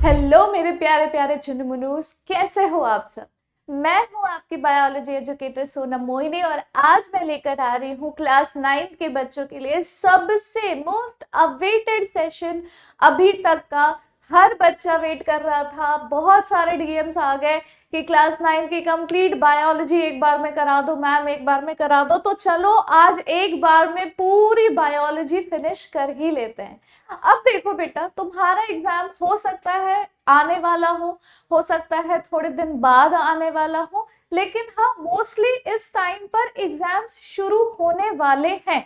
Hello मेरे प्यारे प्यारे चुनमुनूस, कैसे हो आप सब। मैं हूं आपकी बायोलॉजी एजुकेटर सोनम मोहिनी और आज मैं लेकर आ रही हूं क्लास 9 के बच्चों के लिए सबसे मोस्ट अवेटेड सेशन अभी तक का। हर बच्चा वेट कर रहा था, बहुत सारे डीएम्स आ गए कि क्लास 9 की कंप्लीट बायोलॉजी एक बार में करा दो मैम, एक बार में करा दो। तो चलो आज एक बार में पूरी बायोलॉजी फिनिश कर ही लेते हैं। अब देखो बेटा, तुम्हारा एग्जाम हो सकता है आने वाला हो सकता है थोड़े दिन बाद आने वाला हो, लेकिन हाँ मोस्टली इस टाइम पर एग्जाम्स शुरू होने वाले हैं।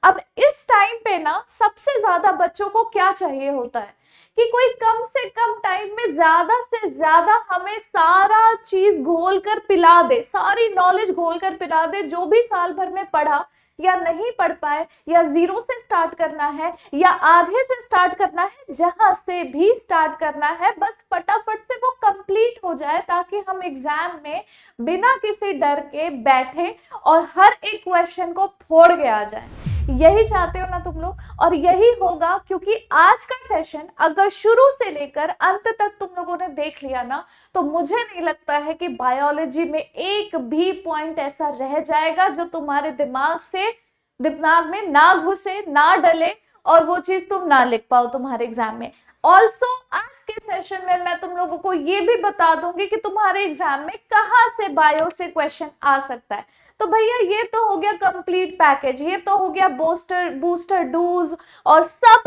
अब इस टाइम पे ना सबसे ज्यादा बच्चों को क्या चाहिए होता है कि कोई कम से कम टाइम में ज्यादा से ज्यादा हमें सारा चीज घोल कर पिला दे, सारी नॉलेज घोल कर पिला दे। जो भी साल भर में पढ़ा या नहीं पढ़ पाए, या जीरो से स्टार्ट करना है या आधे से स्टार्ट करना है, जहां से भी स्टार्ट करना है, बस फटाफट से वो कंप्लीट हो जाए ताकि हम एग्जाम में बिना किसी डर के बैठे और हर एक क्वेश्चन को फोड़ के आ जाए। यही चाहते हो ना तुम लोग, और यही होगा क्योंकि आज का सेशन अगर शुरू से लेकर अंत तक तुम लोगों ने देख लिया ना, तो मुझे नहीं लगता है कि बायोलॉजी में एक भी पॉइंट ऐसा रह जाएगा जो तुम्हारे दिमाग में ना घुसे, ना डले और वो चीज तुम ना लिख पाओ तुम्हारे एग्जाम में। ऑल्सो आज के सेशन में मैं तुम लोगों को ये भी बता दूंगी कि तुम्हारे एग्जाम में कहाँ से बायो से क्वेश्चन आ सकता है। तो भैया ये तो हो गया कंप्लीट पैकेज, ये तो हो गया बूस्टर डोज, और सब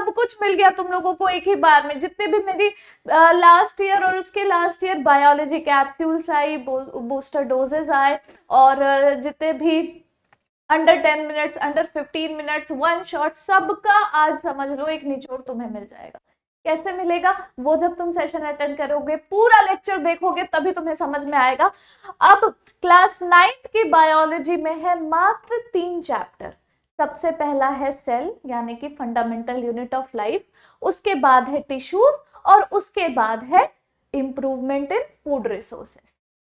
कुछ मिल गया तुम लोगों को एक ही बार में। जितने भी मेरी लास्ट ईयर और उसके लास्ट ईयर बायोलॉजी कैप्सूल्स आई, बूस्टर डोजेस आए, और जितने भी under 10 minutes, under 15 minutes, one shot, सबका आज समझ लो एक निचोड़ तुम्हें मिल जाएगा। कैसे मिलेगा वो जब तुम सेशन अटेंड करोगे, पूरा लेक्चर देखोगे, तभी तुम्हें समझ में आएगा। अब क्लास 9th की बायोलॉजी में है मात्र 3 चैप्टर। सबसे पहला है सेल यानी कि फंडामेंटल यूनिट ऑफ लाइफ, उसके बाद है टिश्यूज, और उसके बाद है इंप्रूवमेंट इन फूड रिसोर्सेस।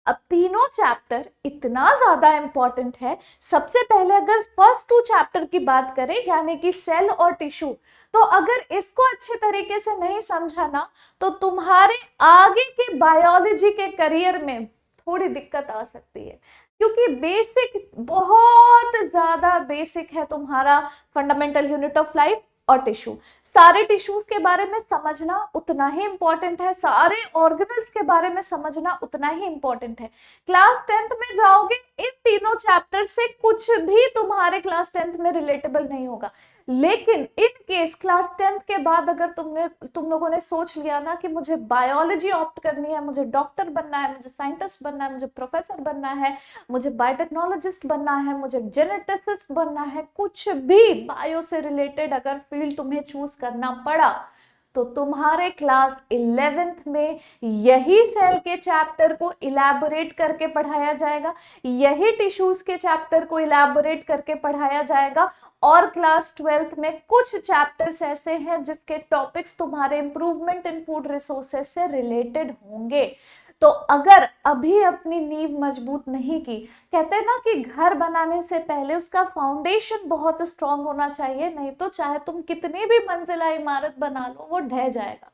अब तीनों चैप्टर इतना ज्यादा इंपॉर्टेंट है। सबसे पहले अगर फर्स्ट 2 चैप्टर की बात करें यानी कि सेल और टिश्यू, तो अगर इसको अच्छे तरीके से नहीं समझा ना, तो तुम्हारे आगे के बायोलॉजी के करियर में थोड़ी दिक्कत आ सकती है, क्योंकि बेसिक बहुत ज्यादा बेसिक है तुम्हारा फंडामेंटल यूनिट ऑफ लाइफ और टिश्यू। सारे टिश्यूज के बारे में समझना उतना ही इंपॉर्टेंट है, सारे ऑर्गेनल्स के बारे में समझना उतना ही इंपॉर्टेंट है। क्लास 10th में जाओगे, इन तीनों चैप्टर से कुछ भी तुम्हारे क्लास 10th में रिलेटेबल नहीं होगा। लेकिन इन केस क्लास 10th के बाद अगर तुम लोगों ने सोच लिया ना कि मुझे बायोलॉजी ऑप्ट करनी है, मुझे डॉक्टर बनना है, मुझे साइंटिस्ट बनना है, मुझे प्रोफेसर बनना है, मुझे बायोटेक्नोलॉजिस्ट बनना है, मुझे जेनेटिसिस्ट बनना है, कुछ भी बायो से रिलेटेड अगर फील्ड तुम्हें चूज करना पड़ा, तो तुम्हारे क्लास 11th में यही सेल के चैप्टर को इलैबोरेट करके पढ़ाया जाएगा, यही टिश्यूज के चैप्टर को इलैबोरेट करके पढ़ाया जाएगा। और क्लास 12th में कुछ चैप्टर्स ऐसे हैं जिसके टॉपिक्स तुम्हारे इंप्रूवमेंट इन फूड रिसोर्सेज से रिलेटेड होंगे। तो अगर अभी अपनी नींव मजबूत नहीं की, कहते हैं ना कि घर बनाने से पहले उसका फाउंडेशन बहुत स्ट्रांग होना चाहिए, नहीं तो चाहे तुम कितनी भी मंजिला इमारत बना लो वो ढह जाएगा,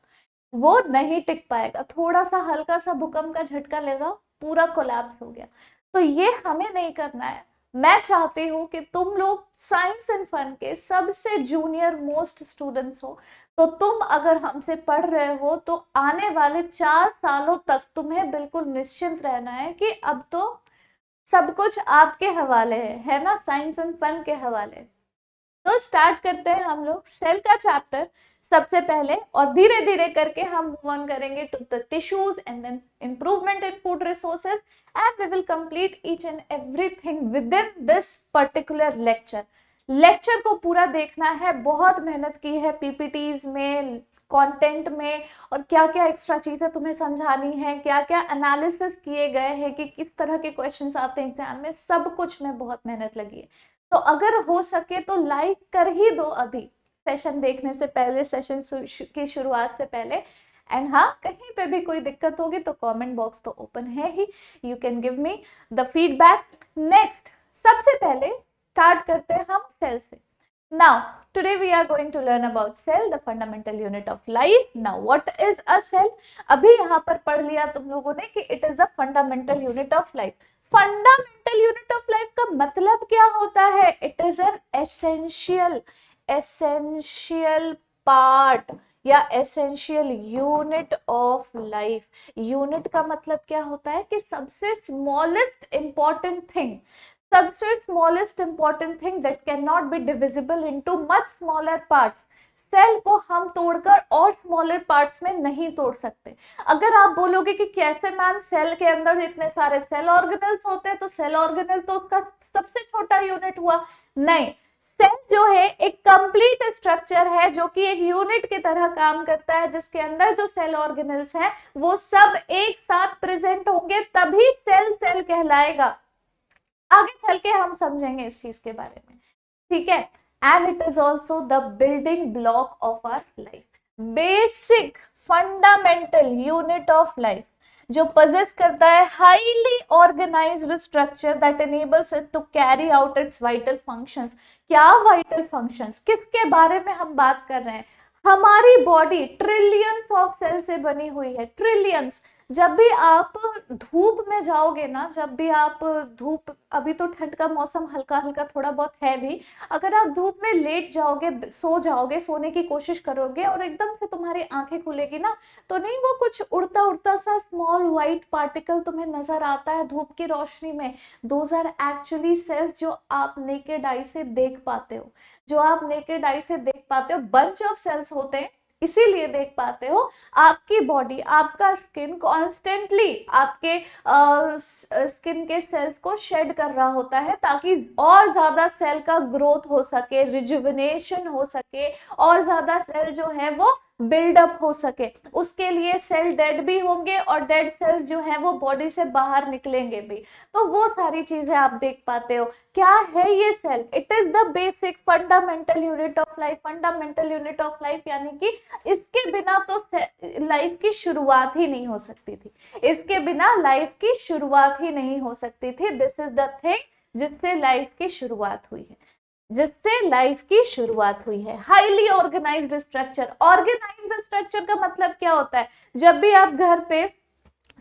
वो नहीं टिक पाएगा। थोड़ा सा हल्का सा भूकंप का झटका लेगा, पूरा कोलैप्स हो गया। तो ये हमें नहीं करना है। मैं चाहती हूँ कि तुम लोग साइंस एंड फन के सबसे जूनियर मोस्ट स्टूडेंट्स हो। तो तुम अगर हमसे पढ़ रहे हो तो आने वाले 4 सालों तक तुम्हें बिल्कुल निश्चिंत रहना है कि अब तो सब कुछ आपके हवाले है ना, साइंस एंड फन के हवाले। तो स्टार्ट करते हैं हम लोग सेल का चैप्टर सबसे पहले, और धीरे धीरे करके हम मूव ऑन करेंगे to the tissues and then improvement in food resources, and we will complete each and everything within this particular lecture. Lecture को पूरा देखना है, बहुत मेहनत की है पीपीटीज में, कंटेंट में, और क्या क्या एक्स्ट्रा चीजें तुम्हें समझानी है, क्या क्या एनालिसिस किए गए हैं कि किस तरह के क्वेश्चंस आते हैं एग्जाम में, सब कुछ में बहुत मेहनत लगी है। तो अगर हो सके तो लाइक कर ही दो अभी, सेशन देखने से पहले, सेशन की शुरुआत से पहले। एंड हाँ, कहीं पे भी कोई दिक्कत होगी तो कमेंट बॉक्स तो ओपन है ही, you can give me the feedback. Next, सबसे पहले स्टार्ट करते हैं हम सेल से। Now, today we are going to learn about cell, the fundamental unit of life. Now, what is a cell? अभी यहाँ पर पढ़ लिया तुम लोगों ने कि it is the fundamental unit of life. Fundamental unit of life का मतलब क्या होता है? It is an essential part या essential unit of life. Unit का मतलब क्या होता है कि सबसे smallest important thing, सबसे smallest important thing that cannot be divisible into much smaller parts. Cell को हम तोड़कर और स्मॉलर पार्ट्स में नहीं तोड़ सकते. अगर आप बोलोगे कि कैसे मैम सेल के अंदर इतने सारे सेल ऑर्गेनल्स होते हैं, तो सेल ऑर्गेनल तो उसका सबसे छोटा यूनिट हुआ. नहीं, सेल जो है एक कंप्लीट स्ट्रक्चर है जो कि एक यूनिट की तरह काम करता है, जिसके अंदर जो सेल ऑर्गेनल्स हैं वो सब एक साथ प्रेजेंट होंगे, तभी सेल सेल कहलाएगा. आगे चल के हम समझेंगे इस चीज के बारे में, ठीक है. And it is also the building block of our life, basic fundamental unit of life, जो पजेस करता है highly organised structure that enables it to carry out its vital functions. क्या वाइटल फंक्शंस, किसके बारे में हम बात कर रहे हैं? हमारी बॉडी ट्रिलियंस ऑफ सेल से बनी हुई है, ट्रिलियंस. जब भी आप धूप में जाओगे ना, जब भी आप धूप, अभी तो ठंड का मौसम हल्का हल्का थोड़ा बहुत है भी, अगर आप धूप में लेट जाओगे, सो जाओगे, सोने की कोशिश करोगे और एकदम से तुम्हारी आंखें खुलेगी ना, तो नहीं वो कुछ उड़ता उड़ता सा स्मॉल व्हाइट पार्टिकल तुम्हें नजर आता है धूप की रोशनी में. दोज आर एक्चुअली सेल्स जो आप नेकेड आई से देख पाते हो, जो आप नेकेड आई से देख पाते हो. बंच ऑफ सेल्स होते हैं, इसीलिए देख पाते हो. आपकी बॉडी, आपका स्किन कॉन्स्टेंटली आपके स्किन के सेल्स को शेड कर रहा होता है, ताकि और ज्यादा सेल का ग्रोथ हो सके, रिजुविनेशन हो सके, और ज्यादा सेल जो है वो बिल्डअप हो सके. उसके लिए सेल डेड भी होंगे और डेड सेल्स जो है वो बॉडी से बाहर निकलेंगे भी. तो वो सारी चीजें आप देख पाते हो. क्या है ये cell? It is the basic fundamental unit of life. Fundamental unit of life यानी कि इसके बिना तो लाइफ की शुरुआत ही नहीं हो सकती थी. इसके बिना लाइफ की शुरुआत ही नहीं हो सकती थी. दिस इज द थिंग जिससे लाइफ की शुरुआत हुई है, जिससे लाइफ की शुरुआत हुई है. Highly organised structure. Organised structure का मतलब क्या होता है? जब भी आप घर पे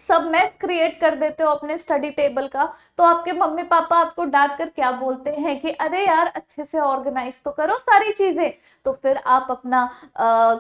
सब मेस क्रिएट कर देते हो अपने स्टडी टेबल का, तो आपके मम्मी पापा आपको डांट कर क्या बोलते हैं कि अरे यार अच्छे से ऑर्गेनाइज तो करो सारी चीजें. तो फिर आप अपना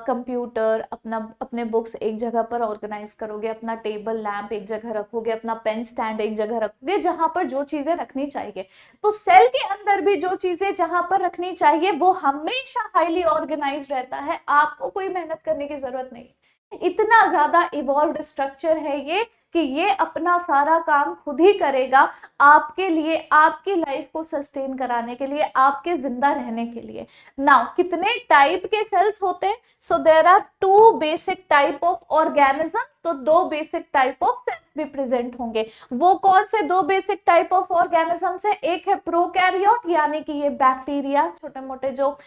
कंप्यूटर, अपने बुक्स एक जगह पर ऑर्गेनाइज करोगे, अपना टेबल लैंप एक जगह रखोगे, अपना पेन स्टैंड एक जगह रखोगे, जहां पर जो चीजें रखनी चाहिए. तो सेल के अंदर भी जो चीजें जहां पर रखनी चाहिए वो हमेशा हाईली ऑर्गेनाइज रहता है. आपको कोई मेहनत करने की जरूरत नहीं. इतना ज्यादा इवॉल्व्ड स्ट्रक्चर है ये कि ये अपना सारा काम खुद ही करेगा आपके लिए, आपकी लाइफ को सस्टेन कराने के लिए, आपके जिंदा रहने के लिए. नाउ कितने टाइप के सेल्स होते हैं? So there are two basic type of organism. तो दो बेसिक टाइप ऑफ सेल्स भी प्रेजेंट होंगे. वो कौन से दो बेसिक टाइप ऑफ ऑर्गेनिजम्स है? एक है प्रोकैरियोट, यानी कि ये बैक्टीरिया, छोटे मोटे जो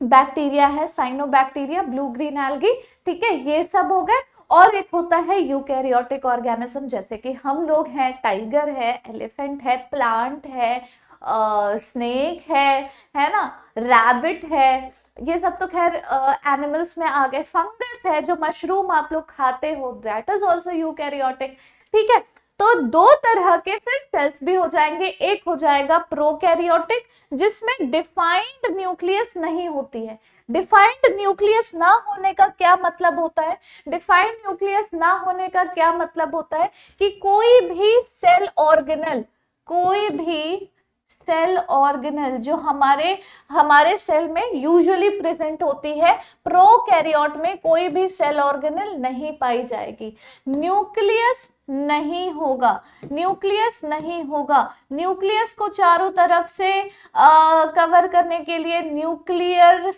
बैक्टीरिया है, साइनोबैक्टीरिया, ब्लू ग्रीन एल्गी, ठीक है, ये सब हो गए. और एक होता है यूकैरियोटिक ऑर्गेनिज्म, जैसे कि हम लोग हैं, टाइगर है, एलिफेंट है, प्लांट है, स्नेक है ना, रैबिट है. ये सब तो खैर एनिमल्स में आ गए. फंगस है, जो मशरूम आप लोग खाते हो, दैट इज ऑल्सो यूकैरियोटिक. ठीक है, तो दो तरह के फिर सेल्स भी हो जाएंगे. एक हो जाएगा प्रोकैरियोटिक, जिसमें डिफाइंड न्यूक्लियस नहीं होती है. डिफाइंड न्यूक्लियस ना होने का क्या मतलब होता है? डिफाइंड न्यूक्लियस ना होने का क्या मतलब होता है कि कोई भी सेल ऑर्गेनल, कोई भी सेल ऑर्गेनल जो हमारे सेल में यूजुअली प्रेजेंट होती है, प्रोकैरियोट में कोई भी सेल ऑर्गेनल नहीं पाई जाएगी. न्यूक्लियस नहीं होगा, न्यूक्लियस नहीं होगा. न्यूक्लियस को चारों तरफ से कवर करने के लिए न्यूक्लियर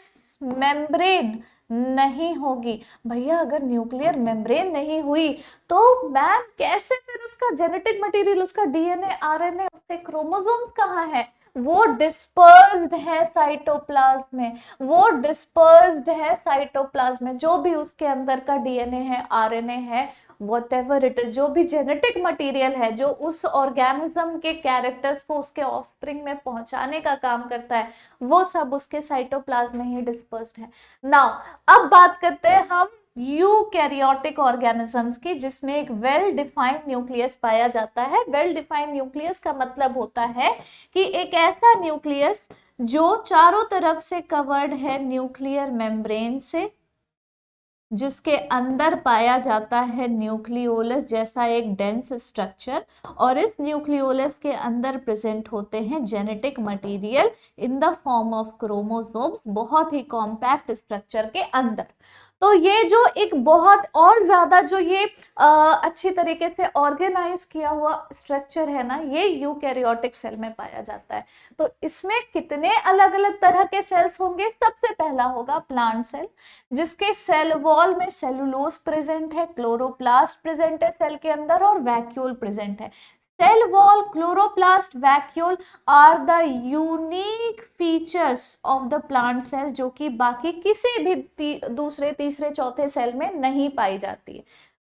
मेम्ब्रेन नहीं होगी. भैया अगर न्यूक्लियर मेम्ब्रेन नहीं हुई तो मैम कैसे फिर उसका जेनेटिक मटेरियल, उसका डीएनए, आरएनए, उसके क्रोमोसोम्स कहाँ है? वो डिस्पर्स्ड है साइटोप्लाज्म में, वो डिस्पर्स्ड है साइटोप्लाज्म में। जो भी उसके अंदर का डीएनए है, आरएनए है, whatever it is, जो भी जेनेटिक मटेरियल है जो उस ऑर्गेनिज्म के कैरेक्टर्स को उसके ऑफस्प्रिंग में पहुंचाने का काम करता है, वो सब उसके साइटोप्लाज्म में ही डिस्पर्स्ड है। नाउ अब बात करते हैं हम यूकैरियोटिक ऑर्गेनिजम्स की, जिसमें एक वेल डिफाइंड न्यूक्लियस पाया जाता है। वेल डिफाइंड न्यूक्लियस का मतलब होता है कि एक ऐसा न्यूक्लियस जो चारों तरफ से कवर्ड है न्यूक्लियर मेम्ब्रेन से, जिसके अंदर पाया जाता है न्यूक्लियोलस जैसा एक डेंस स्ट्रक्चर, और इस न्यूक्लियोलस के अंदर प्रेजेंट होते हैं genetic material in the form of chromosomes, बहुत ही कॉम्पैक्ट स्ट्रक्चर के अंदर। तो ये जो एक बहुत और ज्यादा जो ये अच्छी तरीके से ऑर्गेनाइज किया हुआ स्ट्रक्चर है ना, ये यूकैरियोटिक सेल में पाया जाता है। तो इसमें कितने अलग अलग तरह के सेल्स होंगे? सबसे पहला होगा प्लांट सेल, जिसके सेल वॉल में सेलुलोज प्रेजेंट है, क्लोरोप्लास्ट प्रेजेंट है सेल के अंदर, और वैक्यूल प्रेजेंट है। Cell wall, chloroplast, vacuole are the unique features of the plant cell, जो कि बाकी किसी भी दूसरे, तीसरे, चौथे सेल में नहीं पाई जाती है।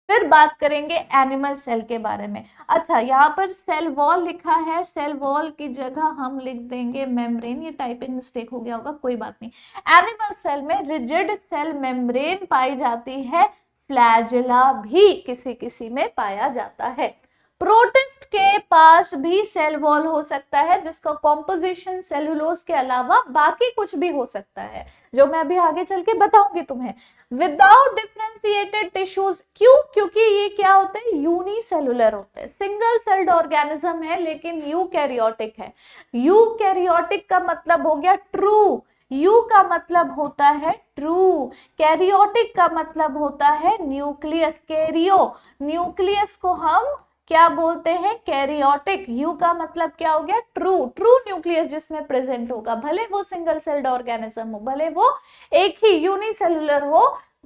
फिर बात करेंगे एनिमल सेल के बारे में। अच्छा, यहाँ पर सेल वॉल लिखा है, सेल वॉल की जगह हम लिख देंगे मेम्ब्रेन, ये टाइपिंग मिस्टेक हो गया होगा, कोई बात नहीं। एनिमल सेल में रिजिड सेल मेम्ब्रेन पाई जाती है, फ्लैजेला भी किसी किसी में पाया जाता है। प्रोटिस्ट के पास भी सेल वॉल हो सकता है, जिसका कॉम्पोजिशन सेलुलोज के अलावा बाकी कुछ भी हो सकता है, जो मैं अभी आगे चल के बताऊंगी तुम्हें। विदाउट डिफरेंशिएटेड टिश्यूज, क्यों? क्योंकि ये क्या होते हैं? यूनिसेलुलर होते हैं, सिंगल सेल्ड ऑर्गेनिज्म है, लेकिन यूकैरियोटिक है। यूकैरियोटिक का मतलब हो गया ट्रू, यू का मतलब होता है ट्रू, कैरियोटिक का मतलब होता है न्यूक्लियस, कैरियो, न्यूक्लियस को हम क्या बोलते हैं? कैरियोटिक। यू का मतलब क्या हो गया? ट्रू, ट्रू न्यूक्लियस जिसमें प्रेजेंट होगा, भले वो सिंगल सेल्ड ऑर्गेनिज्म हो, भले वो एक ही यूनिसेलुलर हो,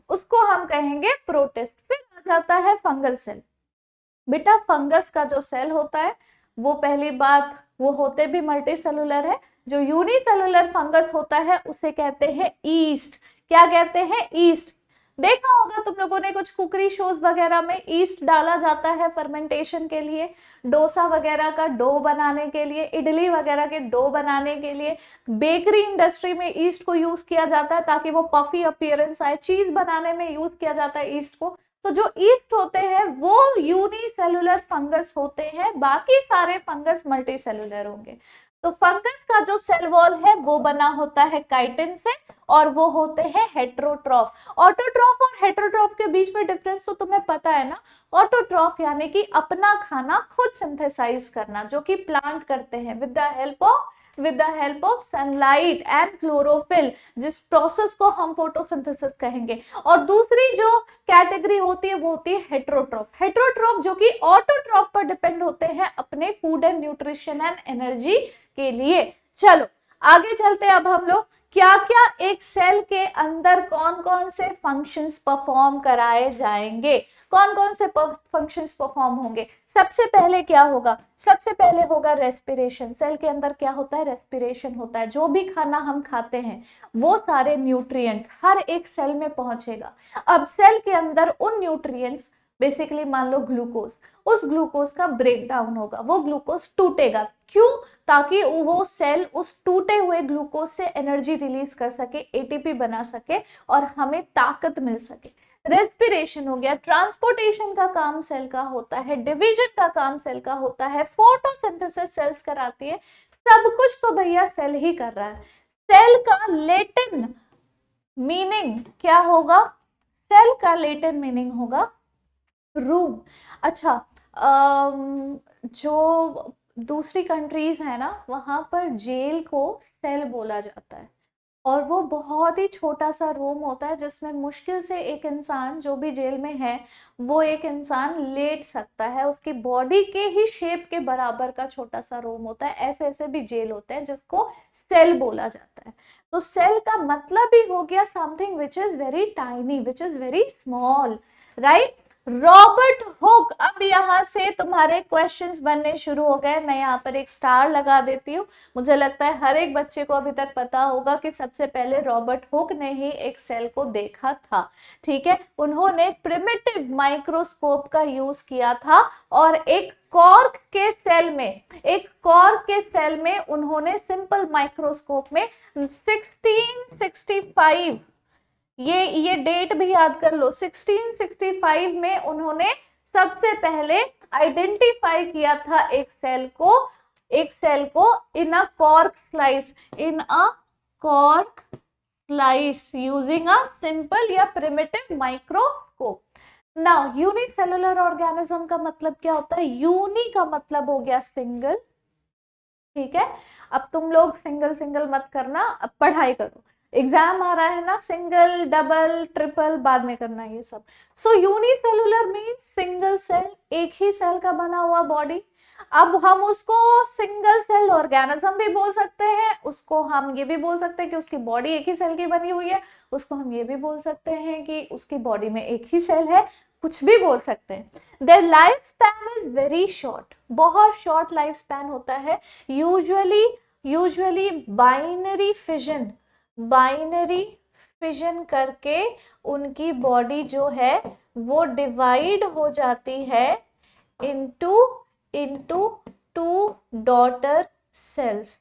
उसको हम कहेंगे प्रोटिस्ट। फिर आ जाता है फंगल सेल। बेटा फंगस का जो सेल होता है वो, पहली बात, वो होते भी मल्टी सेलुलर है। जो यूनिसेलुलर फंगस होता है उसे कहते हैं ईस्ट। क्या कहते हैं? ईस्ट। देखा होगा तुम लोगों ने कुछ कुकरी शोज वगैरह में, ईस्ट डाला जाता है फर्मेंटेशन के लिए, डोसा वगैरह का डो बनाने के लिए, इडली वगैरह के डो बनाने के लिए। बेकरी इंडस्ट्री में ईस्ट को यूज किया जाता है ताकि वो पफी अपीयरेंस आए। चीज बनाने में यूज किया जाता है ईस्ट को। तो जो ईस्ट होते हैं वो यूनिसेलुलर फंगस होते हैं, बाकी सारे फंगस मल्टी सेलुलर होंगे। तो फंगस का जो सेल वॉल है वो बना होता है काइटिन से, और वो होते हैं हेट्रोट्रॉफ। ऑटोट्रॉफ और हेट्रोट्रॉफ के बीच में डिफरेंस तो तुम्हें पता है ना। ऑटोट्रॉफ यानी कि अपना खाना खुद सिंथेसाइज करना, जो कि प्लांट करते हैं with the help of sunlight and chlorophyll, जिस प्रोसेस को हम फोटोसिंथेसिस कहेंगे। और दूसरी जो कैटेगरी होती है वो होती है हेट्रोट्रॉफ। हेट्रोट्रॉफ जो कि ऑटोट्रॉफ पर डिपेंड होते हैं अपने food and nutrition and energy के लिए। चलो आगे चलते हैं। अब हम लोग क्या क्या एक सेल के अंदर कौन कौन से फंक्शंस परफॉर्म कराए जाएंगे, कौन कौन से फंक्शंस परफॉर्म होंगे। सबसे पहले क्या होगा? सबसे पहले होगा रेस्पिरेशन। सेल के अंदर क्या होता है? रेस्पिरेशन होता है। जो भी खाना हम खाते हैं वो सारे न्यूट्रिएंट्स हर एक सेल में पहुंचेगा। अब सेल के अंदर उन न्यूट्रिएंट्स, बेसिकली मान लो ग्लूकोज, उस ग्लूकोज का ब्रेक डाउन होगा, वो ग्लूकोज टूटेगा। क्यों? ताकि वो सेल उस टूटे हुए ग्लूकोज से एनर्जी रिलीज कर सके, एटीपी बना सके और हमें ताकत मिल सके। रेस्पिरेशन हो गया। ट्रांसपोर्टेशन का काम सेल का होता है, डिवीजन का काम सेल का होता है, फोटोसिंथेसिस सेल्स कराती है। सब कुछ तो भैया सेल ही कर रहा है। सेल का लैटिन मीनिंग क्या होगा? सेल का लैटिन मीनिंग होगा रूम। अच्छा, जो दूसरी कंट्रीज है ना, वहां पर जेल को सेल बोला जाता है, और वो बहुत ही छोटा सा रूम होता है जिसमें मुश्किल से एक इंसान, जो भी जेल में है, वो एक इंसान लेट सकता है। उसकी बॉडी के ही शेप के बराबर का छोटा सा रूम होता है। ऐसे ऐसे भी जेल होते हैं जिसको सेल बोला जाता है। तो सेल का मतलब ही हो गया something which is very tiny, which is very small, right. Robert Hooke. अब यहाँ से तुम्हारे क्वेश्चंस बनने शुरू हो गए। मैं यहाँ पर एक स्टार लगा देती हूँ। मुझे लगता है हर एक बच्चे को अभी तक पता होगा कि सबसे पहले रॉबर्ट हुक ने ही एक सेल को देखा था। ठीक है, उन्होंने प्रिमिटिव माइक्रोस्कोप का यूज किया था और एक कॉर्क के सेल में उन्होंने सिंपल माइक्रोस्कोप में 1665, ये डेट भी याद कर लो, 1665 में उन्होंने सबसे पहले आइडेंटिफाई किया था एक सेल को in a cork slice using a simple या primitive microscope. Now unicellular organism का मतलब क्या होता है? यूनि का मतलब हो गया सिंगल। ठीक है, अब तुम लोग सिंगल सिंगल मत करना, अब पढ़ाई करो, एग्जाम आ रहा है ना, सिंगल डबल ट्रिपल बाद में करना ये सब। सो यूनिसेलुलर मींस सिंगल सेल, एक ही सेल का बना हुआ बॉडी। अब हम उसको सिंगल सेल ऑर्गेनिज्म भी बोल सकते हैं, उसको हम ये भी बोल सकते हैं कि उसकी बॉडी एक ही सेल की बनी हुई है, उसको हम ये भी बोल सकते हैं कि उसकी बॉडी में एक ही सेल है, कुछ भी बोल सकते हैं। Their life span is very short, बहुत शॉर्ट लाइफ स्पैन होता है। यूजुअली बाइनरी फिजन करके उनकी बॉडी जो है वो डिवाइड हो जाती है इनटू टू डॉटर सेल्स,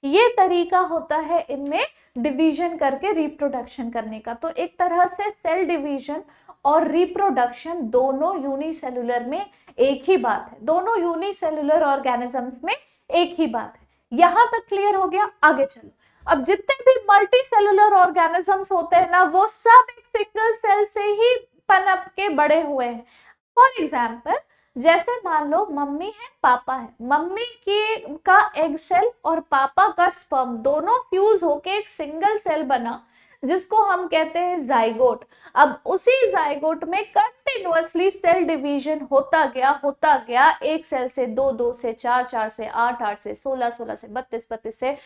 ये तरीका होता है इनमें डिवीजन करके रिप्रोडक्शन करने का। तो एक तरह से सेल डिवीजन और रिप्रोडक्शन दोनों यूनिसेलुलर में एक ही बात है, दोनों यूनिसेलुलर ऑर्गेनिजम्स में एक ही बात है। यहां तक क्लियर हो गया? आगे चलो। अब जितने भी मल्टी सेलुलर ऑर्गेनिजम्स होते हैं ना, वो सब एक सिंगल सेल से ही पनप के बड़े हुए हैं। फॉर एग्जाम्पल, जैसे मान लो मम्मी है पापा है, मम्मी के का एग सेल और पापा का स्पर्म दोनों फ्यूज होके एक सिंगल सेल बना, जिसको हम कहते हैं जाइगोट। अब उसी जाइगोट में कंटिन्यूअसली सेल डिवीजन होता गया, एक सेल से दो, दो से चार, चार से आठ, आठ से 16, 16 से 32, 32 से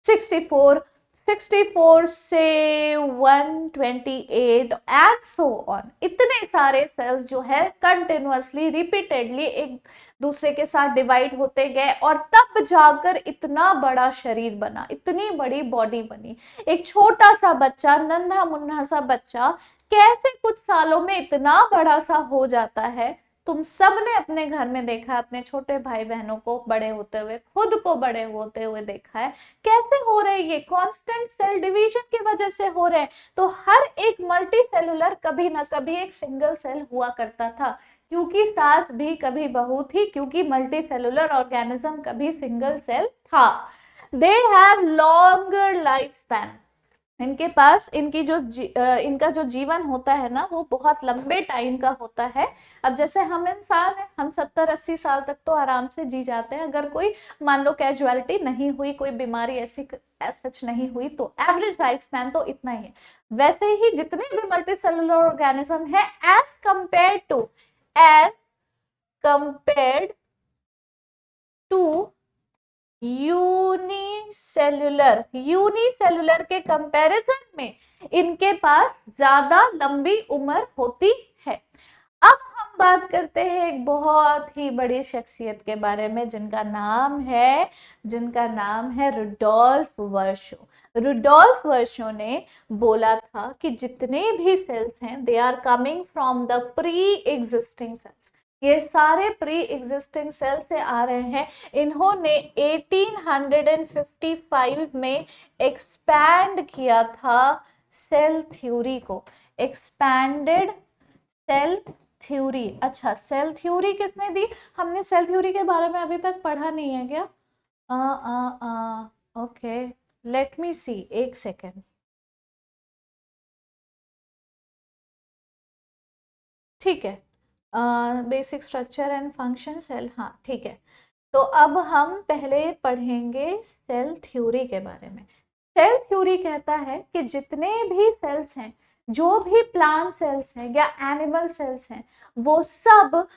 64, 64 से 128 एंड सो ऑन। इतने सारे सेल्स जो है कंटिन्यूअसली रिपीटेडली एक दूसरे के साथ डिवाइड होते गए और तब जाकर इतना बड़ा शरीर बना, इतनी बड़ी बॉडी बनी। एक छोटा सा बच्चा, नन्हा मुन्ना सा बच्चा कैसे कुछ सालों में इतना बड़ा सा हो जाता है? तुम सब ने अपने घर में देखा, अपने छोटे भाई बहनों को बड़े होते हुए, खुद को बड़े होते हुए देखा है। कैसे हो रहे हैं? ये कांस्टेंट सेल डिवीजन की वजह से हो रहे हैं। तो हर एक मल्टी सेलुलर कभी ना कभी एक सिंगल सेल हुआ करता था, क्योंकि सास भी कभी बहू थी, क्योंकि मल्टी सेलुलर ऑर्गेनिज्म कभी सिंगल सेल था। They have longer life span, इनके पास इनका जो जीवन होता है ना, वो बहुत लंबे टाइम का होता है। अब जैसे हम इंसान हैं, हम 70-80 साल तक तो आराम से जी जाते हैं, अगर कोई मान लो कैजुअलिटी नहीं हुई, कोई बीमारी ऐसी सच नहीं हुई, तो एवरेज लाइफ स्पैन तो इतना ही है। वैसे ही जितने भी मल्टी सेलुलर ऑर्गेनिज्म है, एज कंपेयर्ड टू यूनिसेलुलर के कंपैरिजन में इनके पास ज्यादा लंबी उम्र होती है। अब हम बात करते हैं एक बहुत ही बड़ी शख्सियत के बारे में, जिनका नाम है रुडोल्फ वर्शो। रुडोल्फ वर्शो ने बोला था कि जितने भी सेल्स हैं, they are coming from the pre existing cells, ये सारे प्री एग्जिस्टिंग सेल से आ रहे हैं। इन्होंने 1855 में एक्सपैंड किया था सेल थ्योरी को, एक्सपैंडेड सेल थ्योरी। अच्छा, सेल थ्योरी किसने दी? हमने सेल थ्योरी के बारे में अभी तक पढ़ा नहीं है क्या? ओके, लेट मी सी, एक सेकेंड। ठीक है, basic structure and function cell, हाँ ठीक है। तो अब हम पहले पढ़ेंगे सेल थ्योरी के बारे में। सेल थ्योरी कहता है कि जितने भी सेल्स हैं, जो भी प्लांट सेल्स हैं या एनिमल सेल्स हैं, वो सब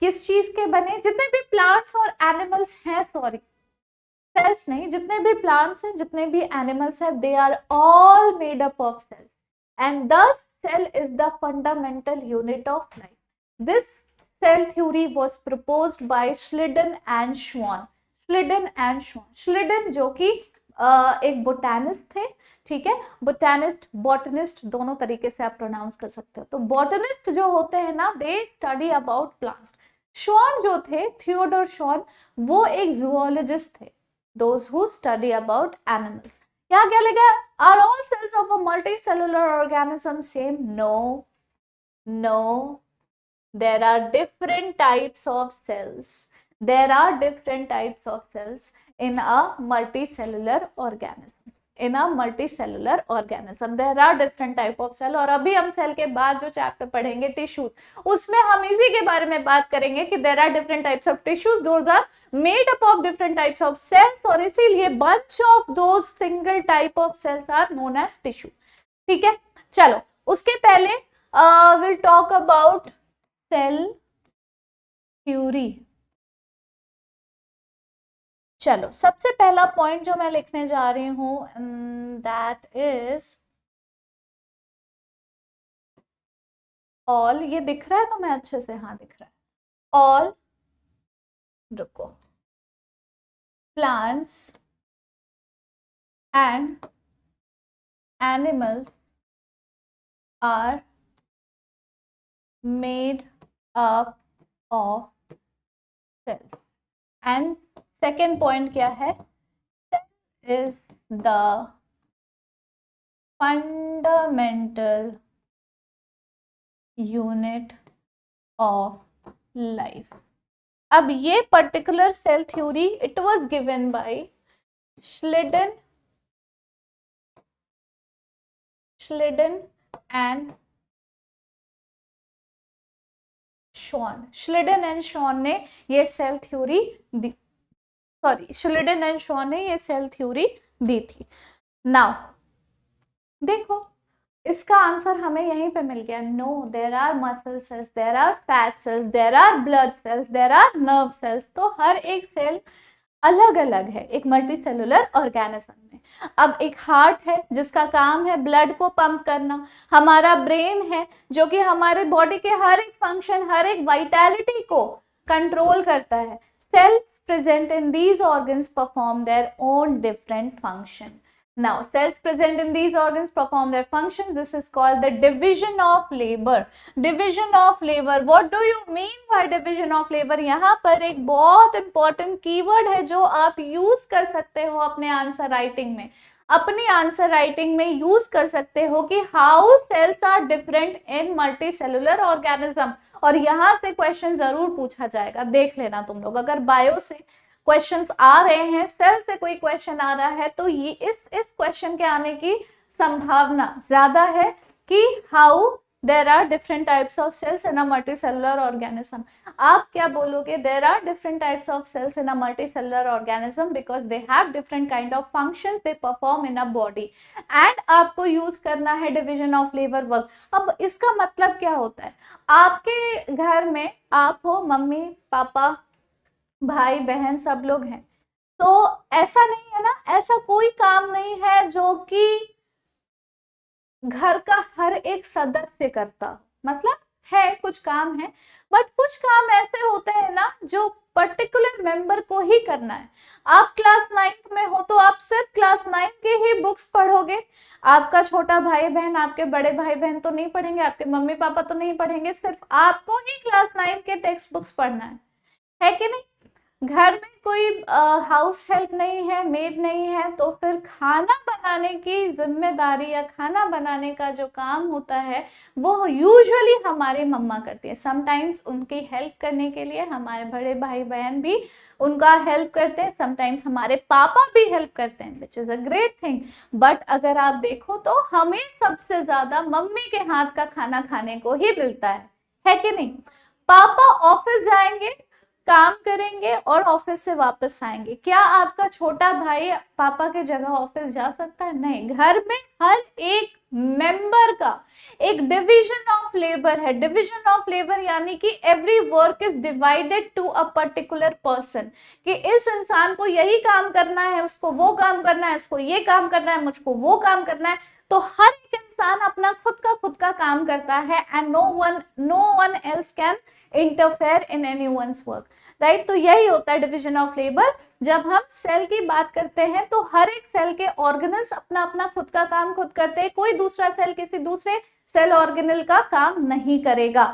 किस चीज के बने? जितने भी प्लांट्स और एनिमल्स हैं, सॉरी सेल्स नहीं, जितने भी प्लांट्स हैं, जितने भी एनिमल्स हैं, they are all made up of cells. and thus cell is the fundamental unit of life. This cell theory was proposed by Schleiden and Schwann. Schleiden जो कि एक बोटैनिस्ट थे, ठीक है, बोटैनिस्ट बॉटनिस्ट दोनों तरीके से आप प्रोनाउंस कर सकते हो। तो बॉटनिस्ट जो होते हैं ना, they study about plants. Schwann जो थे, थियोडोर शॉन, वो एक जूलॉजिस्ट थे, those who study about animals. यहाँ क्या लिखा है? Are all cells of a multicellular organism same? No, no, there are different types of cells. There are different types of cells in a multicellular organism. In a multicellular organism there are different type of cell. और अभी हम cell के बाद जो chapter पढ़ेंगे tissues, उसमें हम इसी के बारे में बात करेंगे कि there are different types of tissues, those are made up of different types of cells, और इसीलिए bunch of those single type of cells are known as tissue। ठीक है, चलो उसके पहले we'll talk about cell theory. चलो सबसे पहला पॉइंट जो मैं लिखने जा रही हूं, दैट इज ऑल। ये दिख रहा है तो मैं अच्छे से, हाँ दिख रहा है। ऑल, रुको, plants and animals are made up of cells। and second point क्या है? Cell is the fundamental unit of life। अब ये particular cell theory it was given by Schleiden and Schwann. Schleiden and Schwann ने ये cell theory दी, sorry Schleiden and Schwann ने ये cell theory दी थी। नाउ देखो इसका आंसर हमें यहीं पे मिल गया। No, there are muscle cells, there are fat cells, there are blood cells, there are nerve cells. तो हर एक सेल अलग अलग है एक मल्टीसेलुलर ऑर्गेनिज्म में। अब एक हार्ट है जिसका काम है ब्लड को पंप करना, हमारा ब्रेन है जो कि हमारे बॉडी के हर एक फंक्शन, हर एक वाइटैलिटी को कंट्रोल करता है। Cells present in these organs perform their own different function. Now, cells present in these organs perform their functions. This is called the division of labor. Division of labor. What do you mean by division of labor? यहाँ पर एक बहुत important keyword है जो आप use कर सकते हो अपने आंसर राइटिंग में। अपनी आंसर राइटिंग में यूज कर सकते हो कि how cells are different in multicellular organism. और यहाँ से क्वेश्चन जरूर पूछा जाएगा, देख लेना तुम लोग। अगर बायो से क्वेश्चंस आ रहे हैं, सेल से कोई क्वेश्चन आ रहा है, तो ये इस क्वेश्चन के आने की संभावना ज्यादा है कि how there are different types of cells in a multicellular organism. आप क्या बोलोगे? There are different types of cells in a multicellular organism because they have different kind of functions they perform in a body and आपको use करना है division of labour work. अब इसका मतलब क्या होता है? आपके घर में आप हो, मम्मी पापा भाई बहन सब लोग हैं, तो ऐसा नहीं है ना, ऐसा कोई काम नहीं है जो कि घर का हर एक सदस्य करता। मतलब है कुछ काम है, बट कुछ काम ऐसे होते हैं ना जो पर्टिकुलर मेंबर को ही करना है। आप क्लास 9th में हो तो आप सिर्फ क्लास 9 के ही बुक्स पढ़ोगे, आपका छोटा भाई बहन, आपके बड़े भाई बहन तो नहीं पढ़ेंगे, आपके मम्मी पापा तो नहीं पढ़ेंगे, सिर्फ आपको ही क्लास 9 के टेक्स्ट बुक्स पढ़ना है कि नहीं? घर में कोई हाउस हेल्प नहीं है, मेड नहीं है, तो फिर खाना बनाने की जिम्मेदारी या खाना बनाने का जो काम होता है वो यूजुअली हमारी मम्मा करती है। समटाइम्स उनकी हेल्प करने के लिए हमारे बड़े भाई बहन भी उनका हेल्प करते हैं, समटाइम्स हमारे पापा भी हेल्प करते हैं, which is a great thing. But अगर आप देखो तो हमें सबसे ज्यादा मम्मी के हाथ का खाना खाने को ही मिलता है कि नहीं? पापा ऑफिस जाएंगे, काम करेंगे और ऑफिस से वापस आएंगे। क्या आपका छोटा भाई पापा के जगह ऑफिस जा सकता है? नहीं। घर में हर एक मेंबर का एक डिवीजन ऑफ लेबर है। डिवीजन ऑफ लेबर यानी कि every work is divided to a particular person, कि इस इंसान को यही काम करना है, उसको वो काम करना है, उसको ये काम करना है, मुझको वो काम करना है। तो हर एक इंसान अपना खुद काम करता है and no one else can interfere in anyone's work, right. तो यही होता है डिविजन ऑफ लेबर। जब हम सेल की बात करते हैं तो हर एक सेल के ऑर्गेनल्स अपना अपना खुद का काम खुद करते हैं, कोई दूसरा सेल किसी दूसरे सेल ऑर्गेनल का काम नहीं करेगा।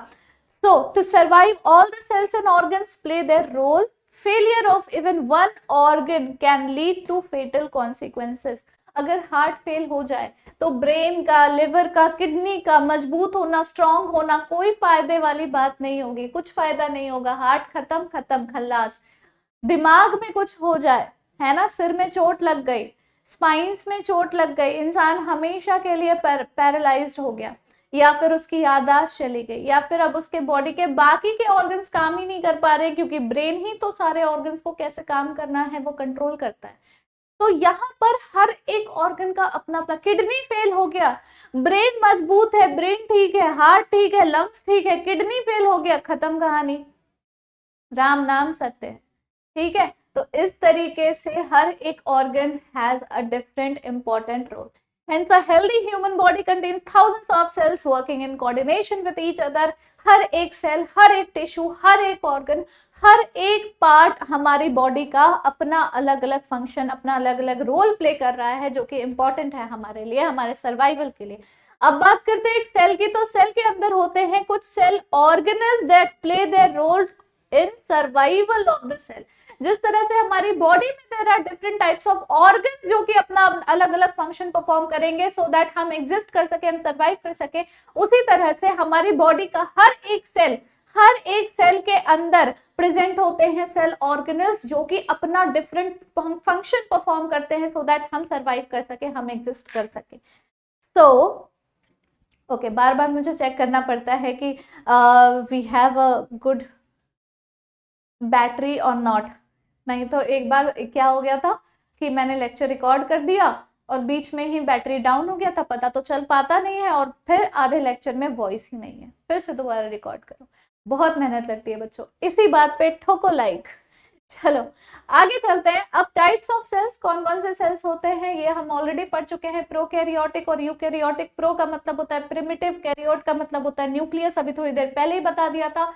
So to survive, all the cells and organs play their role. Failure of even one organ can lead to fatal consequences. अगर हार्ट फेल हो जाए तो ब्रेन का, लिवर का, किडनी का मजबूत होना, स्ट्रांग होना कोई फायदे वाली बात नहीं होगी, कुछ फायदा नहीं होगा। हार्ट खत्म, खत्म, खल्लास। दिमाग में कुछ हो जाए, है ना, सिर में चोट लग गई, स्पाइन्स में चोट लग गई, इंसान हमेशा के लिए पैरालाइज्ड हो गया, या फिर उसकी याददाश्त चली गई, या फिर अब उसके बॉडी के बाकी के ऑर्गन्स काम ही नहीं कर पा रहे, क्योंकि ब्रेन ही तो सारे ऑर्गन्स को कैसे काम करना है वो कंट्रोल करता है। तो यहाँ पर हर एक ऑर्गन का अपना अपना, किडनी फेल हो गया, ब्रेन मजबूत है, ब्रेन ठीक है, हार्ट ठीक है, लंग्स ठीक है, किडनी फेल हो गया, खत्म कहानी, राम नाम सत्य है, ठीक है। तो इस तरीके से हर एक organ has a different important role. Hence, a healthy human body contains thousands of cells working in coordination with each other. हर एक सेल, हर एक टिश्यू, हर एक ऑर्गन, हर एक पार्ट हमारी बॉडी का अपना अलग अलग फंक्शन, अपना अलग अलग रोल प्ले कर रहा है, जो कि इंपॉर्टेंट है हमारे लिए, हमारे सर्वाइवल के लिए। अब बात करते हैं एक सेल की, तो सेल के अंदर होते हैं कुछ cell organelles that play their role in survival of the cell. जिस तरह से हमारी बॉडी में there are different types of organs जो कि अपना अलग अलग फंक्शन परफॉर्म करेंगे सो दैट हम एग्जिस्ट कर सके, हम सर्वाइव कर सके, उसी तरह से हमारी बॉडी का हर एक सेल के अंदर प्रेजेंट होते हैं सेल ऑर्गेनल्स जो कि अपना डिफरेंट फंक्शन परफॉर्म करते हैं सो दैट हम सर्वाइव कर सके, हम एग्जिस्ट कर सके। सो ओके, बार बार मुझे चेक करना पड़ता है कि we have a good battery और नॉट, नहीं तो एक बार क्या हो गया था कि मैंने लेक्चर रिकॉर्ड कर दिया और बीच में ही बैटरी डाउन हो गया था, पता तो चल पाता नहीं है, और फिर आधे लेक्चर में वॉइस ही नहीं है, फिर से दोबारा रिकॉर्ड करो, बहुत मेहनत लगती है बच्चों। इसी बात पे ठोको लाइक। चलो आगे चलते हैं। अब टाइप्स ऑफ सेल्स, कौन कौन से सेल्स होते हैं ये हम ऑलरेडी पढ़ चुके हैं, प्रोकैरियोटिक और यूकैरियोटिक। प्रो का मतलब होता है प्रिमिटिव, कैरियोट का मतलब होता है न्यूक्लियस, अभी थोड़ी देर पहले ही बता दिया था।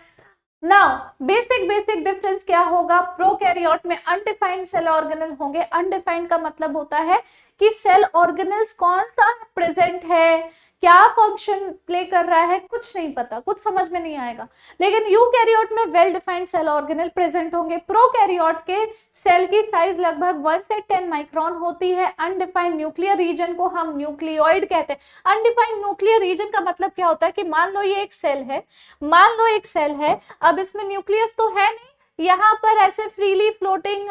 नाउ बेसिक डिफरेंस क्या होगा, प्रोकैरियोट में अनडिफाइंड सेल ऑर्गेनल होंगे। अनडिफाइंड का मतलब होता है कि सेल ऑर्गेनल्स कौन सा प्रेजेंट है, क्या फंक्शन प्ले कर रहा है, कुछ नहीं पता, कुछ समझ में नहीं आएगा। लेकिन यूकैरियोट में well defined cell organelle present होंगे। प्रोकैरियोट के सेल की साइज लगभग 1 से 10 माइक्रोन होती है। अनडिफाइंड न्यूक्लियर रीजन को हम न्यूक्लियोइड कहते हैं। अनडिफाइंड न्यूक्लियर रीजन का मतलब क्या होता है कि मान लो ये एक सेल है, मान लो एक सेल है, अब इसमें न्यूक्लियस तो है नहीं, यहाँ पर ऐसे फ्रीली फ्लोटिंग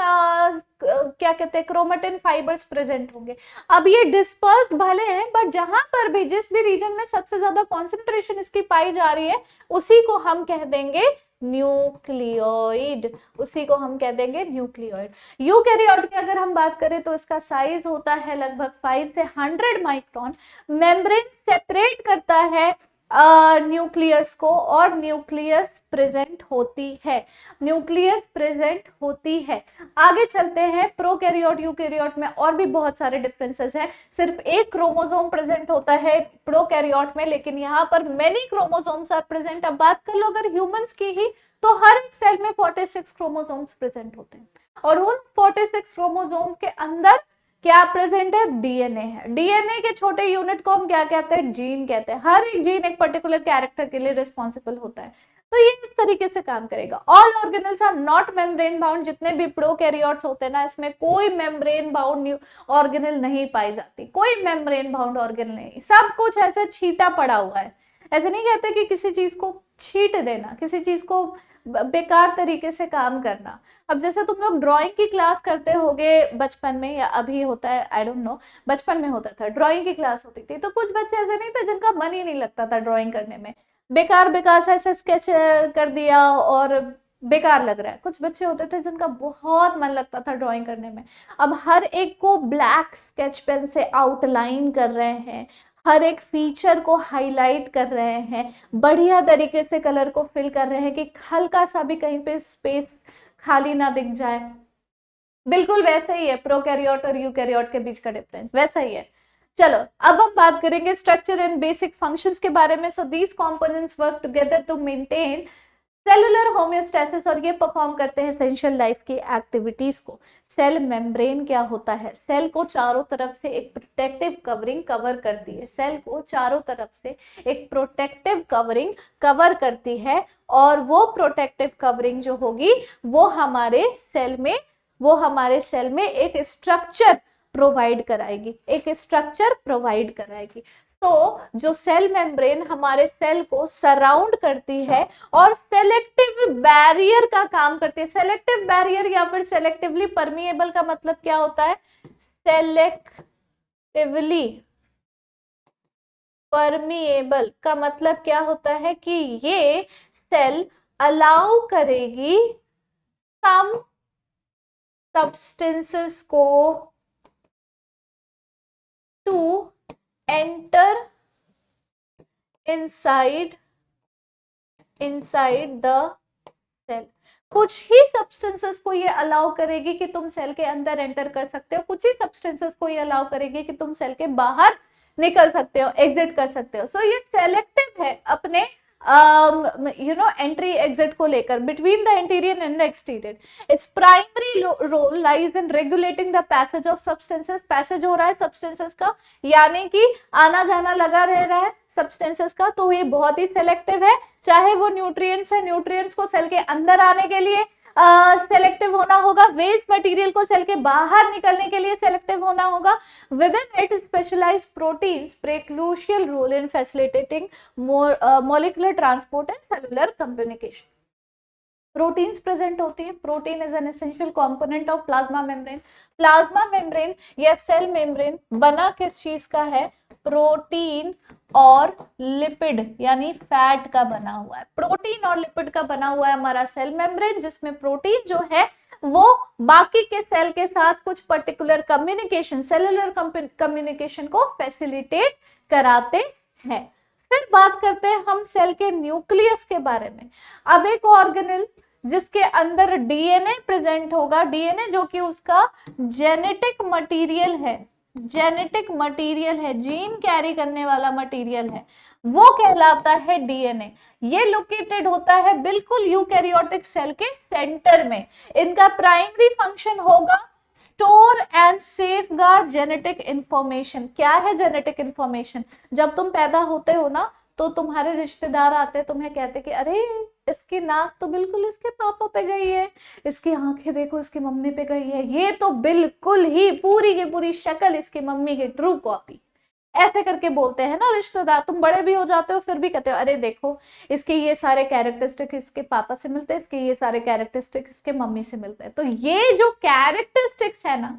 क्या कहते हैं क्रोमेटिन फाइबर्स प्रेजेंट होंगे। अब ये डिस्पर्स्ड भले हैं, बट जहां पर भी जिस भी रीजन में सबसे ज्यादा कॉन्सेंट्रेशन इसकी पाई जा रही है उसी को हम कह देंगे न्यूक्लियोइड, उसी को हम कह देंगे न्यूक्लियोइड। यूकैरियोट की अगर हम बात करें तो इसका साइज होता है लगभग 5 से 100 माइक्रोन। मेम्ब्रेन सेपरेट करता है न्यूक्लियस को, और न्यूक्लियस प्रेजेंट होती है, न्यूक्लियस प्रेजेंट होती है। आगे चलते हैं, प्रोकैरियोट यूकैरियोट में और भी बहुत सारे डिफरेंसेस हैं। सिर्फ एक क्रोमोसोम प्रेजेंट होता है प्रोकैरियोट में, लेकिन यहाँ पर मेनी क्रोमोसोम्स आर प्रेजेंट। अब बात कर लो अगर ह्यूमंस की ही, तो हर एक सेल में 46 क्रोमोसोम्स प्रेजेंट होते हैं, और उन 46 क्रोमोसोम्स के अंदर क्या प्रेजेंट है, डीएनए है। डीएनए के छोटे यूनिट को हम क्या कहते हैं, जीन कहते हैं। हर एक जीन एक पर्टिकुलर कैरेक्टर के लिए रिस्पॉन्सिबल होता है। तो ये इस तरीके से काम करेगा। All organelles are not membrane bound. जितने भी प्रोकैरियोट्स होते हैं ना, इसमें कोई मेम्ब्रेन बाउंड ऑर्गेनल नहीं पाई जाती, कोई मेम्ब्रेन बाउंड ऑर्गेनल नहीं, सब कुछ ऐसे छीटा पड़ा हुआ है। ऐसे नहीं कहते कि किसी चीज को छीट देना, किसी चीज को बेकार तरीके से काम करना। अब जैसे तुम लोग ड्राइंग की क्लास करते होगे बचपन में, या अभी होता है आई डोंट नो, बचपन में होता था ड्राइंग की क्लास होती थी, तो कुछ बच्चे ऐसे नहीं थे जिनका मन ही नहीं लगता था ड्राइंग करने में, बेकार बेकार से ऐसे स्केच कर दिया और बेकार लग रहा है। कुछ बच्चे होते थे जिनका बहुत मन लगता था ड्राइंग करने में। अब हर एक को ब्लैक स्केच पेन से आउटलाइन कर रहे हैं, हर एक फीचर को हाईलाइट कर रहे हैं, बढ़िया तरीके से कलर को फिल कर रहे हैं कि हल्का सा भी कहीं पे स्पेस खाली ना दिख जाए। बिल्कुल वैसे ही है प्रोकैरियोट और यूकैरियोट के बीच का डिफरेंस, वैसा ही है। चलो अब हम बात करेंगे स्ट्रक्चर एंड बेसिक फंक्शंस के बारे में। So these components work together to maintain cellular homeostasis और ये परफॉर्म करते हैं एसेंशियल लाइफ की एक्टिविटीज को। सेल मेम्ब्रेन क्या होता है? सेल को चारों तरफ से एक प्रोटेक्टिव कवरिंग कवर करती है। सेल को चारों तरफ से एक प्रोटेक्टिव कवरिंग कवर करती है और वो प्रोटेक्टिव कवरिंग जो होगी वो हमारे सेल में एक स्ट्रक्चर प्रोवाइड कराएगी, एक स्ट्रक्चर प्रोवाइड कराएगी। तो जो सेल मेम्ब्रेन हमारे सेल को सराउंड करती है और सेलेक्टिव बैरियर का काम करती है। सेलेक्टिव बैरियर या फिर सेलेक्टिवली परमिएबल का मतलब क्या होता है? सेलेक्टिवली परमिएबल का मतलब क्या होता है कि ये सेल अलाउ करेगी सम सब्सटेंसेस को to enter inside the cell. कुछ ही सब्सटेंसेस को ये अलाउ करेगी कि तुम सेल के अंदर एंटर कर सकते हो, कुछ ही सब्सटेंसेस को ये अलाउ करेगी कि तुम सेल के बाहर निकल सकते हो, एग्जिट कर सकते हो। सो ये सेलेक्टिव है अपने एंट्री एग्जिट को लेकर between the interior and the exterior. Its primary role lies in regulating the passage of substances. Passage हो रहा है सब्सटेंसेस का, यानी कि आना जाना लगा रह रहा है सब्सटेंसेस का, तो ये बहुत ही सेलेक्टिव है। चाहे वो न्यूट्रिएंट्स है, न्यूट्रिएंट्स को सेल के अंदर आने के लिए सेलेक्टिव होना होगा, वेस्ट मटेरियल को सेल के बाहर निकलने के लिए सेलेक्टिव होना होगा। Within it specialized proteins play crucial role in facilitating molecular transport and cellular communication. Proteins present होती है। Protein is an essential component of plasma membrane. Plasma membrane या सेल मेम्ब्रेन बना किस चीज का है? प्रोटीन और लिपिड यानी फैट का बना हुआ है। प्रोटीन और लिपिड का बना हुआ है हमारा सेल मेम्ब्रेन, जिसमें प्रोटीन जो है वो बाकी के सेल के साथ कुछ पर्टिकुलर कम्युनिकेशन, सेलुलर कम्युनिकेशन को फैसिलिटेट कराते हैं। फिर बात करते हैं हम सेल के न्यूक्लियस के बारे में। अब एक ऑर्गेनेल जिसके अंदर डीएनए प्रेजेंट होगा, डीएनए जो कि उसका जेनेटिक मटेरियल है, जेनेटिक मटेरियल है, जीन कैरी करने वाला मटेरियल है, वो कहलाता है डीएनए। ये लोकेटेड होता है बिल्कुल यूकैरियोटिक सेल के सेंटर में। इनका प्राइमरी फंक्शन होगा store and safeguard genetic information. क्या है जेनेटिक इंफॉर्मेशन? जब तुम पैदा होते हो ना तो तुम्हारे रिश्तेदार आते, तुम्हें कहते कि अरे इसकी नाक तो बिल्कुल इसके पापा पे गई है, इसकी आंखें देखो इसकी मम्मी पे गई है, ये तो बिल्कुल ही पूरी की पूरी शक्ल इसकी मम्मी की ट्रू कॉपी। ऐसे करके बोलते हैं ना रिश्तेदार। तुम बड़े भी हो जाते हो फिर भी कहते हो अरे देखो इसके ये सारे कैरेक्टरिस्टिक इसके पापा से मिलते हैं, इसके ये सारे कैरेक्टरिस्टिक इसके मम्मी से मिलते हैं। तो ये जो कैरेक्टरिस्टिक्स है ना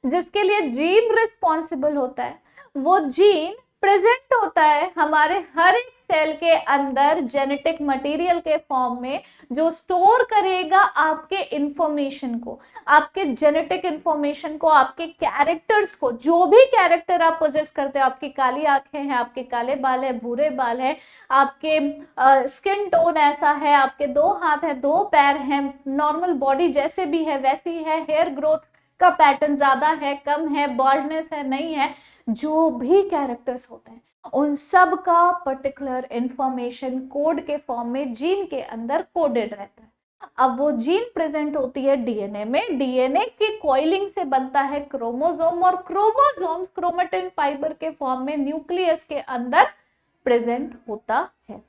जिसके लिए जीन रिस्पॉन्सिबल होता है, वो जीन प्रेजेंट होता है हमारे हर एक सेल के अंदर जेनेटिक मटेरियल के फॉर्म में, जो स्टोर करेगा आपके इंफॉर्मेशन को, आपके जेनेटिक इंफॉर्मेशन को, आपके कैरेक्टर्स को। जो भी कैरेक्टर आप पोजेस करते हो, आपकी काली आंखें हैं, आपके काले बाल है, भूरे बाल है, आपके स्किन टोन ऐसा है, आपके 2 हाथ है, 2 पैर हैं, नॉर्मल बॉडी जैसे भी है वैसी है, हेयर ग्रोथ का पैटर्न ज्यादा है कम है, बॉल्डनेस है नहीं है, जो भी कैरेक्टर्स होते हैं उन सब का पर्टिकुलर इंफॉर्मेशन कोड के फॉर्म में जीन के अंदर कोडेड रहता है। अब वो जीन प्रेजेंट होती है डीएनए में। डीएनए के कॉइलिंग से बनता है क्रोमोसोम और क्रोमोसोम्स क्रोमेटिन फाइबर के फॉर्म में न्यूक्लियस के अंदर प्रेजेंट होता है।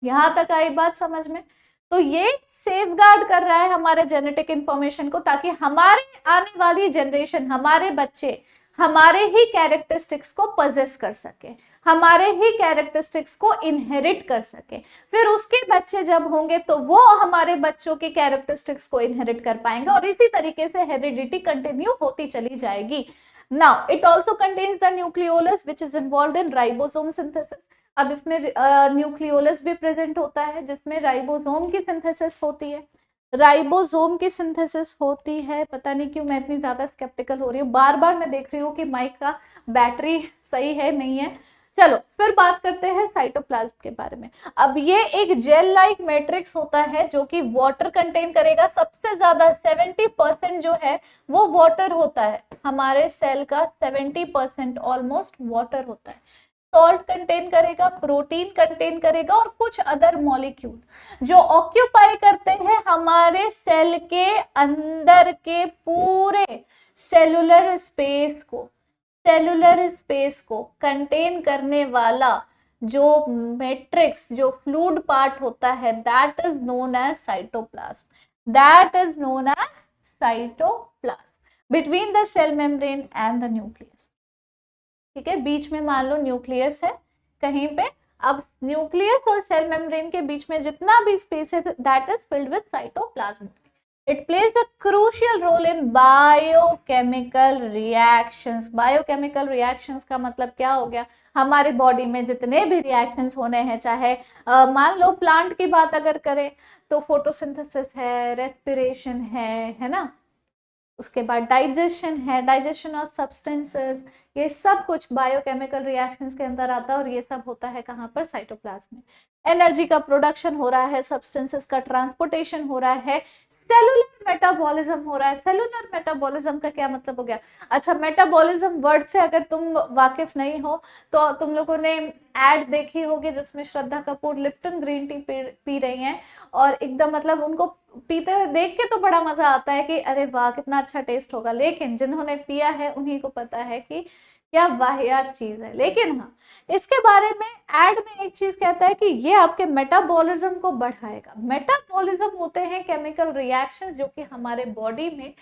यहां तक आई बात समझ में? तो ये सेफगार्ड कर रहा है हमारे जेनेटिक इंफॉर्मेशन को, ताकि हमारे आने वाली जनरेशन, हमारे बच्चे हमारे ही कैरेक्टरिस्टिक्स को पजेस कर सके, हमारे ही कैरेक्टरिस्टिक्स को इनहेरिट कर सके। फिर उसके बच्चे जब होंगे तो वो हमारे बच्चों के कैरेक्टरिस्टिक्स को इनहेरिट कर पाएंगे और इसी तरीके से हेरिडिटी कंटिन्यू होती चली जाएगी। Now it also contains the nucleolus which is involved in ribosome synthesis. अब इसमें न्यूक्लियोलस भी प्रेजेंट होता है जिसमें राइबोसोम की सिंथेसिस होती है। राइबोसोम की सिंथेसिस होती है। पता नहीं क्यों मैं इतनी ज्यादा स्केप्टिकल हो रही हूँ, बार बार मैं देख रही हूँ कि माइक का बैटरी सही है नहीं है। चलो फिर बात करते हैं साइटोप्लाज्म के बारे में। अब ये एक जेल लाइक मैट्रिक्स होता है जो कि वाटर कंटेन करेगा, सबसे ज्यादा 70% जो है वो वाटर होता है, हमारे सेल का 70% ऑलमोस्ट वाटर होता है। सॉल्ट कंटेन करेगा, प्रोटीन कंटेन करेगा और कुछ अदर मॉलिक्यूल जो ऑक्यूपाई करते हैं हमारे सेल के अंदर के पूरे सेलुलर स्पेस को कंटेन करने वाला जो मैट्रिक्स, जो फ्लूइड पार्ट होता है, that is known as cytoplasm. Between the cell membrane and the nucleus. ठीक है, बीच में मान लो न्यूक्लियस है कहीं पे, अब न्यूक्लियस और सेल मेम्ब्रेन के बीच में जितना भी स्पेस है that is filled with cytoplasm. It plays a crucial role in biochemical reactions। Biochemical reactions का मतलब क्या हो गया, हमारे बॉडी में जितने भी रिएक्शंस होने हैं, चाहे मान लो प्लांट की बात अगर करें तो फोटोसिंथेसिस है, रेस्पिरेशन है ना, उसके बाद डाइजेशन है, डाइजेशन ऑफ सब्सटेंसेस, ये सब कुछ बायोकेमिकल रिएक्शंस के अंदर आता है और ये सब होता है कहाँ पर, साइटोप्लाज्म में। एनर्जी का प्रोडक्शन हो रहा है, सब्सटेंसेस का ट्रांसपोर्टेशन हो रहा है, सेलुलर मेटाबॉलिज्म हो रहा है। सेलुलर मेटाबॉलिज्म का क्या मतलब हो गया, अच्छा मेटाबॉलिज्म वर्ड से अगर तुम वाकिफ नहीं हो तो तुम लोगों ने एड देखी होगी जिसमें Shraddha Kapoor Lipton green tea पी रही हैं और एकदम मतलब उनको पीते हुए देख के तो बड़ा मजा आता है कि अरे वाह कितना अच्छा टेस्ट होगा, लेकिन जिन्होंने पिया है उन्हीं को पता है कि क्या वाहियात चीज है। लेकिन हाँ, इसके बारे में एड में एक चीज कहता है कि ये आपके मेटाबॉलिज्म को बढ़ाएगा। मेटाबॉलिज्म होते हैं केमिकल रिएक्शंस जो कि हमारे बॉडी में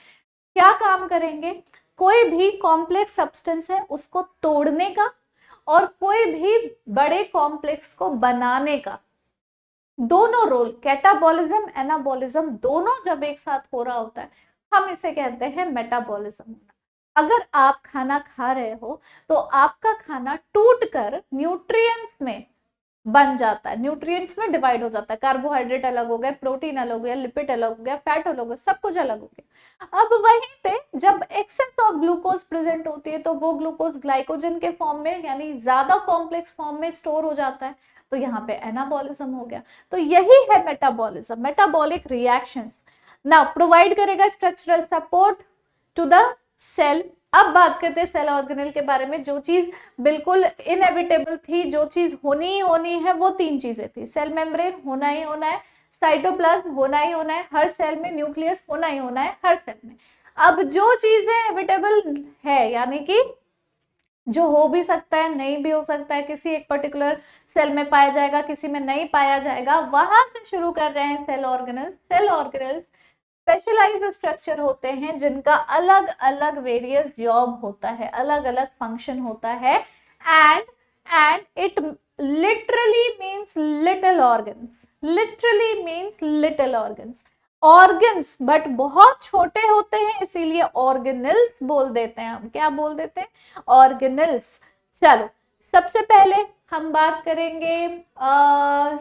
क्या काम करेंगे, कोई भी कॉम्प्लेक्स सब्सटेंस है उसको तोड़ने का और कोई भी बड़े कॉम्प्लेक्स को बनाने का, दोनों रोल, कैटाबॉलिज्म एनाबॉलिज्म दोनों जब एक साथ हो रहा होता है हम इसे कहते हैं मेटाबॉलिज्म। अगर आप खाना खा रहे हो तो आपका खाना टूटकर न्यूट्रिएंट्स में बन जाता है, न्यूट्रिएंट्स में डिवाइड हो जाता है, कार्बोहाइड्रेट अलग हो गए, प्रोटीन अलग हो गया, लिपिड अलग हो गया, फैट अलग हो गया, सब कुछ अलग हो गया। अब वहीं पे जब एक्सेस ऑफ ग्लूकोज प्रेजेंट होती है तो वो ग्लूकोज ग्लाइकोजन के फॉर्म में यानी ज्यादा कॉम्प्लेक्स फॉर्म में स्टोर हो जाता है, तो यहाँ पे एनाबॉलिज्म हो गया। तो यही है metabolism, metabolic reactions. Now provide करेगा structural support to the cell. अब बात करते हैं सेल ऑर्गेनेल के बारे में। जो चीज बिल्कुल इनएविटेबल थी, जो चीज होनी ही होनी है, वो तीन चीजें थी, सेल मेम्ब्रेन होना ही होना है, साइटोप्लाज्म होना ही होना है हर सेल में, न्यूक्लियस होना ही होना है हर सेल में। अब जो चीजें एविटेबल है यानी कि जो हो भी सकता है नहीं भी हो सकता है, किसी एक पर्टिकुलर सेल में पाया जाएगा किसी में नहीं पाया जाएगा, वहां से शुरू कर रहे हैं cell organelles. Cell organelles specialized structure होते हैं जिनका अलग अलग वेरियस जॉब होता है, अलग अलग फंक्शन होता है, and it literally means little organs, literally means little organs but बहुत छोटे होते हैं, इसीलिए ऑर्गेनल्स बोल देते हैं हम। क्या बोल देते हैं, ऑर्गेनल्स। चलो सबसे पहले हम बात करेंगे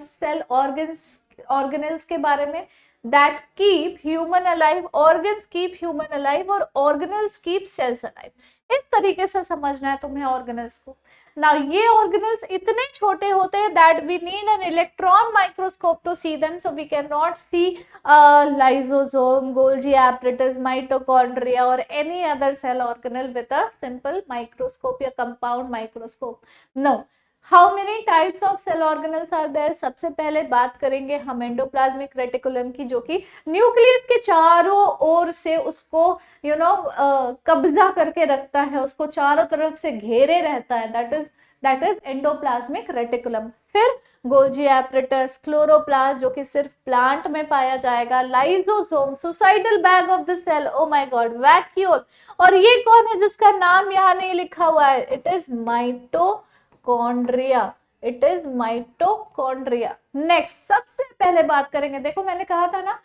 सेल ऑर्गेनल्स के बारे में, that keep human alive, organs keep human alive और organelles keep cells alive। इस तरीके से समझना है तुम्हें ऑर्गेनल्स को। नाउ ये ऑर्गेनल्स इतने छोटे होते हैं that we need an electron microscope to see them, so we cannot see lysosome, Golgi apparatus, mitochondria or any other cell organelle with a simple microscope या compound microscope. No. How many types of cell organelles are there. सबसे पहले बात करेंगे हम endoplasmic reticulum की, जो कि nucleus के चारों ओर से उसको कब्जा करके रखता है, उसको चारों तरफ से घेरे रहता है, दैट इज एंडोप्लाज्मिक रेटिकुलम। फिर गोल्जी एपरेटस, क्लोरोप्लास्ट जो कि सिर्फ प्लांट में पाया जाएगा, lysosome, suicidal bag of the cell, oh my God, vacuole, और ये कौन है जिसका नाम यहाँ नहीं लिखा हुआ है, it is mitochondria, it is mitochondria. Next सबसे पहले बात करेंगे, देखो मैंने कहा था ना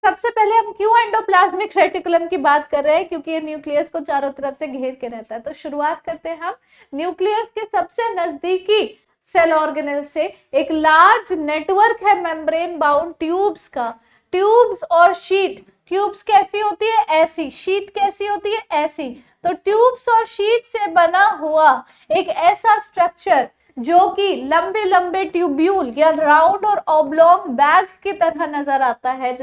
सबसे पहले हम क्यों एंडोप्लाज्मिक रेटिकुलम की बात कर रहे हैं, क्योंकि ये न्यूक्लियस को चारों तरफ से घेर के रहता है। तो शुरुआत करते हैं हम न्यूक्लियस के सबसे नजदीकी सेल ऑर्गेनेल से। एक लार्ज नेटवर्क है मेम्ब्रेन बाउंड ट्यूब्स का, ट्यूब्स और शीट। ट्यूब्स कैसी होती है, ऐसी, शीट कैसी होती है, ऐसी। तो ट्यूब्स और शीट से बना हुआ एक ऐसा स्ट्रक्चर जो कि लंबे लंबे ट्यूब्यूल या राउंड और ऑब्लॉन्ग बैग्स की तरह नजर आता है,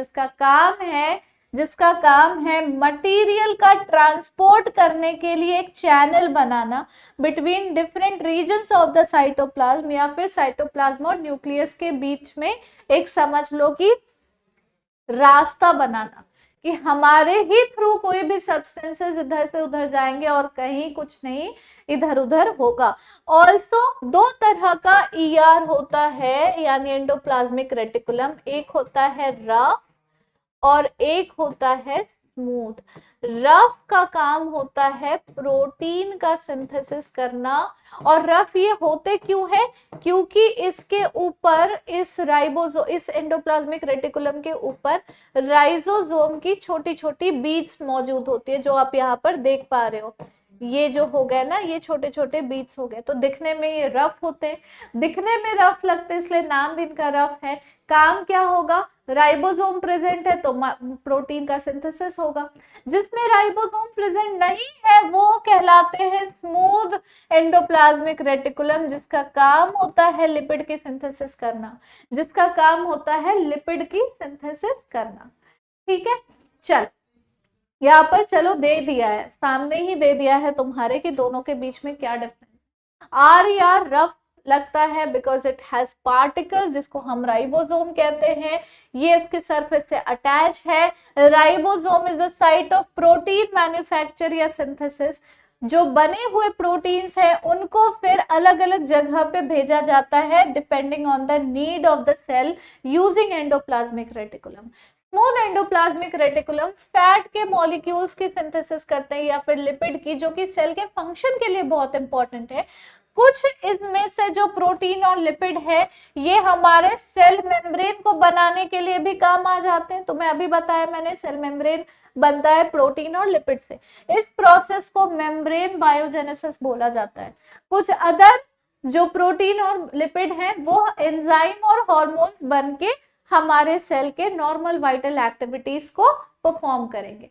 जिसका काम है मटेरियल का ट्रांसपोर्ट करने के लिए एक चैनल बनाना between different regions of the cytoplasm, या फिर साइटोप्लाज्म और न्यूक्लियस के बीच में एक समझ लो कि रास्ता बनाना, कि हमारे ही थ्रू कोई भी सब्सटेंसेस इधर से उधर जाएंगे और कहीं कुछ नहीं इधर उधर होगा। ऑल्सो दो तरह का ईआर होता है, यानी एंडोप्लाज्मिक रेटिकुलम, एक होता है रफ और एक होता है स्मूथ। रफ का काम होता है प्रोटीन का सिंथेसिस करना, और रफ ये होते क्यों है, क्योंकि इसके ऊपर इस एंडोप्लाज्मिक रेटिकुलम के ऊपर राइजोसोम की छोटी छोटी बीड्स मौजूद होती है, जो आप यहाँ पर देख पा रहे हो। ये जो हो गए ना, ये छोटे छोटे बीट्स हो गए, तो दिखने में ये रफ होते हैं, दिखने में रफ लगते हैं, इसलिए नाम भी इनका रफ है। काम क्या होगा, राइबोसोम प्रेजेंट है तो प्रोटीन का सिंथेसिस होगा। जिसमें राइबोसोम प्रेजेंट नहीं है वो कहलाते हैं स्मूथ एंडोप्लाज्मिक रेटिकुलम, जिसका काम होता है लिपिड की सिंथेसिस करना, ठीक है। चल यहाँ पर चलो दे दिया है, सामने ही दे दिया है तुम्हारे कि दोनों के बीच में क्या डिफरेंस। आर या रफ लगता है बिकॉज इट हैज पार्टिकल्स, जिसको हम राइबोसोम कहते हैं, ये इसके सरफेस से अटैच है। Ribosome is the site of protein manufacture या सिंथेसिस। जो बने हुए प्रोटीन्स हैं उनको फिर अलग अलग जगह पे भेजा जाता है depending on the need of the cell using endoplasmic reticulum. Smooth endoplasmic reticulum fat के मॉलिक्यूल्स की सिंथेसिस करते हैं या फिर लिपिड की, जो कि सेल के फंक्शन के लिए बहुत इंपॉर्टेंट है। कुछ इनमें से जो प्रोटीन और लिपिड है ये हमारे सेल मेम्ब्रेन को बनाने के लिए भी काम आ जाते हैं। तुम्हें अभी बताया मैंने, सेल मेम्ब्रेन बनता है प्रोटीन और लिपिड से। इस प्रोसेस को मेम्ब्रेन बायोजेनेसिस बोला जाता है। कुछ अदर जो प्रोटीन और लिपिड है वो एंजाइम और हॉर्मोन्स बन के हमारे सेल के नॉर्मल वाइटल एक्टिविटीज को परफॉर्म करेंगे।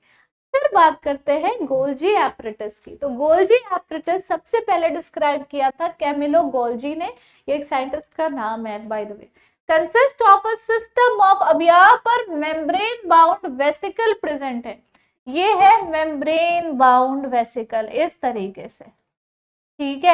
फिर बात करते हैं गोल्जी एपरेटस की। तो गोल्जी एपरेटस सबसे पहले डिस्क्राइब किया था कैमिलो गोल्जी ने, ये एक साइंटिस्ट का नाम है by the way. Consist of a system of, अब यहाँ पर मेम्ब्रेन बाउंड वेसिकल प्रेजेंट है, ये है मेम्ब्रेन बाउंड वेसिकल, इस तरीके से, ठीक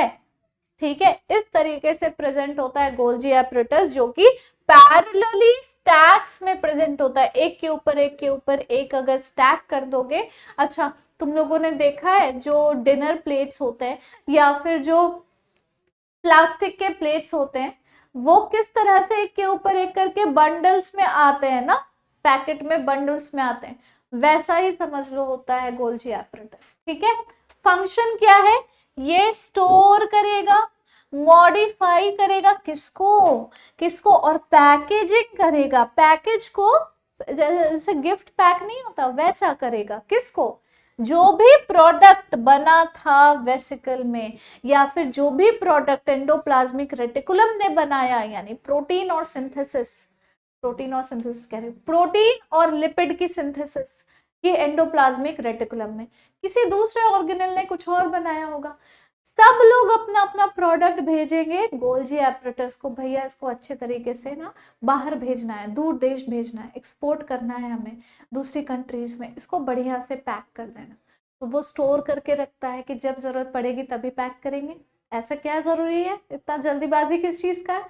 है, इस तरीके से प्रेजेंट होता है गोल्जी एपरेटस, जो कि पैरेलली स्टैक्स में प्रेजेंट होता है, एक के ऊपर एक अगर स्टैक कर दोगे। अच्छा, तुम लोगों ने देखा है जो डिनर प्लेट्स होते हैं या फिर जो प्लास्टिक के प्लेट्स होते हैं, वो किस तरह से एक के ऊपर एक करके बंडल्स में आते हैं ना, पैकेट में बंडल्स में आते हैं, वैसा ही समझ लो होता है गोल्जी एपरेटस, ठीक है। फंक्शन क्या है, ये स्टोर करेगा, मॉडिफाई करेगा, किसको और पैकेजिंग करेगा, पैकेज को जैसे गिफ्ट पैक नहीं होता वैसा करेगा, किसको, जो भी प्रोडक्ट बना था वेसिकल में या फिर जो भी प्रोडक्ट एंडोप्लाज्मिक रेटिकुलम ने बनाया, यानी प्रोटीन और लिपिड की सिंथेसिस, ये एंडोप्लाज्मिक रेटिकुलम में। किसी दूसरे ऑर्गेनेल ने कुछ और बनाया होगा, सब लोग अपना अपना प्रोडक्ट भेजेंगे गोल्जी एपरेटस को, भैया इसको अच्छे तरीके से ना बाहर भेजना है, दूर देश भेजना है, एक्सपोर्ट करना है हमें दूसरी कंट्रीज में, इसको बढ़िया से पैक कर देना। तो वो स्टोर करके रखता है कि जब जरूरत पड़ेगी तभी पैक करेंगे। ऐसा क्या जरूरी है, इतना जल्दीबाजी किस चीज का है,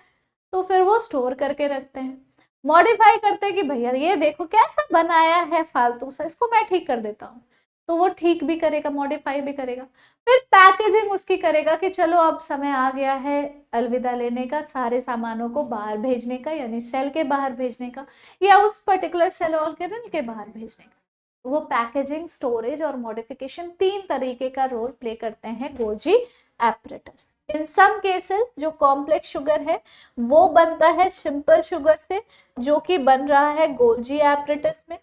तो फिर वो स्टोर करके रखते हैं। मॉडिफाई करते हैं कि भैया ये देखो कैसा बनाया है फालतू सा, इसको मैं ठीक कर देता हूँ, तो वो ठीक भी करेगा, मॉडिफाई भी करेगा। फिर पैकेजिंग उसकी करेगा कि चलो अब समय आ गया है अलविदा लेने का, सारे सामानों को बाहर भेजने का, यानी सेल के बाहर भेजने का या उस पर्टिकुलर सेल ऑर्गेनेल के बाहर भेजने का। वो पैकेजिंग, स्टोरेज और मॉडिफिकेशन 3 तरीके का रोल प्ले करते हैं गोल्जी एपरेटस। इन सम केसेस जो कॉम्प्लेक्स शुगर है वो बनता है सिंपल शुगर से, जो कि बन रहा है गोल्जी एपरेटस में,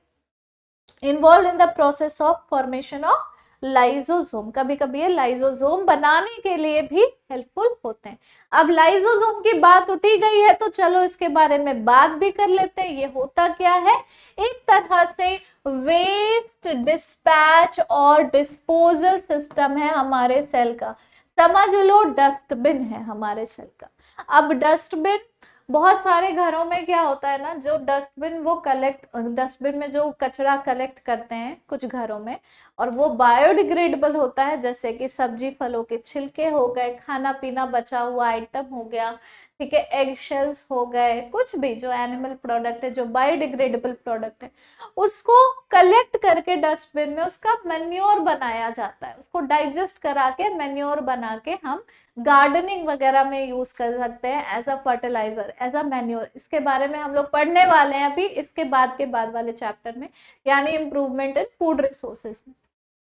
involve in the process of formation of lysosome. कभी कभी ये लाइसोसोम बनाने के लिए भी हेल्पफुल होते हैं। अब लाइसोसोम की बात उठी गई है तो चलो इसके बारे में बात भी कर लेते हैं। ये होता क्या है, एक तरह से वेस्ट डिस्पैच और डिस्पोजल सिस्टम है हमारे सेल का। समझ लो डस्टबिन है हमारे सेल का। अब डस्टबिन बहुत सारे घरों में क्या होता है ना, जो डस्टबिन वो डस्टबिन में जो कचरा कलेक्ट करते हैं कुछ घरों में, और वो बायोडिग्रेडेबल होता है, जैसे कि सब्जी फलों के छिलके हो गए, खाना पीना बचा हुआ आइटम हो गया, ठीक है, एग शेल्स हो गए, कुछ भी जो एनिमल प्रोडक्ट है, जो बायोडिग्रेडेबल प्रोडक्ट है, उसको कलेक्ट करके डस्टबिन में उसका मैन्योर बनाया जाता है। उसको डाइजेस्ट करा के मैन्योर बना के हम गार्डनिंग वगैरह में यूज कर सकते हैं, as a fertilizer, as a manure. इसके बारे में हम लोग पढ़ने वाले हैं अभी इसके बाद वाले चैप्टर में, यानी इंप्रूवमेंट इन फूड रिसोर्सेज में।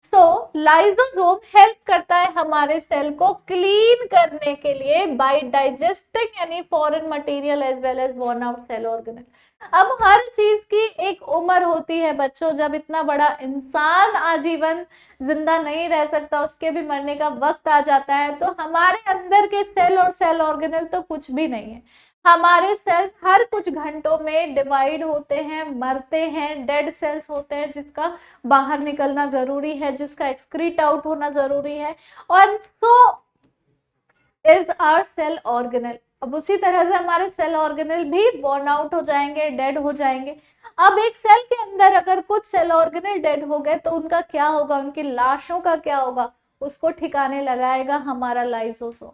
सो लाइसोसोम हेल्प करता है हमारे सेल को क्लीन करने के लिए by digesting any foreign material as well as worn out cell organelle. अब हर चीज की एक उम्र होती है बच्चों, जब इतना बड़ा इंसान आजीवन जिंदा नहीं रह सकता, उसके भी मरने का वक्त आ जाता है, तो हमारे अंदर के सेल और सेल ऑर्गेनेल तो कुछ भी नहीं है। हमारे सेल्स हर कुछ घंटों में डिवाइड होते हैं, मरते हैं, डेड सेल्स होते हैं जिसका बाहर निकलना जरूरी है, जिसका एक्सक्रीट आउट होना जरूरी है, और so is our cell organelle. अब उसी तरह से हमारे सेल ऑर्गेनेल भी बर्न आउट हो जाएंगे, डेड हो जाएंगे। अब एक सेल के अंदर अगर कुछ सेल ऑर्गेनेल डेड हो गए तो उनका क्या होगा, उनकी लाशों का क्या होगा, उसको ठिकाने लगाएगा हमारा लाइसोसोम।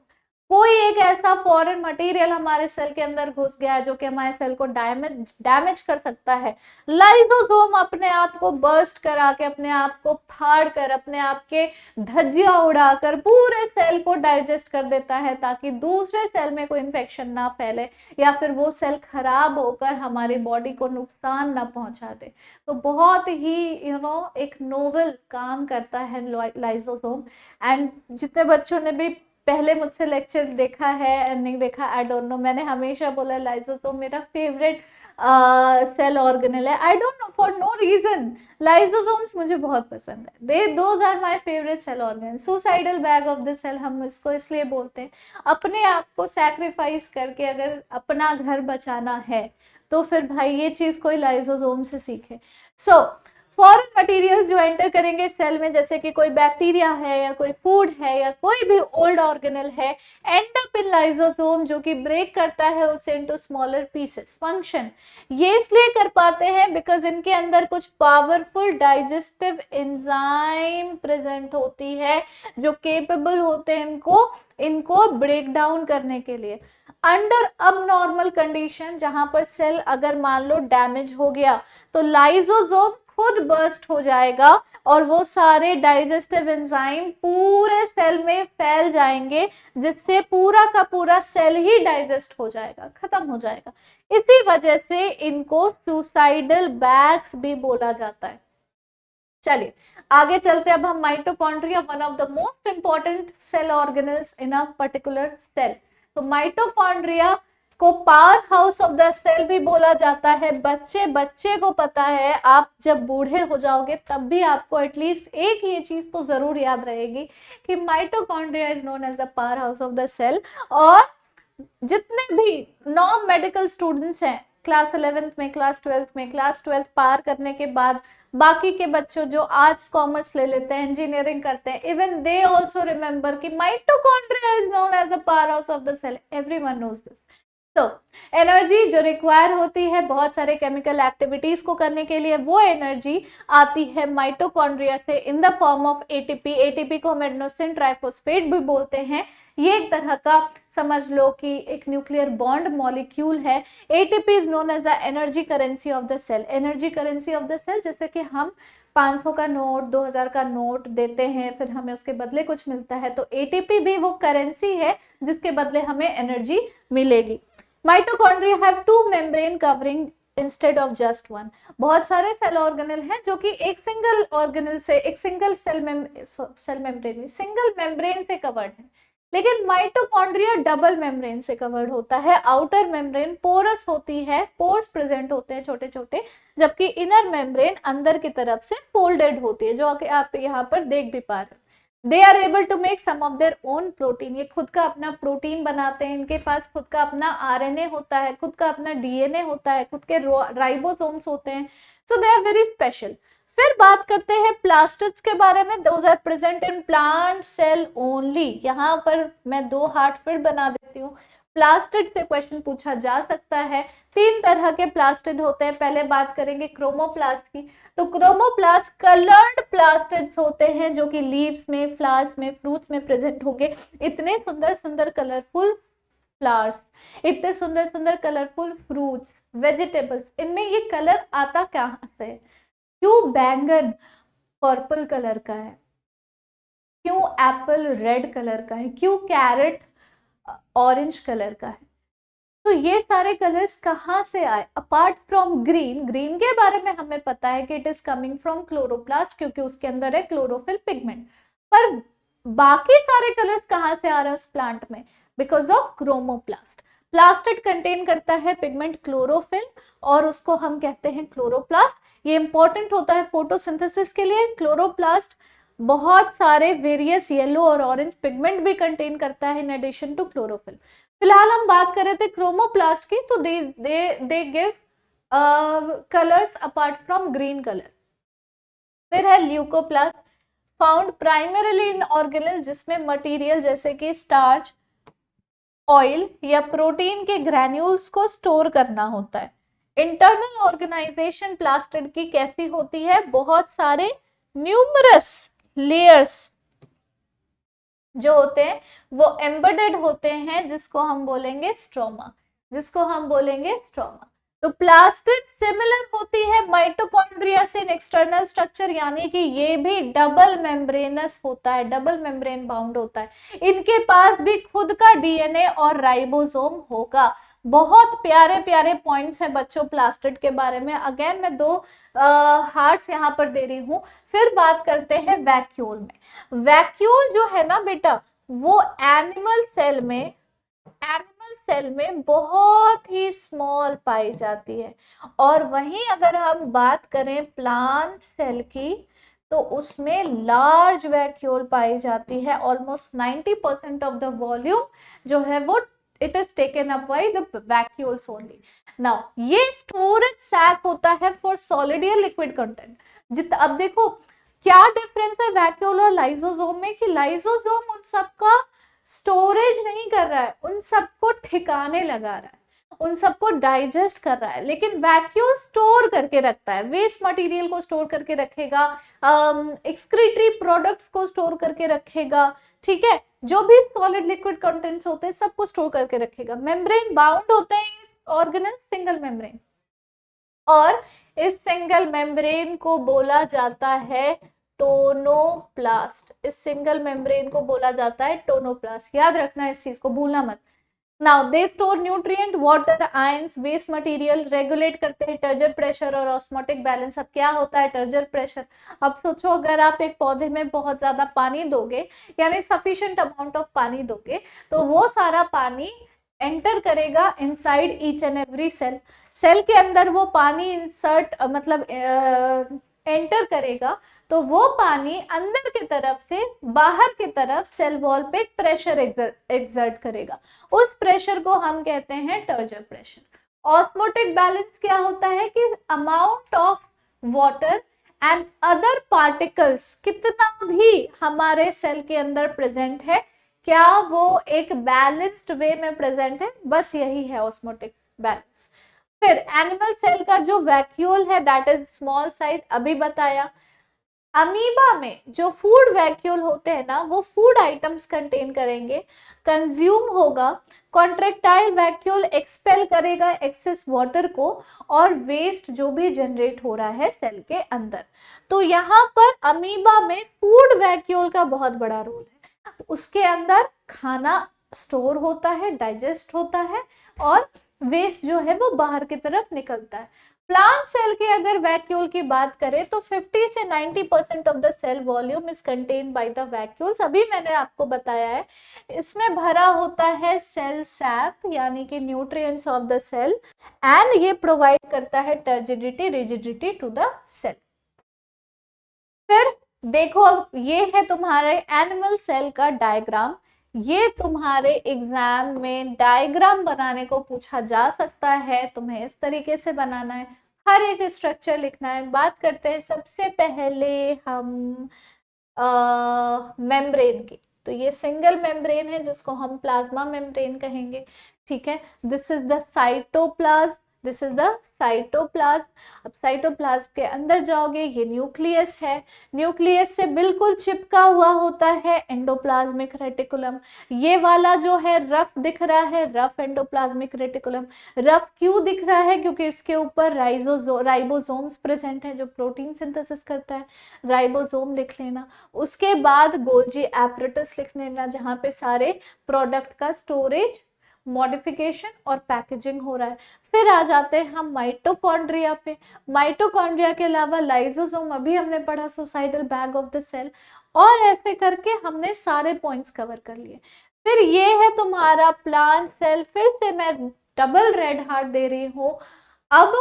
कोई एक ऐसा फॉरेन मटेरियल हमारे सेल के अंदर घुस गया है जो कि हमारे सेल को डैमेज कर सकता है, लाइसोसोम अपने आप को बर्स्ट करा के, अपने आप को फाड़ कर, अपने आप के धज्जियां उड़ाकर पूरे सेल को डाइजेस्ट कर देता है, ताकि दूसरे सेल में कोई इन्फेक्शन ना फैले या फिर वो सेल खराब होकर हमारी बॉडी को नुकसान ना पहुंचा दे। तो बहुत ही एक नोवेल काम करता है लाइसोसोम। एंड जितने बच्चों ने भी पहले मुझसे लेक्चर देखा है नहीं देखा, आई डोंट नो, मैंने हमेशा बोला लाइसोसोम मेरा फेवरेट सेल ऑर्गेनेल है। I don't know, for no reason lysosomes मुझे बहुत पसंद है। They those are my favourite cell organelle. Suicidal bag of the cell हम इसको इसलिए बोलते हैं, अपने आप को सैक्रिफाइस करके अगर अपना घर बचाना है तो फिर भाई ये चीज कोई लाइसोसोम से सीखे। सो फॉरेन मटेरियल्स जो एंटर करेंगे सेल में, जैसे कि कोई बैक्टीरिया है या कोई फूड है या कोई भी ओल्ड ऑर्गेनेल है, एंड अप इन लाइसोसोम, जो कि ब्रेक करता है उसे इनटू स्मॉलर पीसेस। फंक्शन ये इसलिए कर पाते हैं बिकॉज इनके अंदर कुछ पावरफुल डाइजेस्टिव एंजाइम प्रेजेंट होती है जो केपेबल होते हैं इनको ब्रेक डाउन करने के लिए। अंडर अब नॉर्मल कंडीशन, जहां पर सेल अगर मान लो डैमेज हो गया, तो लाइसोसोम खुद बर्स्ट हो जाएगा और वो सारे डाइजेस्टिव एंजाइम पूरे सेल में फैल जाएंगे, जिससे पूरा का पूरा सेल ही डाइजेस्ट हो जाएगा, खत्म हो जाएगा। इसी वजह से इनको सुसाइडल बैग्स भी बोला जाता है। चलिए आगे चलते हैं। अब हम mitochondria, one of the most important cell organelles in a particular cell. तो माइटोकॉन्ड्रिया को power house of the cell भी बोला जाता है। बच्चे को पता है, आप जब बूढ़े हो जाओगे तब भी आपको एटलीस्ट एक ये चीज तो जरूर याद रहेगी कि mitochondria is known as the power house of the cell. और जितने भी नॉन मेडिकल स्टूडेंट्स हैं क्लास 11th में, क्लास 12th में, क्लास 12th पार करने के बाद बाकी के बच्चों जो आर्ट्स कॉमर्स ले लेते हैं, इंजीनियरिंग करते हैं, इवन दे ऑल्सो रिमेंबर कि mitochondria is known as the power house of the cell. Everyone knows this. तो एनर्जी जो रिक्वायर होती है बहुत सारे केमिकल एक्टिविटीज को करने के लिए, वो एनर्जी आती है माइटोकॉन्ड्रिया से in the form of ATP. ATP को हम एडेनोसिन ट्राइफॉस्फेट भी बोलते हैं। ये एक तरह का समझ लो कि एक न्यूक्लियर बॉन्ड मॉलिक्यूल है। ATP is known as the energy currency of the cell. Energy currency of the cell, जैसे कि हम 500 का नोट, 2000 का नोट देते हैं, फिर हमें उसके बदले कुछ मिलता है, तो एटीपी भी वो करेंसी है जिसके बदले हमें एनर्जी मिलेगी। Mitochondria have 2 membrane covering instead of just 1। बहुत सारे सेल ऑर्गेनेल हैं जो कि एक सिंगल ऑर्गेनेल से, एक सिंगल सिंगल मेम्ब्रेन से कवर्ड है, लेकिन माइटोकॉन्ड्रिया डबल मेम्ब्रेन से कवर्ड होता है। आउटर मेम्ब्रेन पोरस होती है, पोर्स प्रेजेंट होते हैं छोटे छोटे, जबकि इनर मेम्ब्रेन अंदर की तरफ से फोल्डेड होती है, जो आप यहाँ पर देख भी पा रहे हो। They are able to make some of their own protein. ये खुद का अपना प्रोटीन बनाते हैं, इनके पास खुद का अपना आरएनए होता है, खुद का अपना डीएनए होता है, खुद के राइबोसोम्स होते हैं। So they are very special. फिर बात करते हैं प्लास्टिड्स के बारे में। Those are present in plant cell only. यहाँ पर मैं 2 हार्ट फिर बना देती हूँ। प्लास्टिड से क्वेश्चन पूछा जा सकता है। 3 तरह के प्लास्टिड होते हैं। पहले बात करेंगे क्रोमोप्लास्ट की। तो क्रोमोप्लास्ट कलर्ड प्लास्टिड्स होते हैं जो कि लीव्स में, फ्लावर्स में, फ्रूट्स में प्रेजेंट होंगे। इतने सुंदर सुंदर कलरफुल फ्लावर्स, इतने सुंदर सुंदर कलरफुल फ्रूट्स, वेजिटेबल्स, इनमें ये कलर आता कहाँ से? क्यों बैंगन पर्पल कलर का है, क्यों एप्पल रेड कलर का है, क्यों कैरेट ऑरेंज कलर का है? तो ये सारे कलर्स कहाँ से आए? अपार्ट फ्रॉम ग्रीन, ग्रीन के बारे में हमें पता है कि it is coming from chloroplast क्योंकि उसके अंदर है क्लोरोफिल पिगमेंट। पर बाकी सारे कलर्स कहाँ से आ रहे हैं उस प्लांट में? Because of chromoplast. Plastid contain करता है पिगमेंट क्लोरोफिल और उसको हम कहते हैं क्लोरोप्लास्ट। ये इंपॉर्टेंट होता है फोटोसिंथेसिस के लिए। क्लोरोप्लास्ट बहुत सारे वेरियस येलो और ऑरेंज पिगमेंट भी कंटेन करता है इन एडिशन टू क्लोरोफिल। फिलहाल हम बात कर रहे थे क्रोमोप्लास्ट की, तो they give colours apart from green colour. फिर है leucoplast, found primarily in organelle, जिसमें मटेरियल जैसे कि स्टार्च, ऑयल या प्रोटीन के ग्रैन्यूल्स को स्टोर करना होता है। इंटरनल ऑर्गेनाइजेशन प्लास्टिड की कैसी होती है? बहुत सारे न्यूमरस लेयर्स जो होते हैं वो एम्बेडेड होते हैं, जिसको हम बोलेंगे स्ट्रोमा, जिसको हम बोलेंगे स्ट्रोमा। तो प्लास्टिड सिमिलर होती है माइटोकॉन्ड्रिया से इन एक्सटर्नल स्ट्रक्चर, यानी कि ये भी डबल मेम्ब्रेनस होता है, डबल मेम्ब्रेन बाउंड होता है। इनके पास भी खुद का डीएनए और राइबोसोम होगा। बहुत प्यारे प्यारे पॉइंट्स हैं बच्चों प्लास्टिड के बारे में। अगेन मैं 2 हार्ट्स यहाँ पर दे रही हूँ। फिर बात करते हैं वैक्यूल में। वैक्यूल जो है ना बेटा, वो एनिमल सेल में बहुत ही स्मॉल पाई जाती है। और वहीं अगर हम बात करें प्लांट सेल की, तो उसमें लार्ज वैक्यूल पाई जाती है। ऑलमोस्ट 90% ऑफ द वॉल्यूम जो है वो it is taken up by the vacuoles only. Now ये storage sac होता है for solid या liquid content। अब देखो क्या डिफरेंस है वैक्यूल और लाइसोसोम में, कि लाइसोसोम उन सबका स्टोरेज नहीं कर रहा है, उन सबको ठिकाने लगा रहा है, उन सबको डाइजेस्ट कर रहा है। लेकिन वैक्यूल स्टोर करके रखता है, वेस्ट मटेरियल को स्टोर करके रखेगा, एक्सक्रीटरी प्रोडक्ट्स को स्टोर करके रखेगा, ठीक है, जो भी सॉलिड लिक्विड कंटेंट्स होते हैं सबको स्टोर करके रखेगा। मेम्ब्रेन बाउंड होते हैं इस ऑर्गेनल सिंगल मेम्ब्रेन, और इस सिंगल मेम्ब्रेन को बोला जाता है टोनोप्लास्ट। इस सिंगल मेम्ब्रेन को बोला जाता है टोनोप्लास्ट। याद रखना इस चीज को, भूलना मत। Now they store nutrient, water, ions, waste material, regulate करते हैं टर्जर प्रेशर और ऑस्मोटिक बैलेंस। अब क्या होता है टर्जर प्रेशर? अब सोचो अगर आप एक पौधे में बहुत ज्यादा पानी दोगे, यानी सफिशिएंट अमाउंट ऑफ पानी दोगे, तो वो सारा पानी एंटर करेगा inside each and every cell. Cell के अंदर वो पानी इंसर्ट मतलब एंटर करेगा, तो वो पानी अंदर की तरफ से बाहर की तरफ सेल वॉल पे प्रेशर एक्सर्ट करेगा। उस प्रेशर को हम कहते हैं टर्जर प्रेशर। ऑस्मोटिक बैलेंस क्या होता है? कि amount of water and other particles कितना भी हमारे सेल के अंदर प्रेजेंट है, क्या वो एक बैलेंस्ड वे में प्रेजेंट है, बस यही है ऑस्मोटिक बैलेंस। फिर एनिमल सेल का जो वैक्यूल है दैट इज स्मॉल साइज, अभी बताया। अमीबा में जो फूड वैक्यूल होते हैं ना, वो फूड आइटम्स कंटेन करेंगे, कंज्यूम होगा। कॉन्ट्रेक्टाइल वैक्यूल एक्सपेल करेगा एक्सेस वाटर को और वेस्ट जो भी जनरेट हो रहा है सेल के अंदर। तो यहाँ पर अमीबा में फूड वैक्यूल का बहुत बड़ा रोल है। उसके अंदर खाना स्टोर होता है, डाइजेस्ट होता है, और वेस्ट जो है वो बाहर की तरफ निकलता है। प्लांट सेल के अगर वैक्यूल की बात करें तो 50 से 90% of the cell volume is contained by the vacuoles. अभी मैंने आपको बताया है, इसमें भरा होता है सेल सैप, यानी कि nutrients of the cell, and ये प्रोवाइड करता है turgidity, rigidity to the cell. फिर देखो ये है तुम्हारे एनिमल सेल का डायग्राम। ये तुम्हारे एग्जाम में डायग्राम बनाने को पूछा जा सकता है, तुम्हें इस तरीके से बनाना है। हर एक स्ट्रक्चर लिखना है। बात करते हैं सबसे पहले हम मेम्ब्रेन की। तो ये सिंगल मेम्ब्रेन है जिसको हम प्लाज्मा मेम्ब्रेन कहेंगे, ठीक है। This is the cytoplasm, this is the cytoplasm. अब साइटोप्लाज्म के अंदर जाओगे, ये न्यूक्लियस है। न्यूक्लियस से बिल्कुल चिपका हुआ होता है एंडोप्लाज्मिक रेटिकुलम। ये वाला जो है रफ दिख रहा है, रफ एंडोप्लाज्मिक रेटिकुलम। रफ क्यों दिख रहा है? क्योंकि इसके ऊपर राइबोसोम्स प्रेजेंट है जो प्रोटीन सिंथेसिस करता है। राइबोसोम लिख लेना। उसके बाद गोल्जी एपरेटस लिख लेना, जहां पे सारे प्रोडक्ट का स्टोरेज, मॉडिफिकेशन और पैकेजिंग हो रहा है। फिर आ जाते हैं हम माइटोकॉन्ड्रिया पे। माइटोकॉन्ड्रिया के अलावा लाइसोसोम अभी हमने पढ़ा, suicidal bag of the cell. और ऐसे करके हमने सारे पॉइंट्स कवर कर लिए। फिर ये है तुम्हारा प्लांट सेल। फिर से मैं डबल रेड हार्ट दे रही हूँ। अब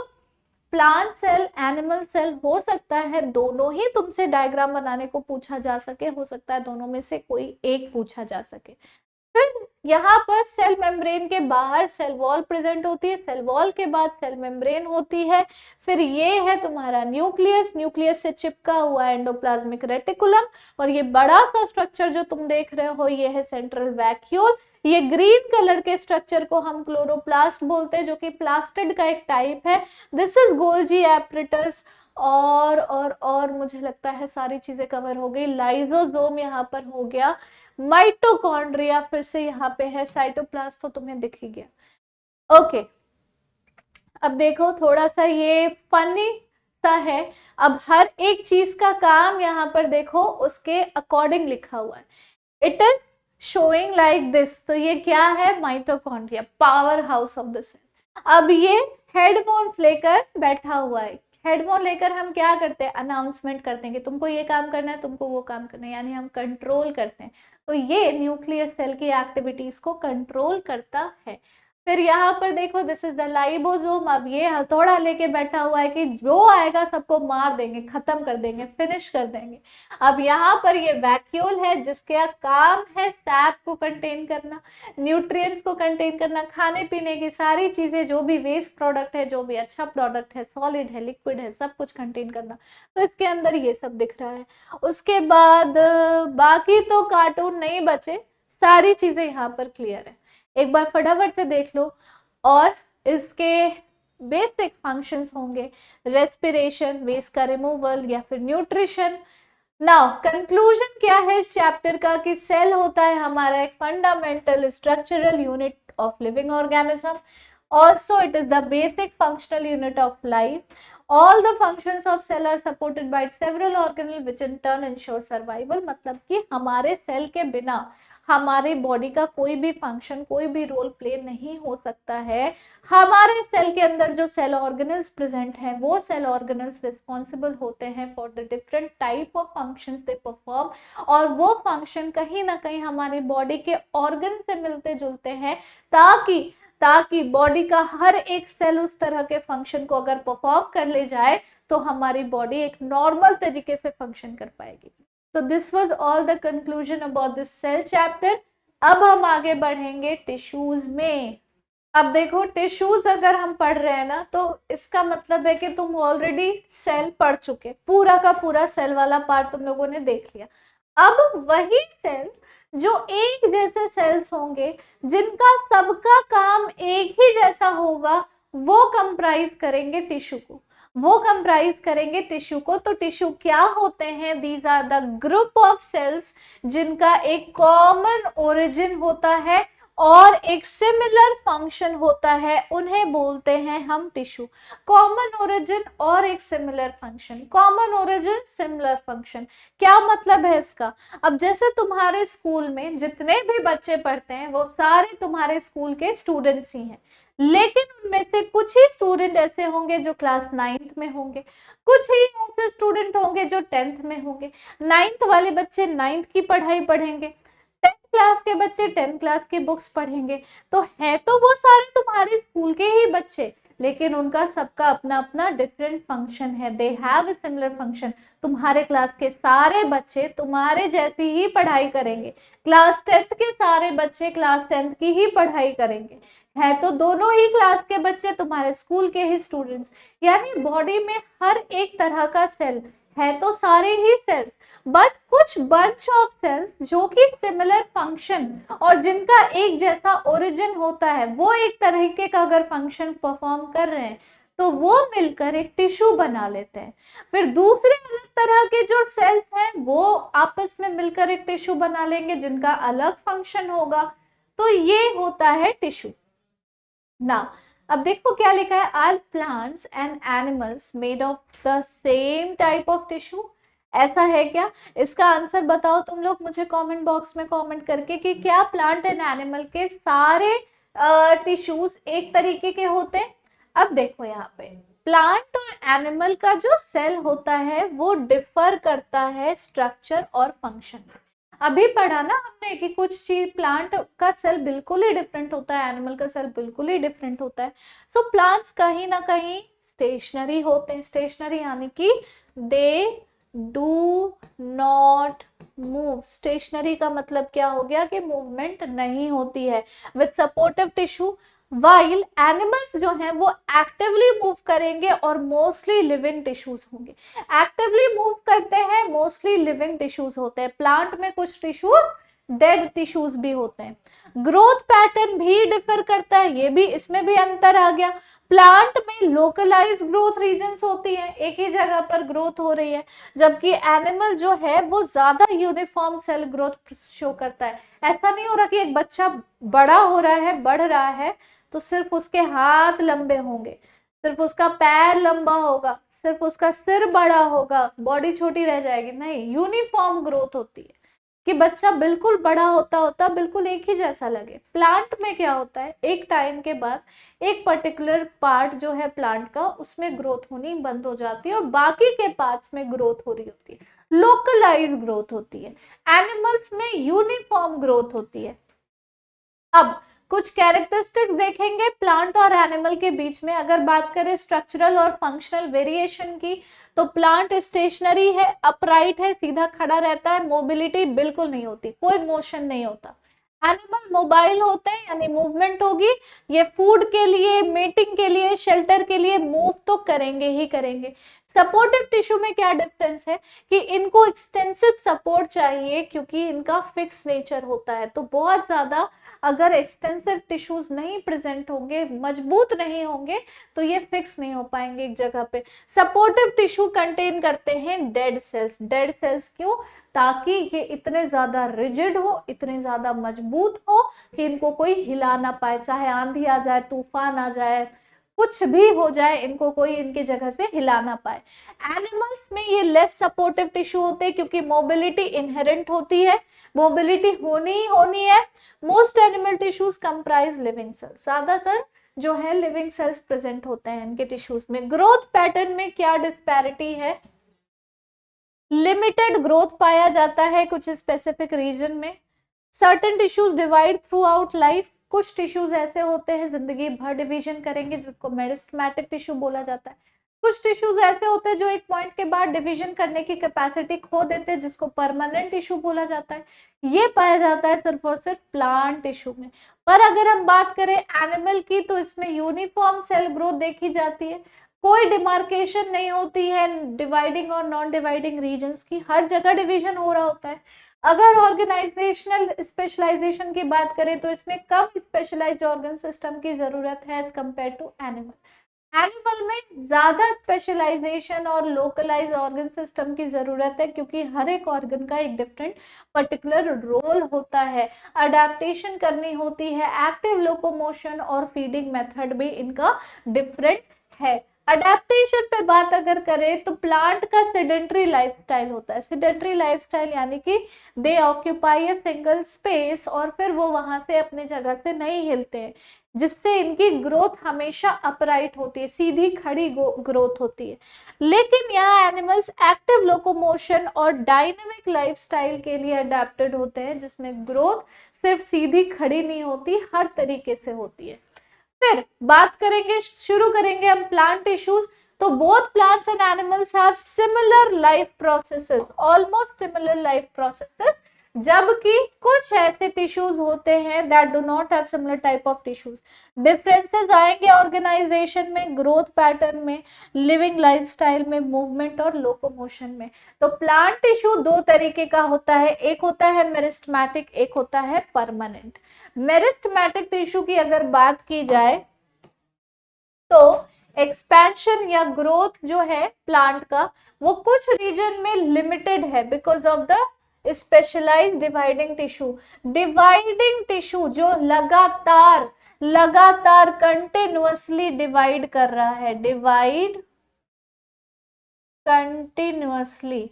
प्लांट सेल, एनिमल सेल, हो सकता है दोनों ही तुमसे डायग्राम बनाने को पूछा जा सके, हो सकता है दोनों में से कोई एक पूछा जा सके। फिर यहाँ पर सेल मेम्ब्रेन के बाहर सेल वॉल प्रेजेंट होती है, सेल वॉल के बाद सेल मेम्ब्रेन होती है। फिर ये है तुम्हारा न्यूक्लियस, न्यूक्लियस से चिपका हुआ एंडोप्लाज्मिक रेटिकुलम। और ये बड़ा सा स्ट्रक्चर जो तुम देख रहे हो, ये है सेंट्रल वैक्यूल। ये ग्रीन कलर के स्ट्रक्चर को हम क्लोरोप्लास्ट बोलते हैं, जो कि प्लास्टिड का एक टाइप है। This is Golgi apparatus. और मुझे लगता है सारी चीजें कवर हो गई। लाइसोसोम यहाँ पर हो गया। माइटोकॉन्ड्रिया फिर से यहाँ पे है। साइटोप्लाज्म तो तुम्हें दिख ही गया। ओके, अब देखो थोड़ा सा ये फनी सा है। अब हर एक चीज का काम यहाँ पर देखो उसके अकॉर्डिंग लिखा हुआ है। It is showing like this. तो ये क्या है? Mitochondria, power house of the cell. अब ये हेडफोन्स लेकर बैठा हुआ है। हेडफोन लेकर हम क्या करते हैं? अनाउंसमेंट करते हैं कि तुमको ये काम करना है, तुमको वो काम करना है, यानी हम कंट्रोल करते हैं। तो ये न्यूक्लियस सेल की एक्टिविटीज को कंट्रोल करता है। फिर यहाँ पर देखो, दिस इज द लाइबोसोम। अब ये हथौड़ा लेके बैठा हुआ है कि जो आएगा सबको मार देंगे, खत्म कर देंगे, फिनिश कर देंगे। अब यहाँ पर ये वैक्यूल है जिसका काम है सैप को कंटेन करना, न्यूट्रिएंट्स को कंटेन करना, खाने पीने की सारी चीजें, जो भी वेस्ट प्रोडक्ट है, जो भी अच्छा प्रोडक्ट है, सॉलिड है, लिक्विड है, सब कुछ कंटेन करना। तो इसके अंदर ये सब दिख रहा है। उसके बाद बाकी तो कार्टून नहीं बचे, सारी चीजें यहाँ पर क्लियर है। एक बार फटाफट से देख लो। और इसके बेसिक फंक्शंस होंगे रेस्पिरेशन, वेस्ट का रिमूवल, या फिर न्यूट्रिशन। नाउ कंक्लूजन क्या है इस चैप्टर का? कि सेल होता है हमारा एक fundamental structural unit of living organism. Also, it is the basic functional unit of life. All the functions of cell are supported by several organelles which in turn ensure survival. मतलब कि हमारे cell के बिना हमारे body का कोई भी function, कोई भी रोल प्ले नहीं हो सकता है। हमारे सेल के अंदर जो सेल ऑर्गेनल्स प्रेजेंट हैं, वो सेल ऑर्गेनल्स रिस्पॉन्सिबल होते हैं for the different type of functions they perform. और वो फंक्शन कहीं ना कहीं हमारी बॉडी के ऑर्गन से मिलते जुलते हैं, ताकि बॉडी का हर एक सेल उस तरह के फंक्शन को अगर परफॉर्म कर ले जाए तो हमारी बॉडी एक नॉर्मल तरीके से फंक्शन कर पाएगी। तो this was all the conclusion about this cell chapter. अब हम आगे बढ़ेंगे टिश्यूज में। अब देखो, टिश्यूज अगर हम पढ़ रहे हैं ना, तो इसका मतलब है कि तुम ऑलरेडी सेल पढ़ चुके, पूरा का पूरा सेल वाला पार्ट तुम लोगों ने देख लिया। अब वही सेल जो एक जैसे सेल्स होंगे, जिनका सबका काम एक ही जैसा होगा, वो कंप्राइज करेंगे टिश्यू को। तो टिश्यू क्या होते हैं? These are the group of cells जिनका एक कॉमन ओरिजिन होता है और एक सिमिलर फंक्शन होता है, उन्हें बोलते हैं हम टिश्यू। कॉमन ओरिजिन और एक similar function, common origin similar function, क्या मतलब है इसका? अब जैसे तुम्हारे स्कूल में जितने भी बच्चे पढ़ते हैं वो सारे तुम्हारे स्कूल के स्टूडेंट्स ही हैं, लेकिन उनमें से कुछ ही स्टूडेंट ऐसे होंगे जो क्लास 9th में होंगे, कुछ ही ऐसे स्टूडेंट होंगे जो 10th में होंगे। 9th वाले बच्चे 9th की पढ़ाई पढ़ेंगे, 10th क्लास के बच्चे 10th क्लास की बुक्स पढ़ेंगे। तो है तो वो सारे तुम्हारे स्कूल के ही बच्चे, लेकिन उनका सबका अपना अपना डिफरेंट फंक्शन है। They have a similar function. तुम्हारे क्लास के सारे बच्चे तुम्हारे जैसी ही पढ़ाई करेंगे, क्लास 10th के सारे बच्चे क्लास 10th की ही पढ़ाई करेंगे, है तो दोनों ही क्लास के बच्चे तुम्हारे स्कूल के ही स्टूडेंट्स। यानी बॉडी में हर एक तरह का सेल है तो सारे ही सेल्स, बट कुछ बंच ऑफ सेल्स जो कि सिमिलर फंक्शन और जिनका एक जैसा ओरिजिन होता है, वो एक तरीके का अगर फंक्शन परफॉर्म कर रहे हैं तो वो मिलकर एक टिश्यू बना लेते हैं। फिर दूसरे अलग तरह के जो सेल्स हैं वो आपस में मिलकर एक टिश्यू बना लेंगे जिनका अलग फंक्शन होगा, तो ये होता है टिश्यू ना। अब देखो क्या लिखा है, all plants and animals made of the same type of tissue. ऐसा है क्या? इसका आंसर बताओ तुम लोग मुझे कमेंट बॉक्स में कमेंट करके कि क्या प्लांट एंड एनिमल के सारे टिश्यूज एक तरीके के होते हैं। अब देखो यहाँ पे प्लांट और एनिमल का जो सेल होता है वो डिफर करता है स्ट्रक्चर और फंक्शन में। अभी पढ़ा ना हमने कि कुछ चीज प्लांट का सेल बिल्कुल ही डिफरेंट होता है, एनिमल का सेल बिल्कुल ही डिफरेंट होता है। सो प्लांट्स कहीं ना कहीं स्टेशनरी होते हैं, स्टेशनरी यानी कि they do not move. Stationary का मतलब क्या हो गया कि मूवमेंट नहीं होती है। With supportive tissue, while animals जो हैं वो एक्टिवली मूव करेंगे और मोस्टली लिविंग टिश्यूज होंगे। एक्टिवली मूव करते हैं, मोस्टली लिविंग टिश्यूज होते हैं। प्लांट में कुछ टिश्यूज डेड टिश्यूज भी होते हैं। ग्रोथ पैटर्न भी डिफर करता है, ये भी इसमें भी अंतर आ गया। प्लांट में लोकलाइज ग्रोथ रीजन्स होती है, एक ही जगह पर ग्रोथ हो रही है, जबकि एनिमल जो है वो ज्यादा यूनिफॉर्म सेल ग्रोथ शो करता है। ऐसा नहीं हो रहा कि एक बच्चा बड़ा हो रहा है, बढ़ रहा है तो सिर्फ उसके हाथ लंबे होंगे, सिर्फ उसका पैर लंबा होगा, सिर्फ उसका सिर बड़ा होगा, बॉडी छोटी रह जाएगी। नहीं, यूनिफॉर्म ग्रोथ होती है कि बच्चा बिल्कुल बड़ा होता होता बिल्कुल एक ही जैसा लगे। प्लांट में क्या होता है, एक टाइम के बाद एक पर्टिकुलर पार्ट जो है प्लांट का उसमें ग्रोथ होनी बंद हो जाती है और बाकी के पार्ट्स में ग्रोथ हो रही होती है, लोकलाइज ग्रोथ होती है। एनिमल्स में यूनिफॉर्म ग्रोथ होती है। अब कुछ कैरेक्टरिस्टिक्स देखेंगे प्लांट और एनिमल के बीच में। अगर बात करें स्ट्रक्चरल और फंक्शनल वेरिएशन की, तो प्लांट स्टेशनरी है, अपराइट है, सीधा खड़ा रहता है, मोबिलिटी बिल्कुल नहीं होती, कोई मोशन नहीं होता। एनिमल मोबाइल होते हैं यानी मूवमेंट होगी, ये फूड के लिए, मेटिंग के लिए, शेल्टर के लिए मूव तो करेंगे ही करेंगे। सपोर्टिव टिश्यू में क्या डिफरेंस है कि इनको एक्सटेंसिव सपोर्ट चाहिए क्योंकि इनका फिक्स नेचर होता है, तो बहुत ज्यादा अगर एक्सटेंसिव टिश्यूज नहीं प्रेजेंट होंगे, मजबूत नहीं होंगे, तो ये फिक्स नहीं हो पाएंगे एक जगह पे। सपोर्टिव टिश्यू कंटेन करते हैं डेड सेल्स। डेड सेल्स क्यों? ताकि ये इतने ज्यादा रिजिड हो, इतने ज्यादा मजबूत हो कि इनको कोई हिला ना पाए, चाहे आंधी आ जाए, तूफान आ जाए, कुछ भी हो जाए, इनको कोई इनकी जगह से हिला ना पाए। एनिमल्स में ये लेस सपोर्टिव टिश्यू होते हैं क्योंकि मोबिलिटी इनहेरेंट होती है, मोबिलिटी होनी ही होनी है। Most animal tissues comprise living cells, ज्यादातर जो है लिविंग सेल्स प्रेजेंट होते हैं इनके टिश्यूज में। ग्रोथ पैटर्न में क्या डिस्पैरिटी है? लिमिटेड ग्रोथ पाया जाता है कुछ स्पेसिफिक रीजन में। Certain tissues divide through out life, कुछ टिश्यूज ऐसे होते हैं जिंदगी भर डिवीजन करेंगे जिसको मेरिस्टेमेटिक टिश्यू बोला जाता है। कुछ टिश्यूज ऐसे होते हैं जो एक पॉइंट के बाद डिवीजन करने की कैपेसिटी खो देते हैं जिसको परमानेंट टिश्यू बोला जाता है। ये पाया जाता है सिर्फ और सिर्फ प्लांट टिश्यू में। पर अगर हम बात करें एनिमल की तो इसमें यूनिफॉर्म सेल ग्रोथ देखी जाती है, कोई डिमार्केशन नहीं होती है डिवाइडिंग और नॉन डिवाइडिंग रीजन्स की, हर जगह डिवीजन हो रहा होता है। अगर ऑर्गेनाइजेशनल स्पेशलाइजेशन की बात करें तो इसमें कम स्पेशलाइज्ड ऑर्गन सिस्टम की जरूरत है as compare to animal. Animal में ज्यादा स्पेशलाइजेशन और लोकलाइज ऑर्गन सिस्टम की जरूरत है क्योंकि हर एक ऑर्गन का एक डिफरेंट पर्टिकुलर रोल होता है, अडेप्टेशन करनी होती है, एक्टिव लोकोमोशन और फीडिंग मेथड भी इनका डिफरेंट है। अडेप्टेशन पे बात अगर करें तो प्लांट का सेडेंट्री लाइफस्टाइल होता है। सेडेंट्री लाइफस्टाइल यानी कि दे ऑक्यूपाई अ सिंगल स्पेस और फिर वो वहां से अपने जगह से नहीं हिलते हैं, जिससे इनकी ग्रोथ हमेशा अपराइट होती है, सीधी खड़ी ग्रोथ होती है। लेकिन यहाँ एनिमल्स एक्टिव लोकोमोशन और डायनेमिक लाइफस्टाइल के लिए अडेप्टेड होते हैं जिसमें ग्रोथ सिर्फ सीधी खड़ी नहीं होती, हर तरीके से होती है। फिर बात करेंगे, शुरू करेंगे हम प्लांट टिश्यूज। तो both plants and animals have similar life processes, almost similar life processes, जबकि कुछ ऐसे टिश्यूज होते हैं that do not have similar type of tissues. Differences आएंगे ऑर्गेनाइजेशन में, ग्रोथ पैटर्न में, लिविंग लाइफस्टाइल में, मूवमेंट और लोकोमोशन में। तो प्लांट टिश्यू दो तरीके का होता है, एक होता है मेरिस्टेमेटिक, एक होता है परमानेंट। मेरिस्टेमेटिक टिश्यू की अगर बात की जाए तो एक्सपेंशन या ग्रोथ जो है प्लांट का वो कुछ रीजन में लिमिटेड है because of the specialized dividing tissue. Dividing tissue जो लगातार कंटिन्यूअसली डिवाइड कर रहा है, डिवाइड कंटिन्यूअसली,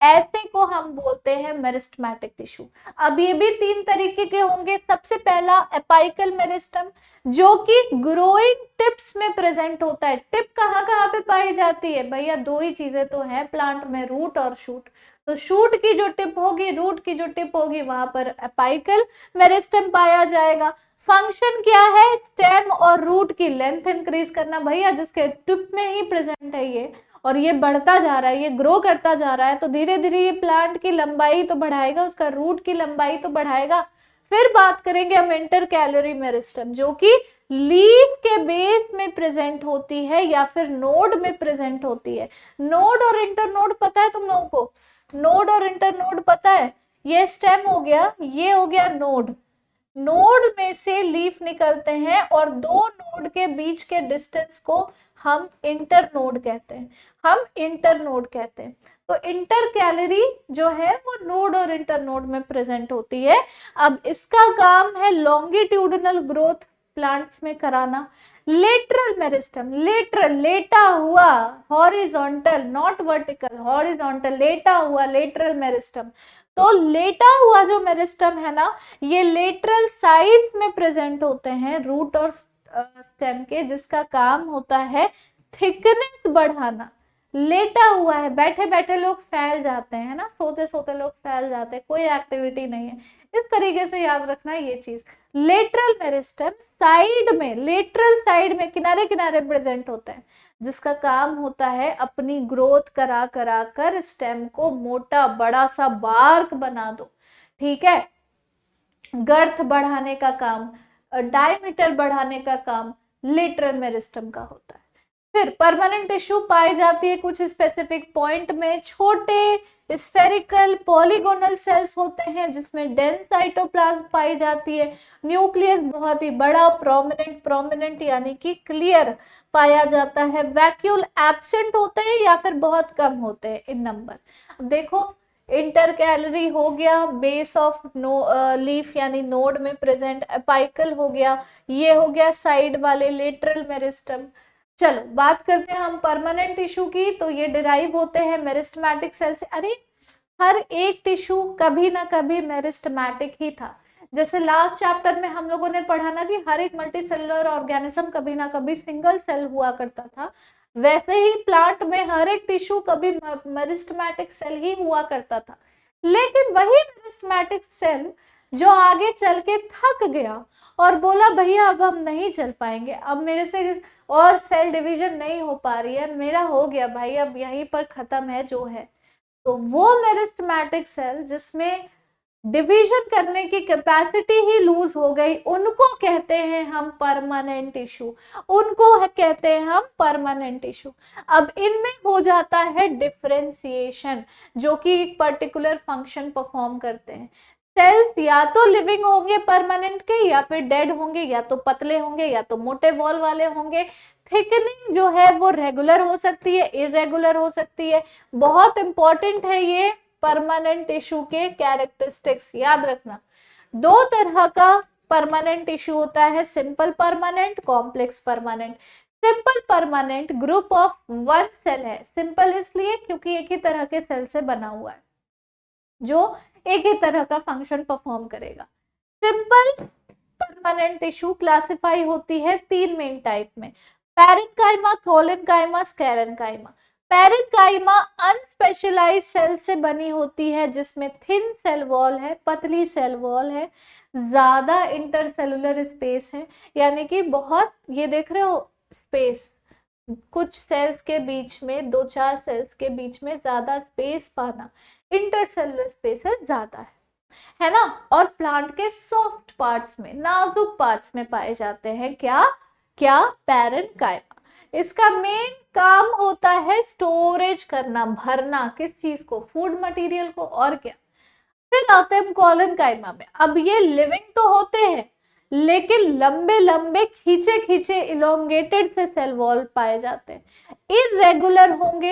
ऐसे को हम बोलते हैं मेरिस्टेमेटिक टिश्यू। अब ये भी तीन तरीके के होंगे। सबसे पहला एपाइकल मेरिस्टम, जो कि ग्रोइंग टिप्स में प्रेजेंट होता है। टिप कहाँ कहाँ पे पाई जाती है भैया? दो ही चीजें तो है प्लांट में, रूट और शूट। तो शूट की जो टिप होगी, रूट की जो टिप होगी, वहां पर एपाइकल मेरिस्टम पाया जाएगा। फंक्शन क्या है? स्टेम और रूट की लेंथ इंक्रीज करना भैया, जिसके टिप में ही प्रेजेंट है ये, और ये बढ़ता जा रहा है, ये ग्रो करता जा रहा है, तो धीरे धीरे ये प्लांट की लंबाई तो बढ़ाएगा, उसका रूट की लंबाई तो बढ़ाएगा। फिर बात करेंगे हम इंटर कैलोरी मेरिस्टम, जो कि लीफ के बेस में प्रेजेंट होती है या फिर नोड में प्रेजेंट होती है। नोड और इंटर नोड पता है तुम लोगों को? नोड और इंटर नोड पता है? ये स्टेम हो गया, ये हो गया नोड। नोड में से लीफ निकलते हैं और दो नोड के बीच के डिस्टेंस को हम इंटर नोड कहते हैं, तो इंटर कैलोरी जो है वो नोड और इंटर नोड में प्रेजेंट होती है। अब इसका काम है लॉन्गिट्यूडिनल ग्रोथ प्लांट्स में कराना। लेटरल मेरिस्टम, लेटरल लेटा हुआ, हॉरिजॉन्टल नॉट वर्टिकल, हॉरिजॉन्टल लेटा हुआ लेटरल मेरिस्टम। तो लेटा हुआ जो मेरिस्टम है ना, ये लेटरल साइड्स में प्रेजेंट होते हैं रूट और स्टेम के, जिसका काम होता है थिकनेस बढ़ाना। लेटा हुआ है, बैठे बैठे लोग फैल जाते हैं ना, सोते सोते लोग फैल जाते हैं, कोई एक्टिविटी नहीं है, इस तरीके से याद रखना ये चीज। लेटरल मेरिस्टम साइड में, लेटरल साइड में किनारे किनारे प्रेजेंट होते हैं, जिसका काम होता है अपनी ग्रोथ करा करा कर स्टेम को मोटा बड़ा सा बार्क बना दो, ठीक है। गर्थ बढ़ाने का काम, डायमीटर बढ़ाने का काम लेटरल मेरिस्टम का होता है। फिर परमानेंट टिश्यू पाई जाती है कुछ स्पेसिफिक पॉइंट में, छोटे स्फेरिकल पॉलीगोनल सेल्स होते हैं जिसमें डेंस साइटोप्लाज्म पाई जाती है। न्यूक्लियस बहुत ही बड़ा, प्रोमिनेंट यानी कि क्लियर पाया जाता है। वैक्यूल एब्सेंट होते हैं या फिर बहुत कम होते हैं इन नंबर। अब देखो, इंटर कैलोरी हो गया, बेस ऑफ लीफ यानी नोड में प्रेजेंट। एपाइकल हो गया, ये हो गया साइड वाले लेटरल मेरिस्टम। चलो बात करते हैं हम परमानेंट टिश्यू की। तो ये डिराइव होते हैं मेरिस्टेमेटिक सेल से। अरे हर एक टिश्यू कभी ना कभी मेरिस्टेमेटिक ही था। जैसे लास्ट चैप्टर में हम लोगों ने पढ़ा ना कि हर एक मल्टीसेलुलर ऑर्गेनिज्म कभी ना कभी सिंगल सेल हुआ करता था, वैसे ही प्लांट में हर एक टिश्यू कभी मेरिस्टेमेटिक सेल ही हुआ करता था। लेकिन वही मेरिस्टेमेटिक सेल जो आगे चल के थक गया और बोला भैया अब हम नहीं चल पाएंगे, अब मेरे से और सेल डिवीजन नहीं हो पा रही है, मेरा हो गया भाई, अब यहीं पर खत्म है जो है, तो वो मेरिस्टेमेटिक सेल जिसमें डिवीजन करने की कैपेसिटी ही लूज हो गई, उनको कहते हैं हम परमानेंट टिश्यू, अब इनमें हो जाता है डिफरेंशिएशन, जो कि एक पर्टिकुलर फंक्शन परफॉर्म करते हैं। सेल्स या तो लिविंग होंगे परमानेंट के, या फिर डेड होंगे, या तो पतले होंगे या तो मोटे वॉल वाले होंगे। थिकनिंग जो है वो रेगुलर हो सकती है, इरेगुलर हो सकती है। बहुत इंपॉर्टेंट है ये परमानेंट टिश्यू के कैरेक्टरिस्टिक्स, याद रखना। दो तरह का परमानेंट टिश्यू होता है, simple permanent, complex permanent. Simple permanent group of one cell है। सिंपल इसलिए क्योंकि एक ही तरह के सेल से बना हुआ है, जो एक ही तरह का फंक्शन परफॉर्म करेगा। सिंपल परमानेंट टिश्यू क्लासिफाई होती है तीन मेन टाइप में, parenchyma, collenchyma, sclerenchyma. Parenchyma unspecialised cell से बनी होती है जिसमें थिन सेल वॉल है, पतली सेल वॉल है, ज्यादा इंटरसेलुलर स्पेस है, यानी कि बहुत, ये देख रहे हो स्पेस, कुछ सेल्स के बीच में, 2-4 सेल्स के बीच में ज्यादा स्पेस पाना, इंटरसेलुलर स्पेसेस ज्यादा है ना। और प्लांट के सॉफ्ट पार्ट्स में, नाजुक पार्ट्स में पाए जाते हैं क्या क्या पैरेन्काइमा। इसका मेन काम होता है स्टोरेज करना, भरना, किस चीज को, फूड मटेरियल को, और क्या। फिर आते हैं हम कॉलनकाइमा में। अब ये लिविंग तो होते हैं लेकिन लंबे लंबे खींचे खींचे इलोंगेटेड से सेल वॉल पाए जाते हैं, इरेगुलर होंगे,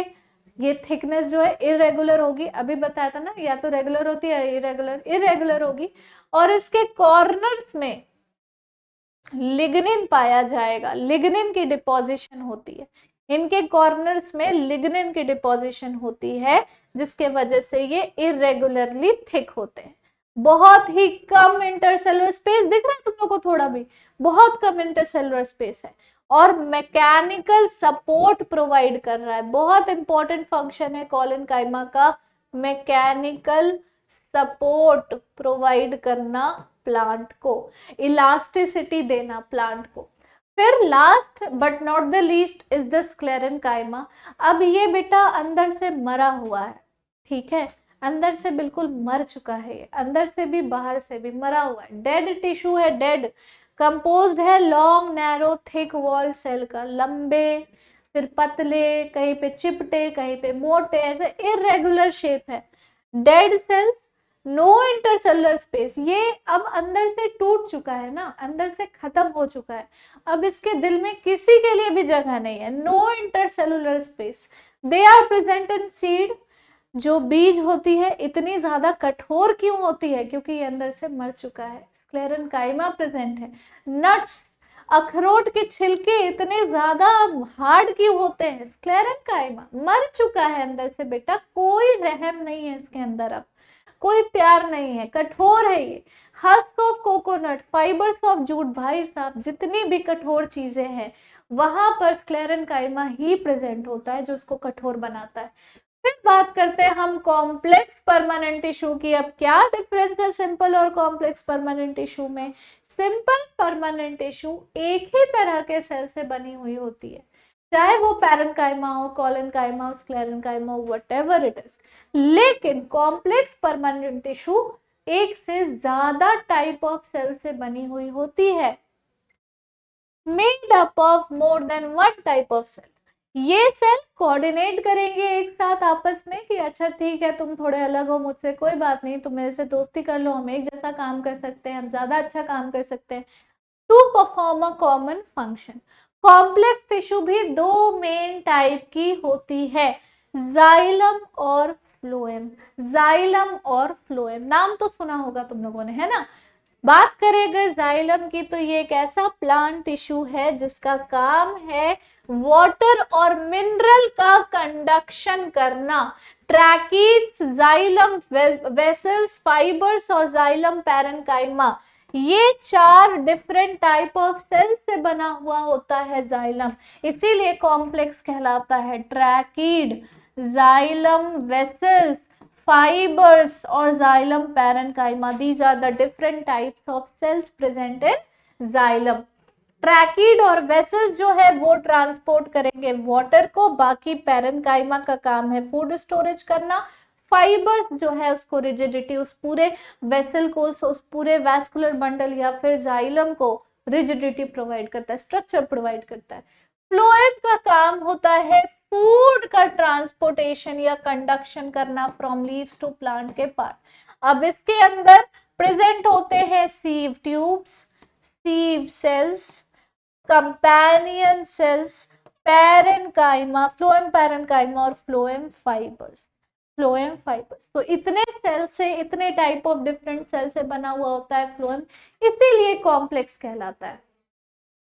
ये थिकनेस जो है इरेगुलर होगी, अभी बताया था ना, या तो रेगुलर होती है इरेगुलर, इरेगुलर होगी। और इसके कॉर्नर्स में लिग्निन पाया जाएगा, लिग्निन की डिपोजिशन होती है, इनके कॉर्नर्स में लिग्निन की डिपोजिशन होती है, जिसके वजह से ये इरेगुलरली थिक होते हैं। बहुत ही कम इंटरसेलुलर स्पेस दिख रहा है तुम लोग को, थोड़ा भी, बहुत कम इंटरसेलुलर स्पेस है, और मैकेनिकल सपोर्ट प्रोवाइड कर रहा है। बहुत इंपॉर्टेंट फंक्शन है कॉलनकाइमा का, मैकेनिकल सपोर्ट प्रोवाइड करना प्लांट को, इलास्टिसिटी देना प्लांट को। फिर last but not the least is the sclerenchyma. अब ये बेटा अंदर से मरा हुआ है, ठीक है, अंदर से बिल्कुल मर चुका है, ये अंदर से भी बाहर से भी मरा हुआ है, डेड टिश्यू है, डेड, कंपोज्ड है long narrow thick wall cell का, लंबे फिर पतले, कहीं पे चिपटे कहीं पे मोटे, ऐसे इरेगुलर शेप है, dead cells, no intercellular space. ये अब अंदर से टूट चुका है ना, अंदर से खत्म हो चुका है, अब इसके दिल में किसी के लिए भी जगह नहीं है, no intercellular space. They are present in seed, जो बीज होती है इतनी ज्यादा कठोर क्यों होती है, क्योंकि ये अंदर से मर चुका है, स्क्लेरेन्काइमा प्रेजेंट है। नट्स, अखरोट के छिलके इतने ज्यादा हार्ड क्यों होते हैं, स्क्लेरेन्काइमा मर चुका है अंदर से बेटा, कोई रहम नहीं है इसके अंदर, अब कोई प्यार नहीं है, कठोर है ये। Husk of coconut, fibres of jute, भाई साहब जितनी भी कठोर चीजें हैं वहां पर स्क्लेरेन्काइमा ही प्रेजेंट होता है, जो उसको कठोर बनाता है। फिर बात करते हैं हम कॉम्प्लेक्स परमानेंट टिश्यू की। अब क्या डिफरेंस है सिंपल और कॉम्प्लेक्स परमानेंट टिश्यू में? सिंपल परमानेंट टिश्यू एक ही तरह के सेल से बनी हुई होती है, चाहे वो पैरेन्काइमा हो, कॉलनकाइमा हो, स्क्लेरेन्काइमा हो, व्हाटएवर इट इज। लेकिन कॉम्प्लेक्स परमानेंट टिश्यू एक से ज्यादा टाइप ऑफ सेल से बनी हुई होती है, made up of more than one type of cell. ये सेल कोऑर्डिनेट करेंगे एक साथ आपस में कि अच्छा ठीक है तुम थोड़े अलग हो मुझसे, कोई बात नहीं, तुम मेरे से दोस्ती कर लो, हम एक जैसा काम कर सकते हैं, हम ज्यादा अच्छा काम कर सकते हैं, to perform a common function. Complex tissue भी दो मेन टाइप की होती है, जाइलम और फ्लोएम। जाइलम और फ्लोएम नाम तो सुना होगा तुम लोगों ने, है ना। बात करें अगर जाइलम की, तो ये एक ऐसा प्लांट टिश्यू है जिसका काम है वाटर और मिनरल का कंडक्शन करना। ट्रैकीड्स, जाइलम वेसल्स, फाइबर्स और जाइलम पैरेन्काइमा, ये 4 डिफरेंट टाइप ऑफ सेल से बना हुआ होता है जाइलम, इसीलिए कॉम्प्लेक्स कहलाता है। ट्रैकीड, जाइलम वेसल्स, fibers और xylem parenchyma, these are the different types of cells present in xylem। ट्रैकीड और वेसल्स जो है वो ट्रांसपोर्ट करेंगे वाटर को, बाकी पैरेन्काइमा का काम है फूड स्टोरेज करना। फाइबर्स जो है उसको रिजिडिटी, उस पूरे वेसल को, उस पूरे वैस्कुलर बंडल या फिर जाइलम को रिजिडिटी प्रोवाइड करता है, स्ट्रक्चर प्रोवाइड करता है। फ्लोएम का काम होता है फूड का ट्रांसपोर्टेशन या कंडक्शन करना फ्रॉम लीव्स टू प्लांट के पार्ट। अब इसके अंदर प्रेजेंट होते हैं sieve tubes, sieve cells, companion cells, parenchyma, phloem parenchyma और फ्लोएम फाइबर्स। फ्लोएम फाइबर्स, तो इतने सेल से, इतने टाइप ऑफ डिफरेंट सेल से बना हुआ होता है फ्लोएम, इसीलिए कॉम्प्लेक्स कहलाता है।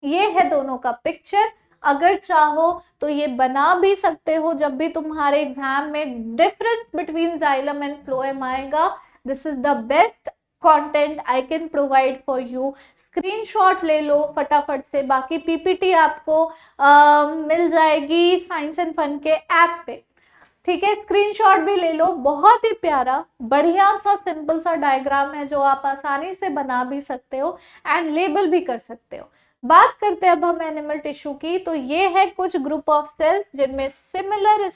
ये है दोनों का पिक्चर, अगर चाहो तो ये बना भी सकते हो जब भी तुम्हारे एग्जाम में difference between xylem and phloem आएगा। This is the best content I can provide for you. Screenshot ले लो फटाफट से, बाकी पीपीटी आपको मिल जाएगी साइंस एंड फन के ऐप पे, ठीक है। स्क्रीनशॉट भी ले लो, बहुत ही प्यारा बढ़िया सा सिंपल सा डायग्राम है जो आप आसानी से बना भी सकते हो एंड लेबल भी कर सकते हो। बात करते हैं अब हम एनिमल टिश्यू की, तो ये है कुछ ग्रुप ऑफ सेल्स जिनमें सिमिलर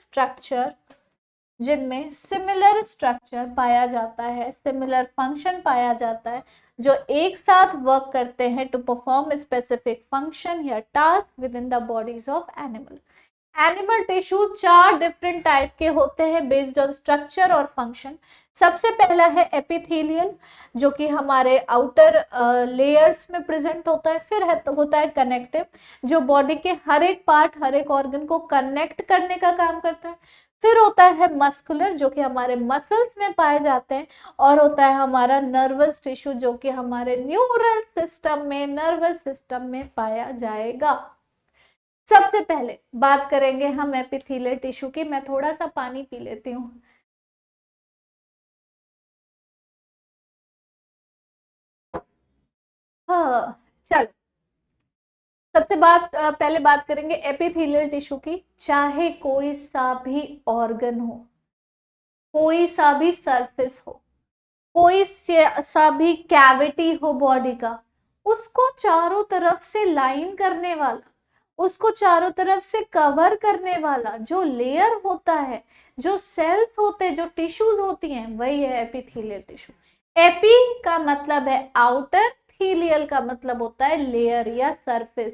स्ट्रक्चर पाया जाता है, सिमिलर फंक्शन पाया जाता है, जो एक साथ वर्क करते हैं टू परफॉर्म स्पेसिफिक फंक्शन या task with in the bodies of animal. Animal tissue 4 different type के होते हैं बेस्ड ऑन स्ट्रक्चर और फंक्शन। सबसे पहला है एपिथेलियल, जो कि हमारे आउटर लेयर्स में प्रेजेंट होता है। फिर होता है कनेक्टिव, जो बॉडी के हर एक पार्ट, हर एक ऑर्गन को कनेक्ट करने का काम करता है। फिर होता है मस्कुलर, जो कि हमारे मसल्स में पाए जाते हैं। और होता है हमारा नर्वस टिश्यू, जो कि हमारे न्यूरल सिस्टम में, नर्वस सिस्टम में पाया जाएगा। सबसे पहले बात करेंगे हम एपिथेलियल टिश्यू की। मैं थोड़ा सा पानी पी लेती हूँ। हाँ चलो, पहले बात करेंगे एपिथेलियल टिश्यू की। चाहे कोई सा भी ऑर्गन हो, कोई सा भी सरफेस हो, कोई सा भी कैविटी हो बॉडी का, उसको चारों तरफ से लाइन करने वाला, उसको चारों तरफ से कवर करने वाला जो लेयर होता है, जो सेल्स होते हैं, जो टिश्यूज होती हैं, वही है एपिथेलियल टिश्यू। एपी का मतलब है आउटर, थीलियल का मतलब होता है लेयर या सरफेस,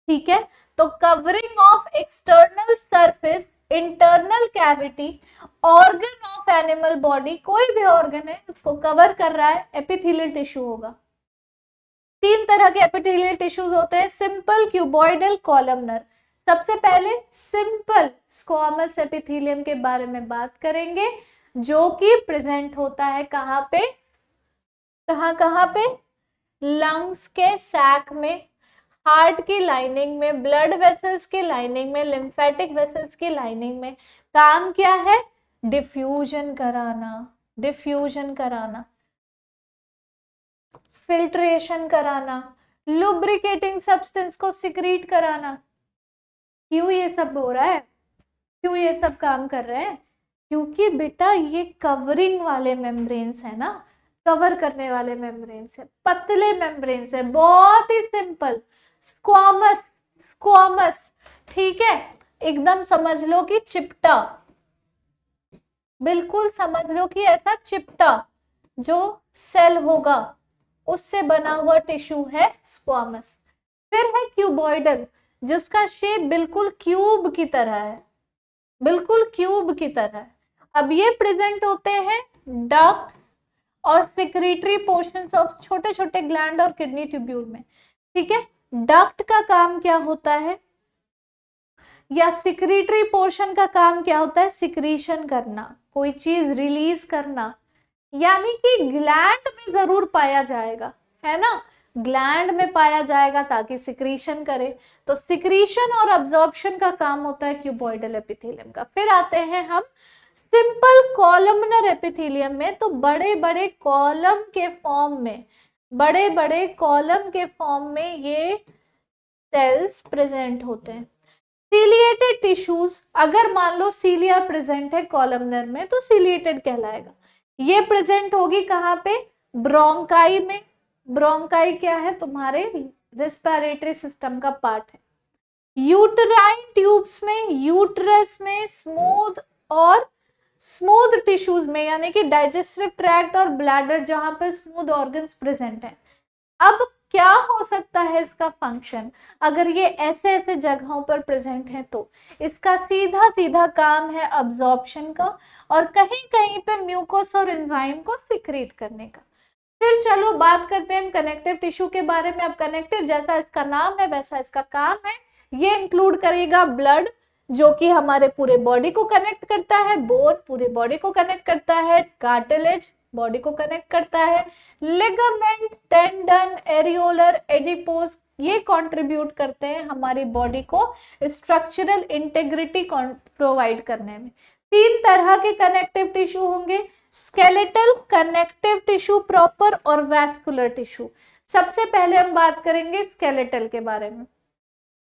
ठीक है। तो covering of external surface, internal cavity, organ of animal body, कोई भी ऑर्गन है उसको कवर कर रहा है, एपिथेलियल टिश्यू होगा। 3 तरह के एपिथेलियल टिश्यूज होते हैं, सिंपल, क्यूबॉइडल, कॉलमनर। सबसे पहले सिंपल स्क्वामस एपिथेलियम के बारे में बात करेंगे, जो कि प्रेजेंट होता है कहाँ पे, कहाँ पे, लंग्स के सैक में, हार्ट की लाइनिंग में, ब्लड वेसल्स की लाइनिंग में, लिम्फेटिक वेसल्स की लाइनिंग में। काम क्या है? डिफ्यूजन कराना, डिफ्यूजन कराना, फिल्ट्रेशन कराना, लुब्रिकेटिंग सब्सटेंस को सिक्रीट कराना। क्यों ये सब हो रहा है, क्यों ये सब काम कर रहे हैं? क्योंकि बेटा ये कवरिंग वाले मेम्ब्रेन्स है ना, कवर करने वाले मेम्ब्रेन्स है, पतले मेम्ब्रेन्स है, बहुत ही सिंपल, स्क्वामस, स्क्वामस, ठीक है। एकदम समझ लो कि चिपटा, बिल्कुल समझ लो कि ऐसा चिपटा जो सेल होगा उससे बना हुआ टिश्यू है स्क्वामस। फिर है क्यूबॉइडल, जिसका शेप बिल्कुल क्यूब की तरह है, बिल्कुल क्यूब की तरह है। अब ये प्रेजेंट होते हैं डक्ट और सिक्रीटरी पोर्शंस ऑफ छोटे छोटे ग्लैंड और किडनी ट्यूब्यूल में, ठीक है। डक्ट का काम क्या होता है, या सिक्रीटरी पोर्शन का काम क्या होता है? सिक्रीशन करना, कोई चीज रिलीज करना, यानी कि ग्लैंड में जरूर पाया जाएगा, है ना, ग्लैंड में पाया जाएगा ताकि सिक्रीशन करे। तो सिक्रीशन और अब्जॉर्प्शन का काम होता है क्यूबॉइडल एपिथेलियम का। फिर आते हैं हम सिंपल कॉलमनर एपिथेलियम में। तो बड़े बड़े कॉलम के फॉर्म में, बड़े बड़े कॉलम के फॉर्म में ये सेल्स प्रेजेंट होते हैं। सीलिएटेड टिश्यूज, अगर मान लो सीलिया प्रेजेंट है कॉलमनर में तो सीलिएटेड कहलाएगा। ये प्रेजेंट होगी कहाँ पे? ब्रोंकाई में। ब्रोंकाई क्या है? तुम्हारे रेस्पिरेटरी सिस्टम का पार्ट है। यूटराइन ट्यूब्स में, यूट्रस में, स्मूथ और स्मूथ टिश्यूज में, यानी कि डाइजेस्टिव ट्रैक्ट और ब्लैडर, जहां पर स्मूथ ऑर्गन्स प्रेजेंट हैं। अब क्या हो सकता है इसका फंक्शन? अगर ये ऐसे ऐसे जगहों पर प्रेजेंट है तो इसका सीधा सीधा काम है अब्जॉर्प्शन का और कहीं कहीं पे म्यूकोस और एंजाइम को सिक्रीट करने का। फिर चलो बात करते हैं कनेक्टिव टिश्यू के बारे में। अब कनेक्टिव जैसा इसका नाम है वैसा इसका काम है। ये इंक्लूड करेगा ब्लड, जो कि हमारे पूरे बॉडी को कनेक्ट करता है, बोन पूरे बॉडी को कनेक्ट करता है, कार्टिलेज बॉडी को कनेक्ट करता है, लिगामेंट, टेंडन, एरियोलर, एडिपोज, ये कंट्रीब्यूट करते हैं हमारी बॉडी को स्ट्रक्चरल इंटेग्रिटी प्रोवाइड करने में। 3 तरह के कनेक्टिव टिश्यू होंगे, स्केलेटल, कनेक्टिव टिश्यू प्रॉपर और वैस्कुलर टिश्यू। सबसे पहले हम बात करेंगे स्केलेटल के बारे में।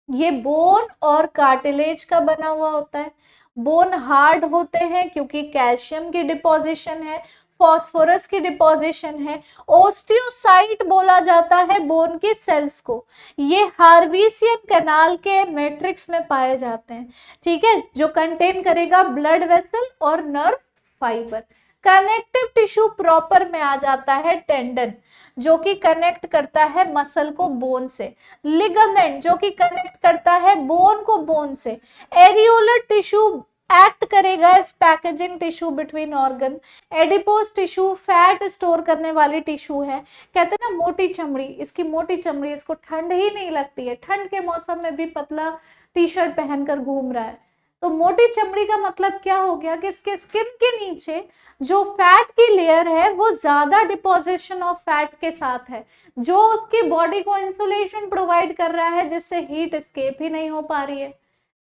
ये बोन और कार्टिलेज का बना हुआ होता है। बोन हार्ड होते हैं क्योंकि कैल्शियम की डिपोजिशन है, फॉस्फोरस की डिपोजिशन है। ओस्टियोसाइट बोला जाता है बोन की सेल्स को। ये हार्विसियन कैनाल के मैट्रिक्स में पाए जाते हैं, ठीक है, जो कंटेन करेगा ब्लड वेसल और nerve fibre. Connective tissue proper में आ जाता है टेंडन, जो कि कनेक्ट करता है मसल को बोन से। लिगामेंट, जो कि कनेक्ट करता है बोन को बोन से। एरियोलर टिश्यू एक्ट करेगा इस packaging tissue between organ. Adipose tissue fat store करने वाली टिश्यू है। कहते हैं ना मोटी चमड़ी, इसकी मोटी चमड़ी, इसको ठंड ही नहीं लगती है, ठंड के मौसम में भी पतला टी शर्ट पहनकर घूम रहा है। तो मोटी चमड़ी का मतलब क्या हो गया कि इसके स्किन के नीचे जो फैट की लेयर है वो ज्यादा डिपोजिशन ऑफ फैट के साथ है, जो उसकी बॉडी को इंसुलेशन प्रोवाइड कर रहा है, जिससे हीट एस्केप ही नहीं हो पा रही है,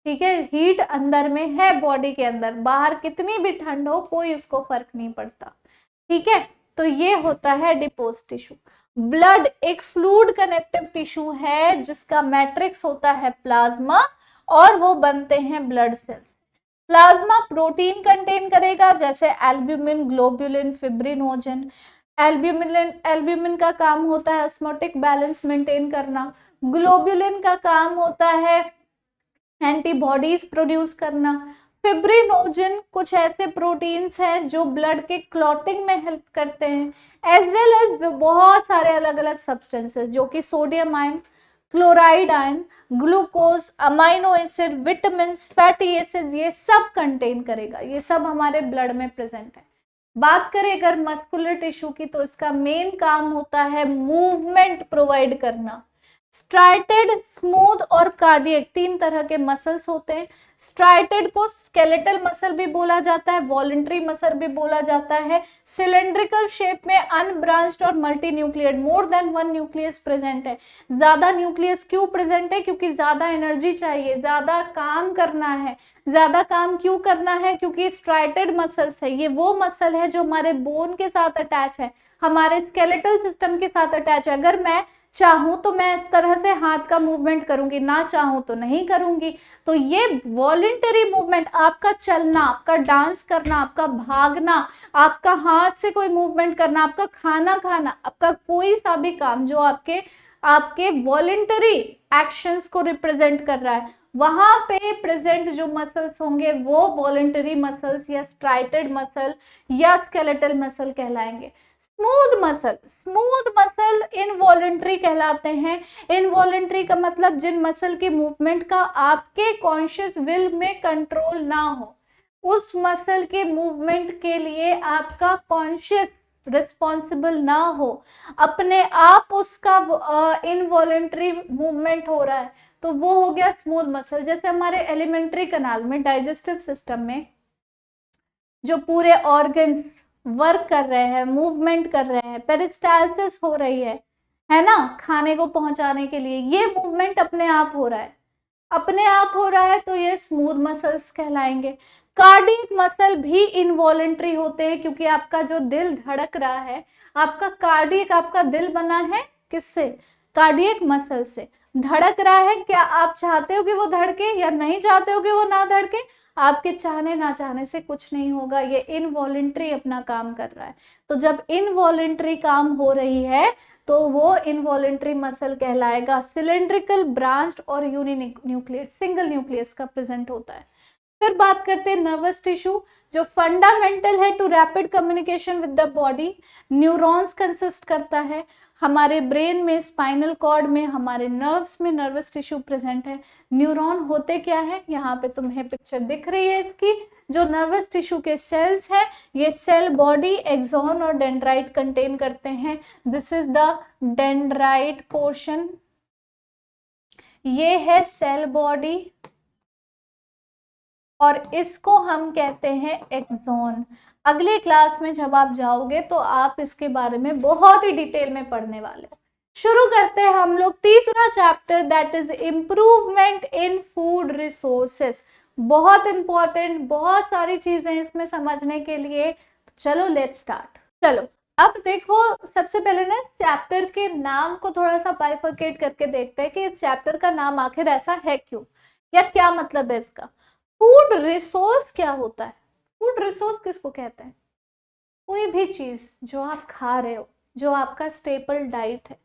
ठीक है। हीट अंदर में है बॉडी के अंदर, बाहर कितनी भी ठंड हो कोई उसको फर्क नहीं पड़ता, ठीक है। तो ये होता है डिपोज टिश्यू। ब्लड एक फ्लूइड कनेक्टिव टिश्यू है जिसका मैट्रिक्स होता है प्लाज्मा और वो बनते हैं blood cells. Plasma protein contain करेगा जैसे एल्ब्यूमिन, ग्लोब्यूलिन, फिब्रिनोजन। एल्ब्यूमिन का काम होता है ऑस्मोटिक बैलेंस मेंटेन करना। ग्लोब्यूलिन का काम होता है एंटीबॉडीज प्रोड्यूस करना। फिब्रिनोजन कुछ ऐसे प्रोटीन्स हैं जो ब्लड के क्लॉटिंग में हेल्प करते हैं, एज वेल एज बहुत सारे अलग अलग सब्सटेंसेस जो कि sodium ion, chloride ion, glucose, amino acid, vitamin, fatty acid, ये सब कंटेन करेगा। ये सब हमारे ब्लड में प्रेजेंट है। बात करें अगर मस्कुलर टिश्यू की तो इसका मेन काम होता है मूवमेंट प्रोवाइड करना। स्ट्राइटेड, स्मूथ और कार्डियक, तीन तरह के मसल्स होते हैं। स्ट्राइटेड को स्केलेटल मसल भी बोला जाता है, वॉलंटरी मसल भी बोला जाता है। सिलेंड्रिकल शेप में अनब्रांच्ड और मल्टी न्यूक्लियड, मोर देन वन न्यूक्लियस प्रेजेंट है। ज्यादा न्यूक्लियस क्यों प्रेजेंट है? क्योंकि ज्यादा एनर्जी चाहिए, ज्यादा काम करना है। ज्यादा काम क्यों करना है? क्योंकि स्ट्राइटेड मसल्स है, ये वो मसल है जो हमारे बोन के साथ अटैच है, हमारे स्केलेटल सिस्टम के साथ अटैच है। अगर मैं चाहूं तो मैं इस तरह से हाथ का मूवमेंट करूंगी, ना चाहूं तो नहीं करूंगी। तो ये वॉलंटरी मूवमेंट, आपका चलना, आपका डांस करना, आपका भागना, आपका हाथ से कोई मूवमेंट करना, आपका खाना खाना, आपका कोई सा भी काम जो आपके वॉलंटरी एक्शंस को रिप्रेजेंट कर रहा है, वहां पे प्रेजेंट जो मसल्स होंगे वो वॉलंटरी मसल्स या स्ट्राइटेड मसल या स्केलेटल मसल कहलाएंगे। स्मूथ मसल इनवॉलंटरी कहलाते हैं। इनवॉलंटरी का मतलब जिन मसल के मूवमेंट का आपके कॉन्शियस विल में कंट्रोल ना हो, उस मसल के मूवमेंट के लिए आपका कॉन्शियस रिस्पॉन्सिबल ना हो, अपने आप उसका इनवॉलंटरी मूवमेंट हो रहा है, तो वो हो गया स्मूथ मसल। जैसे हमारे एलिमेंट्री कनाल में, डाइजेस्टिव सिस्टम में जो पूरे ऑर्गन्स वर्क कर रहे हैं, मूवमेंट कर रहे हैं, पेरिस्टालसिस हो रही है ना, खाने को पहुंचाने के लिए, ये मूवमेंट अपने आप हो रहा है, अपने आप हो रहा है, तो ये स्मूथ मसल्स कहलाएंगे। कार्डियक मसल भी इनवॉलंटरी होते हैं क्योंकि आपका जो दिल धड़क रहा है, आपका कार्डियक, आपका दिल बना है किससे? कार्डियक मसल से। धड़क रहा है, क्या आप चाहते हो कि वो धड़के या नहीं चाहते हो कि वो ना धड़के? आपके चाहने ना चाहने से कुछ नहीं होगा, ये इनवॉलंटरी अपना काम कर रहा है। तो जब इनवॉलंटरी काम हो रही है तो वो इनवॉलंटरी मसल कहलाएगा। सिलेंड्रिकल, ब्रांच्ड और यूनिन्यूक्लियस, सिंगल न्यूक्लियस का प्रेजेंट होता है। फिर बात करते हैं नर्वस टिश्यू, जो फंडामेंटल है to rapid communication with the body. Neurons consist करता है। हमारे ब्रेन में, स्पाइनल कॉर्ड में, हमारे नर्व्स में नर्वस टिश्यू प्रेजेंट है। न्यूरॉन होते क्या है? यहाँ पे तुम्हें पिक्चर दिख रही है इसकी। जो नर्वस टिश्यू के सेल्स हैं, ये सेल बॉडी, एक्सॉन और डेंड्राइट कंटेन करते हैं। This is the dendrite portion, ये है सेल बॉडी और इसको हम कहते हैं एक्सॉन। अगले क्लास में जब आप जाओगे तो आप इसके बारे में बहुत ही डिटेल में पढ़ने वाले हो। शुरू करते हैं हम लोग तीसरा chapter, that is improvement in food resources. बहुत इंपॉर्टेंट, बहुत सारी चीजें इसमें समझने के लिए। चलो लेट्स स्टार्ट। चलो अब देखो, सबसे पहले ना चैप्टर के नाम को थोड़ा सा बाइफरकेट करके देखते हैं कि इस चैप्टर का नाम आखिर ऐसा है क्यों, या क्या मतलब है इसका। फूड रिसोर्स क्या होता है? फूड रिसोर्स किसको कहते हैं? कोई भी चीज जो आप खा रहे हो, जो आपका स्टेपल डाइट है,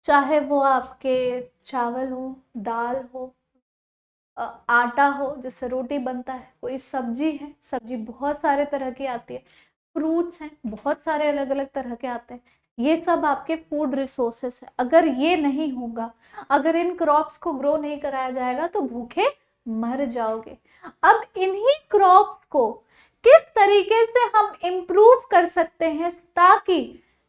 चाहे वो आपके चावल हो, दाल हो, आटा हो जिससे रोटी बनता है, कोई सब्जी है, सब्जी बहुत सारे तरह की आती है, फ्रूट्स हैं बहुत सारे अलग अलग तरह के आते हैं, ये सब आपके फूड रिसोर्सेस है। अगर ये नहीं होगा, अगर इन क्रॉप्स को ग्रो नहीं कराया जाएगा तो भूखे मर जाओगे। अब इन्हीं क्रॉप्स को किस तरीके से हम इम्प्रूव कर सकते हैं ताकि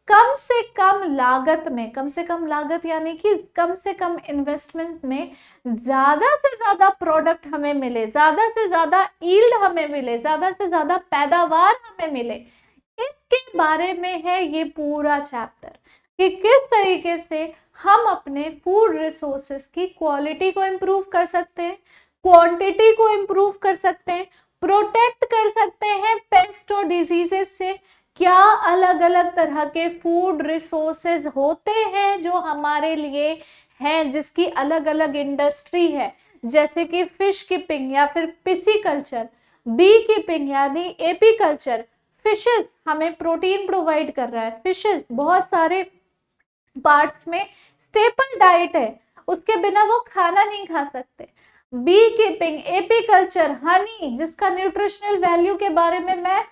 कम से कम लागत में, कम से कम लागत यानी कि कम से कम इन्वेस्टमेंट में ज्यादा से ज्यादा प्रोडक्ट हमें मिले, ज्यादा से ज्यादा यील्ड हमें मिले, ज्यादा से ज्यादा पैदावार हमें मिले, इसके बारे में है ये पूरा चैप्टर कि किस तरीके से हम अपने फूड रिसोर्सेस की क्वालिटी को इम्प्रूव कर सकते हैं, क्वांटिटी को इम्प्रूव कर सकते हैं, प्रोटेक्ट कर सकते हैं पेस्ट और डिजीजेस से। क्या अलग अलग तरह के फूड रिसोर्सेज होते हैं जो हमारे लिए हैं, जिसकी अलग अलग इंडस्ट्री है, जैसे कि फिश कीपिंग या फिर पिसीकल्चर, बी कीपिंग यानी एपीकल्चर। फिशेस हमें प्रोटीन प्रोवाइड कर रहा है, फिशेस बहुत सारे पार्ट्स में स्टेपल डाइट है, उसके बिना वो खाना नहीं खा सकते। बी कीपिंग, एपीकल्चर, हनी जिसका न्यूट्रिशनल वैल्यू के बारे में मैं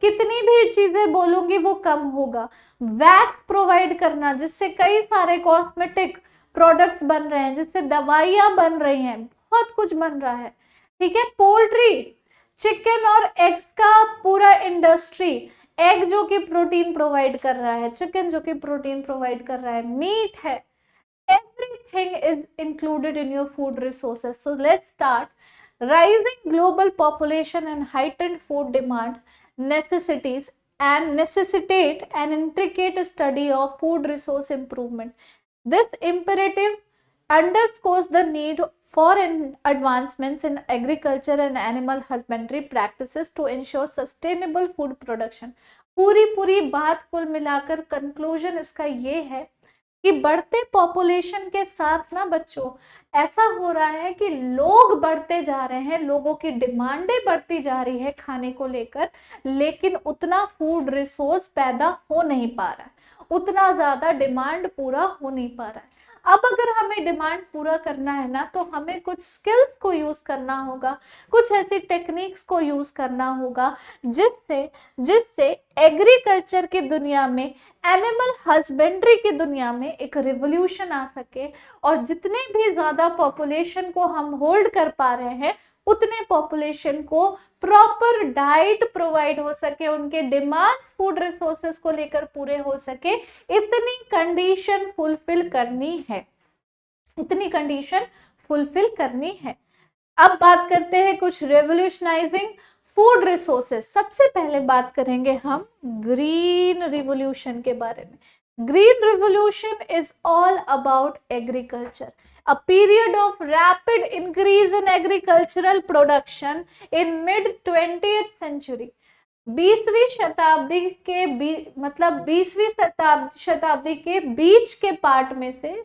कितनी भी चीजें बोलूंगी वो कम होगा। वैक्स प्रोवाइड करना जिससे कई सारे कॉस्मेटिक प्रोडक्ट्स बन रहे हैं, जिससे दवाइयां बन रही हैं, बहुत कुछ बन रहा है। ठीक है, पोल्ट्री, चिकन और एग्स का पूरा इंडस्ट्री, एग जो कि प्रोटीन प्रोवाइड कर रहा है, चिकन जो कि प्रोटीन प्रोवाइड कर रहा है, मीट है, everything is included in your food resources. So let's start. Rising global population and heightened food demand necessities and necessitate an intricate study of food resource improvement. This imperative underscores the need for advancements in agriculture and animal husbandry practices to ensure sustainable food production. पूरी बात कुल मिलाकर conclusion इसका ये है कि बढ़ते population के साथ ना बच्चों ऐसा हो रहा है कि लोग बढ़ते जा रहे हैं, लोगों की डिमांडें बढ़ती जा रही है खाने को लेकर, लेकिन उतना फूड रिसोर्स पैदा हो नहीं पा रहा है, उतना ज्यादा डिमांड पूरा हो नहीं पा रहा है। अब अगर हमें डिमांड पूरा करना है ना, तो हमें कुछ स्किल्स को यूज करना होगा, कुछ ऐसी टेक्निक्स को यूज करना होगा जिससे एग्रीकल्चर की दुनिया में, एनिमल हस्बेंड्री की दुनिया में एक रिवॉल्यूशन आ सके, और जितने भी ज्यादा पॉपुलेशन को हम होल्ड कर पा रहे हैं उतने पॉपुलेशन को प्रॉपर डाइट प्रोवाइड हो सके, उनके डिमांड्स फूड रिसोर्सेस को लेकर पूरे हो सके, इतनी कंडीशन फुलफिल करनी है, इतनी कंडीशन फुलफिल करनी है। अब बात करते हैं कुछ रेवोल्यूशनाइजिंग फूड रिसोर्सेस। सबसे पहले बात करेंगे हम ग्रीन रिवॉल्यूशन के बारे में। Green revolution is all about agriculture, a period of rapid increase in agricultural production in mid 20th century. 20वीं शताब्दी के मतलब 20वीं शताब्दी के बीच के पार्ट में से,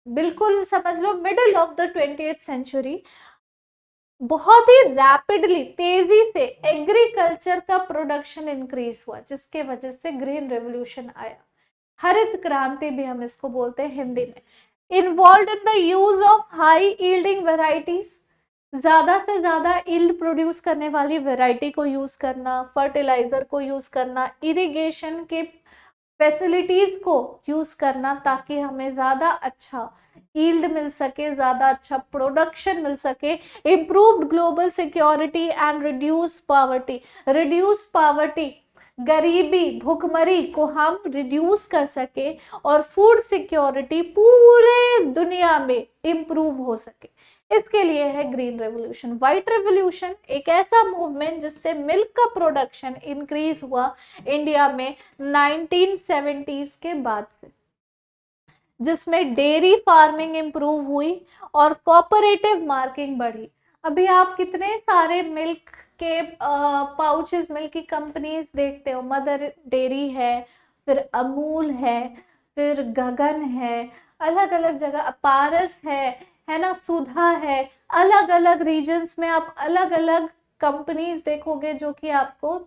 बिल्कुल समझ लो middle of the 20th century, बहुत ही रैपिडली, तेजी से एग्रीकल्चर का प्रोडक्शन इंक्रीज हुआ, जिसके वजह से ग्रीन रेवोल्यूशन आया। हरित क्रांति भी हम इसको बोलते हैं हिंदी में। Involve in the use of high yielding varieties, ज्यादा से ज्यादा यील्ड प्रोड्यूस करने वाली वेराइटी को यूज करना, फर्टिलाइजर को यूज करना, इरिगेशन के फैसिलिटीज को यूज करना, ताकि हमें ज्यादा अच्छा यील्ड मिल सके, ज्यादा अच्छा प्रोडक्शन मिल सके। Improved global security and reduce poverty, गरीबी, भुखमरी को हम रिड्यूस कर सके और फूड सिक्योरिटी पूरे दुनिया में इम्प्रूव हो सके, इसके लिए है ग्रीन रेवोल्यूशन। व्हाइट रेवोल्यूशन एक ऐसा मूवमेंट जिससे मिल्क का प्रोडक्शन इंक्रीज हुआ इंडिया में 1970s के बाद से, जिसमें डेयरी फार्मिंग इंप्रूव हुई और कोऑपरेटिव मार्केटिंग बढ़ी। अभी आप कितने सारे मिल्क के पाउचेस, मिल्क की कंपनीज देखते हो, मदर डेयरी है, फिर अमूल है, फिर गगन है, अलग अलग जगह पारस है ना, सुधा है। अलग अलग रीजन्स में आप अलग अलग कंपनीज देखोगे जो कि आपको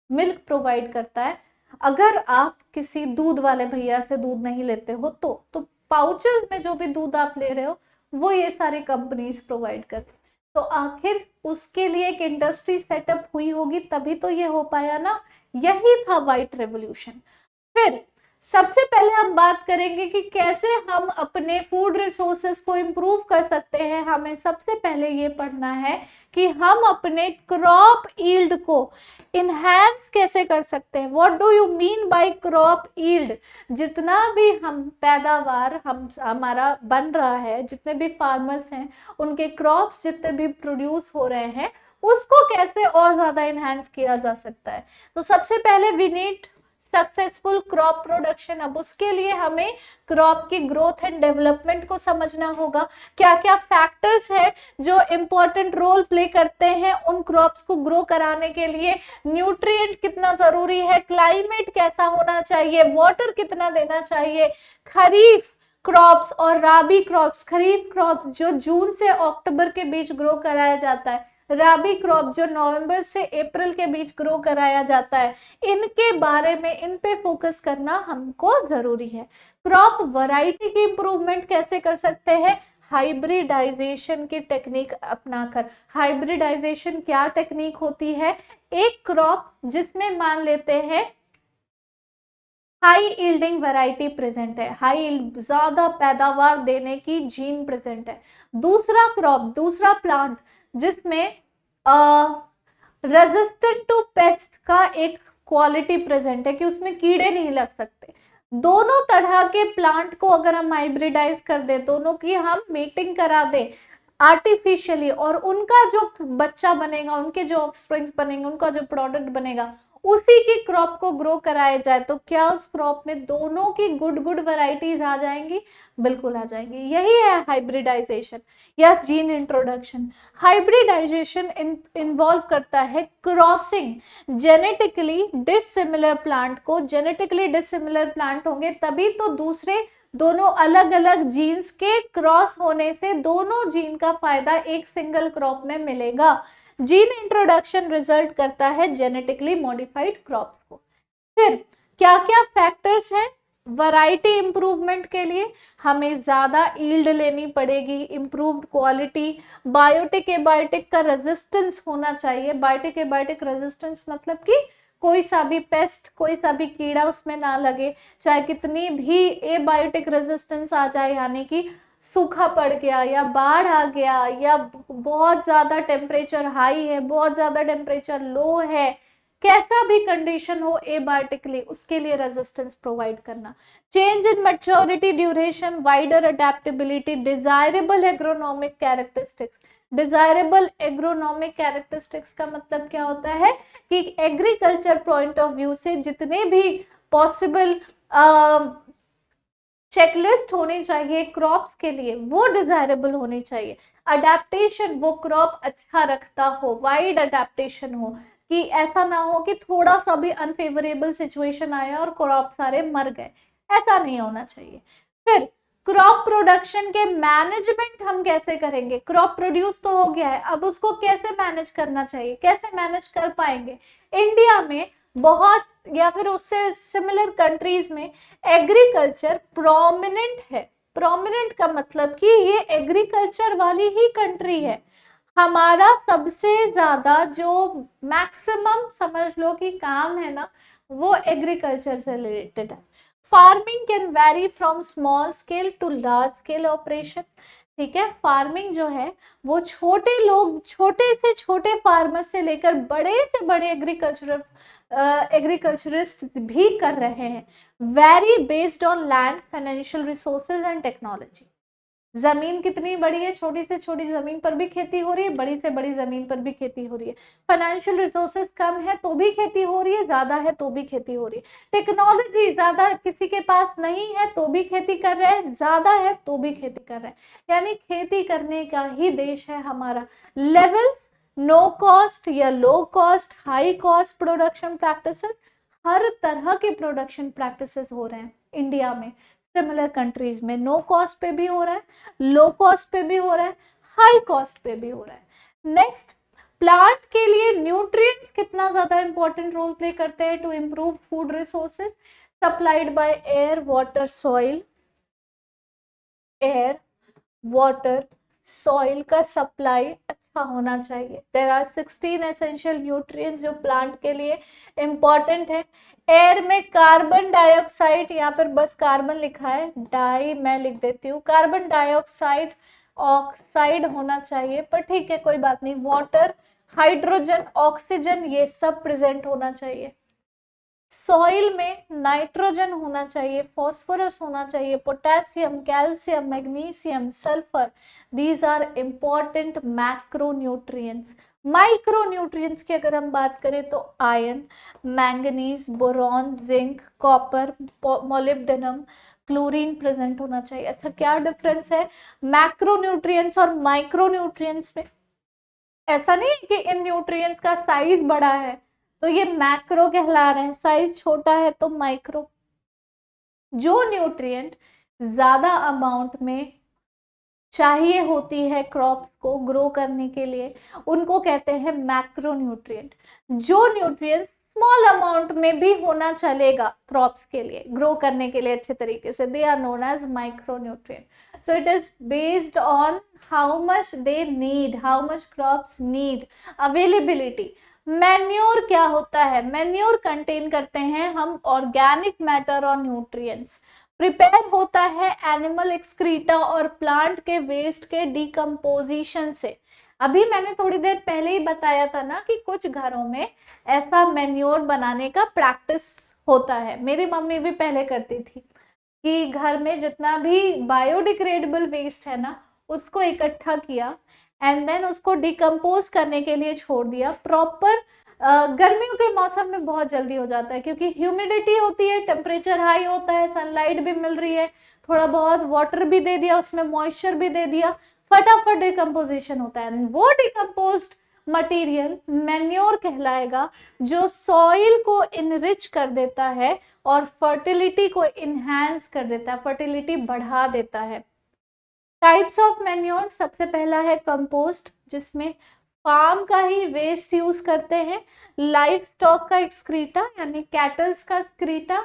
मिल्क प्रोवाइड करता है। अगर आप किसी दूध वाले भैया से दूध नहीं लेते हो तो पाउचेस में जो भी दूध आप ले रहे हो वो ये सारी कंपनीज प्रोवाइड करती। तो आखिर उसके लिए एक इंडस्ट्री सेटअप हुई होगी, तभी तो ये हो पाया ना। यही था व्हाइट रेवोल्यूशन। फिर सबसे पहले हम बात करेंगे कि कैसे हम अपने फूड रिसोर्सेस को इम्प्रूव कर सकते हैं। हमें सबसे पहले ये पढ़ना है कि हम अपने क्रॉप यील्ड को इनहैंस कैसे कर सकते हैं। What do you mean by crop yield? जितना भी हम पैदावार हमारा बन रहा है, जितने भी फार्मर्स हैं उनके क्रॉप्स जितने भी प्रोड्यूस हो रहे हैं, उसको कैसे और ज्यादा इनहैंस किया जा सकता है। तो सबसे पहले we need successful crop production. अब उसके लिए हमें क्रॉप की ग्रोथ एंड डेवलपमेंट को समझना होगा। क्या क्या फैक्टर्स हैं जो इंपॉर्टेंट रोल प्ले करते हैं उन क्रॉप्स को ग्रो कराने के लिए। न्यूट्रिएंट कितना जरूरी है, क्लाइमेट कैसा होना चाहिए, वाटर कितना देना चाहिए। खरीफ क्रॉप्स और राबी क्रॉप्स, खरीफ क्रॉप जो जून से अक्टूबर के बीच ग्रो कराया जाता है, राबी क्रॉप जो नवंबर से अप्रैल के बीच ग्रो कराया जाता है, इनके बारे में, इन पे फोकस करना हमको जरूरी है। क्रॉप वैरायटी की इंप्रूवमेंट कैसे कर सकते हैं? हाइब्रिडाइजेशन की टेक्निक अपनाकर। हाइब्रिडाइजेशन क्या टेक्निक होती है? एक क्रॉप जिसमें मान लेते हैं हाई यील्डिंग वैरायटी प्रेजेंट है, ज्यादा पैदावार देने की जीन प्रेजेंट है। दूसरा क्रॉप, दूसरा प्लांट जिसमें रेजिस्टेंट टू पेस्ट का एक क्वालिटी प्रेजेंट है कि उसमें कीड़े नहीं लग सकते। दोनों तरह के प्लांट को अगर हम हाइब्रिडाइज कर दे, दोनों की हम मीटिंग करा दे आर्टिफिशियली, और उनका जो बच्चा बनेगा, उनके जो ऑफस्प्रिंग्स बनेंगे, उनका जो प्रोडक्ट बनेगा, उसी की क्रॉप को ग्रो कराया जाए, तो क्या उस क्रॉप में दोनों की गुड गुड वैरायटीज आ जाएंगी? बिल्कुल आ जाएंगी। यही है हाइब्रिडाइजेशन या जीन इंट्रोडक्शन। हाइब्रिडाइजेशन इन्वॉल्व करता है क्रॉसिंग जेनेटिकली डिसिमिलर प्लांट को। जेनेटिकली डिसिमिलर प्लांट होंगे तभी तो दूसरे दोनों अलग अलग जीन्स के क्रॉस होने से दोनों जीन का फायदा एक सिंगल क्रॉप में मिलेगा। जीन इंट्रोडक्शन रिजल्ट करता है जेनेटिकली मॉडिफाइड क्रॉप्स को। फिर क्या क्या फैक्टर्स हैं वैरायटी इंप्रूवमेंट के लिए? हमें ज्यादा यील्ड लेनी पड़ेगी, इंप्रूव्ड क्वालिटी, बायोटिक एबायोटिक का रेजिस्टेंस होना चाहिए। बायोटिक एबायोटिक रेजिस्टेंस मतलब कि कोई सा भी पेस्ट, कोई सा भी कीड़ा उसमें ना लगे, चाहे कितनी भी एबायोटिक रेजिस्टेंस आ जाए, यानी कि सूखा पड़ गया या बाढ़ आ गया या बहुत ज्यादा टेम्परेचर हाई है, बहुत ज्यादा टेम्परेचर लो है, कैसा भी कंडीशन हो एबायोटिकली, उसके लिए रेजिस्टेंस प्रोवाइड करना। Change in maturity duration, wider adaptability, desirable agronomic characteristics. Desirable agronomic characteristics का मतलब क्या होता है कि एग्रीकल्चर पॉइंट ऑफ व्यू से जितने भी पॉसिबल चेकलिस्ट होनी चाहिए क्रॉप्स के लिए, वो डिजायरेबल होनी चाहिए। अडेप्टेशन, वो क्रॉप अच्छा रखता हो, वाइड अडेप्टेशन हो, कि ऐसा ना हो कि थोड़ा सा भी अनफेवरेबल सिचुएशन आया और क्रॉप सारे मर गए, ऐसा नहीं होना चाहिए। फिर क्रॉप प्रोडक्शन के मैनेजमेंट हम कैसे करेंगे? क्रॉप प्रोड्यूस तो हो गया है, अब उसको कैसे मैनेज करना चाहिए, कैसे मैनेज कर पाएंगे? इंडिया में बहुत या फिर उससे सिमिलर कंट्रीज में एग्रीकल्चर प्रोमिनेंट है। प्रोमिनेंट का मतलब कि ये एग्रीकल्चर वाली ही कंट्री है। हमारा सबसे ज्यादा जो मैक्सिमम समझ लो कि काम है ना, वो एग्रीकल्चर से रिलेटेड है। Farming can vary from small scale to large scale operation. ठीक है, फार्मिंग जो है वो छोटे लोग, छोटे से छोटे फार्मर से लेकर बड़े से बड़े एग्रीकल्चरिस्ट भी कर रहे हैं। Very based on land, financial resources and technology. जमीन कितनी बड़ी है, छोटी से छोटी जमीन पर भी खेती हो रही है, बड़ी से बड़ी जमीन पर भी खेती हो रही है। फाइनेंशियल रिसोर्सेज कम है तो भी खेती हो रही है, ज्यादा है तो भी खेती हो रही है। टेक्नोलॉजी ज्यादा किसी के पास नहीं है तो भी खेती कर रहे हैं, ज्यादा है तो भी खेती कर रहे हैं, यानी खेती करने का ही देश है हमारा। लेवल नो कॉस्ट या low cost, high cost production practices, हर तरह के प्रोडक्शन प्रैक्टिसेस हो रहे हैं इंडिया में। सिमिलर कंट्रीज में नो कॉस्ट पे भी हो रहा है, लो कॉस्ट पे भी हो रहा है, हाई कॉस्ट पे भी हो रहा है। नेक्स्ट, प्लांट के लिए न्यूट्रिएंट्स कितना ज्यादा इंपॉर्टेंट रोल प्ले करते हैं to improve food resources supplied by air water soil. Air water soil का सप्लाई अच्छा होना चाहिए। देयर आर 16 एसेंशियल न्यूट्रिएंट्स जो प्लांट के लिए इंपॉर्टेंट है। एयर में कार्बन डाइऑक्साइड, यहाँ पर बस कार्बन लिखा है, डाई मैं लिख देती हूँ, कार्बन डाइऑक्साइड ऑक्साइड होना चाहिए, पर ठीक है कोई बात नहीं। वाटर, हाइड्रोजन, ऑक्सीजन, ये सब प्रेजेंट होना चाहिए। सॉइल में नाइट्रोजन होना चाहिए, फॉस्फोरस होना चाहिए, potassium, calcium, magnesium, sulphur, these are important macronutrients. Micronutrients की अगर हम बात करें तो iron, manganese, boron, zinc, copper, molybdenum, chlorine present होना चाहिए। अच्छा, क्या डिफरेंस है मैक्रोन्यूट्रिएंट्स और माइक्रोन्यूट्रिएंट्स में? ऐसा नहीं है कि इन न्यूट्रिएंट्स का साइज बड़ा है तो ये मैक्रो कहला रहे हैं, साइज छोटा है तो माइक्रो। जो न्यूट्रिएंट ज्यादा अमाउंट में चाहिए होती है क्रॉप्स को ग्रो करने के लिए, उनको कहते हैं मैक्रो न्यूट्रिएंट। जो न्यूट्रिएंट स्मॉल अमाउंट में भी होना चलेगा क्रॉप्स के लिए ग्रो करने के लिए अच्छे तरीके से, they are known as micro nutrient. So it is based on how much they need, how much crops need, availability. Manure क्या होता है? मैन्योर कंटेन करते हैं हम ऑर्गेनिक मैटर और न्यूट्रिएंट्स। प्रिपेयर होता है एनिमल एक्सक्रीटा और प्लांट के वेस्ट के डिकम्पोजिशन से। अभी मैंने थोड़ी देर पहले ही बताया था ना कि कुछ घरों में ऐसा मैन्योर बनाने का प्रैक्टिस होता है। मेरी मम्मी भी पहले करती थी कि घर में जितना भी बायोडिग्रेडेबल वेस्ट है ना उसको इकट्ठा किया एंड देन उसको डिकम्पोज करने के लिए छोड़ दिया। प्रॉपर गर्मियों के मौसम में बहुत जल्दी हो जाता है क्योंकि ह्यूमिडिटी होती है, टेम्परेचर हाई होता है, सनलाइट भी मिल रही है, थोड़ा बहुत वाटर भी दे दिया, उसमें मॉइस्चर भी दे दिया, फटाफट डिकम्पोजिशन होता है। वो डिकम्पोज्ड मटेरियल मैन्योर कहलाएगा जो सॉइल को इनरिच कर देता है और फर्टिलिटी को इनहैंस कर देता है, फर्टिलिटी बढ़ा देता है। टाइप्स ऑफ मैन्योर, सबसे पहला है कंपोस्ट जिसमें फार्म का ही वेस्ट यूज करते हैं, लाइफ स्टॉक का एक्सक्रीटा यानी कैटल्स का एक्सक्रीटा,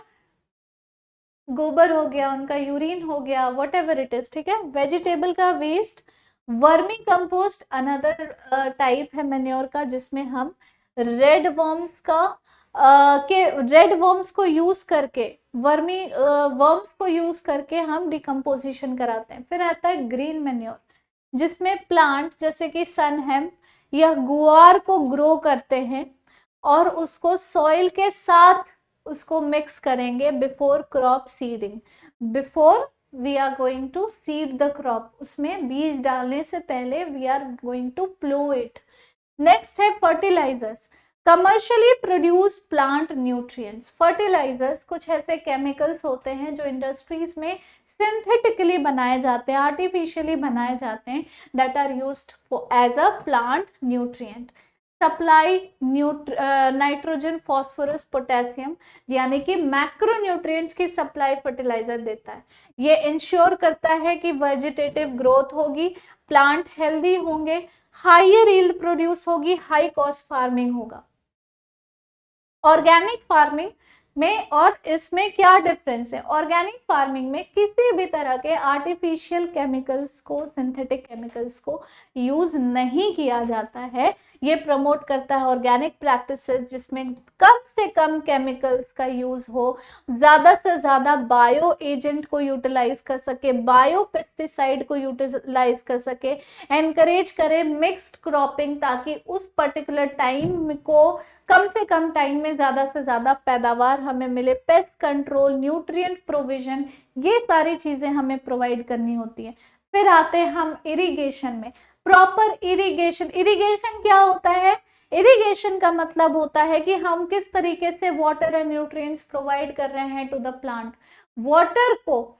गोबर हो गया, उनका यूरिन हो गया, वट एवर इट इज, ठीक है। वेजिटेबल का waste, vermi compost another type है मैन्योर का जिसमें हम रेड वर्म्स को यूज करके, वर्मी वर्म्स को यूज करके हम डिकम्पोजिशन कराते हैं। फिर आता है ग्रीन मैन्योर जिसमें प्लांट जैसे कि सनहेम या गुआर को ग्रो करते हैं और उसको सॉइल के साथ उसको मिक्स करेंगे before crop seeding, before we are going to seed the crop, उसमें बीज डालने से पहले we are going to plough it. Next है fertilisers, commercially produce plant nutrients. Fertilisers कुछ ऐसे केमिकल्स होते हैं जो इंडस्ट्रीज में सिंथेटिकली बनाए जाते हैं, आर्टिफिशियली बनाए जाते हैं, that are used as a plant nutrient. Supply nitrogen, phosphorus, potassium यानी कि मैक्रो न्यूट्रिएंट्स की सप्लाई फर्टिलाइजर देता है। ये इंश्योर करता है कि वेजिटेटिव ग्रोथ होगी, प्लांट हेल्दी होंगे, हायर यील्ड प्रोड्यूस होगी, हाई कॉस्ट फार्मिंग होगा। ऑर्गेनिक फार्मिंग में और इसमें क्या डिफरेंस है? ऑर्गेनिक फार्मिंग में किसी भी तरह के आर्टिफिशियल केमिकल्स को, सिंथेटिक केमिकल्स को यूज नहीं किया जाता है। ये प्रमोट करता है ऑर्गेनिक प्रैक्टिसेस जिसमें कम से कम केमिकल्स का यूज हो, ज्यादा से ज्यादा बायो एजेंट को यूटिलाइज कर सके, बायो पेस्टिसाइड को यूटिलाइज कर सके, एनकरेज करे मिक्स्ड क्रॉपिंग ताकि उस पर्टिकुलर टाइम को कम से कम टाइम में ज्यादा से ज्यादा पैदावार हमें मिले, पेस्ट कंट्रोल, न्यूट्रिएंट प्रोविजन, ये सारी चीजें हमें प्रोवाइड करनी होती है। फिर आते हैं हम इरिगेशन में। प्रॉपर इरिगेशन, इरिगेशन क्या होता है? इरिगेशन का मतलब होता है कि हम किस तरीके से वाटर एंड न्यूट्रिएंट्स प्रोवाइड कर रहे हैं टू द प्लांट। वाटर को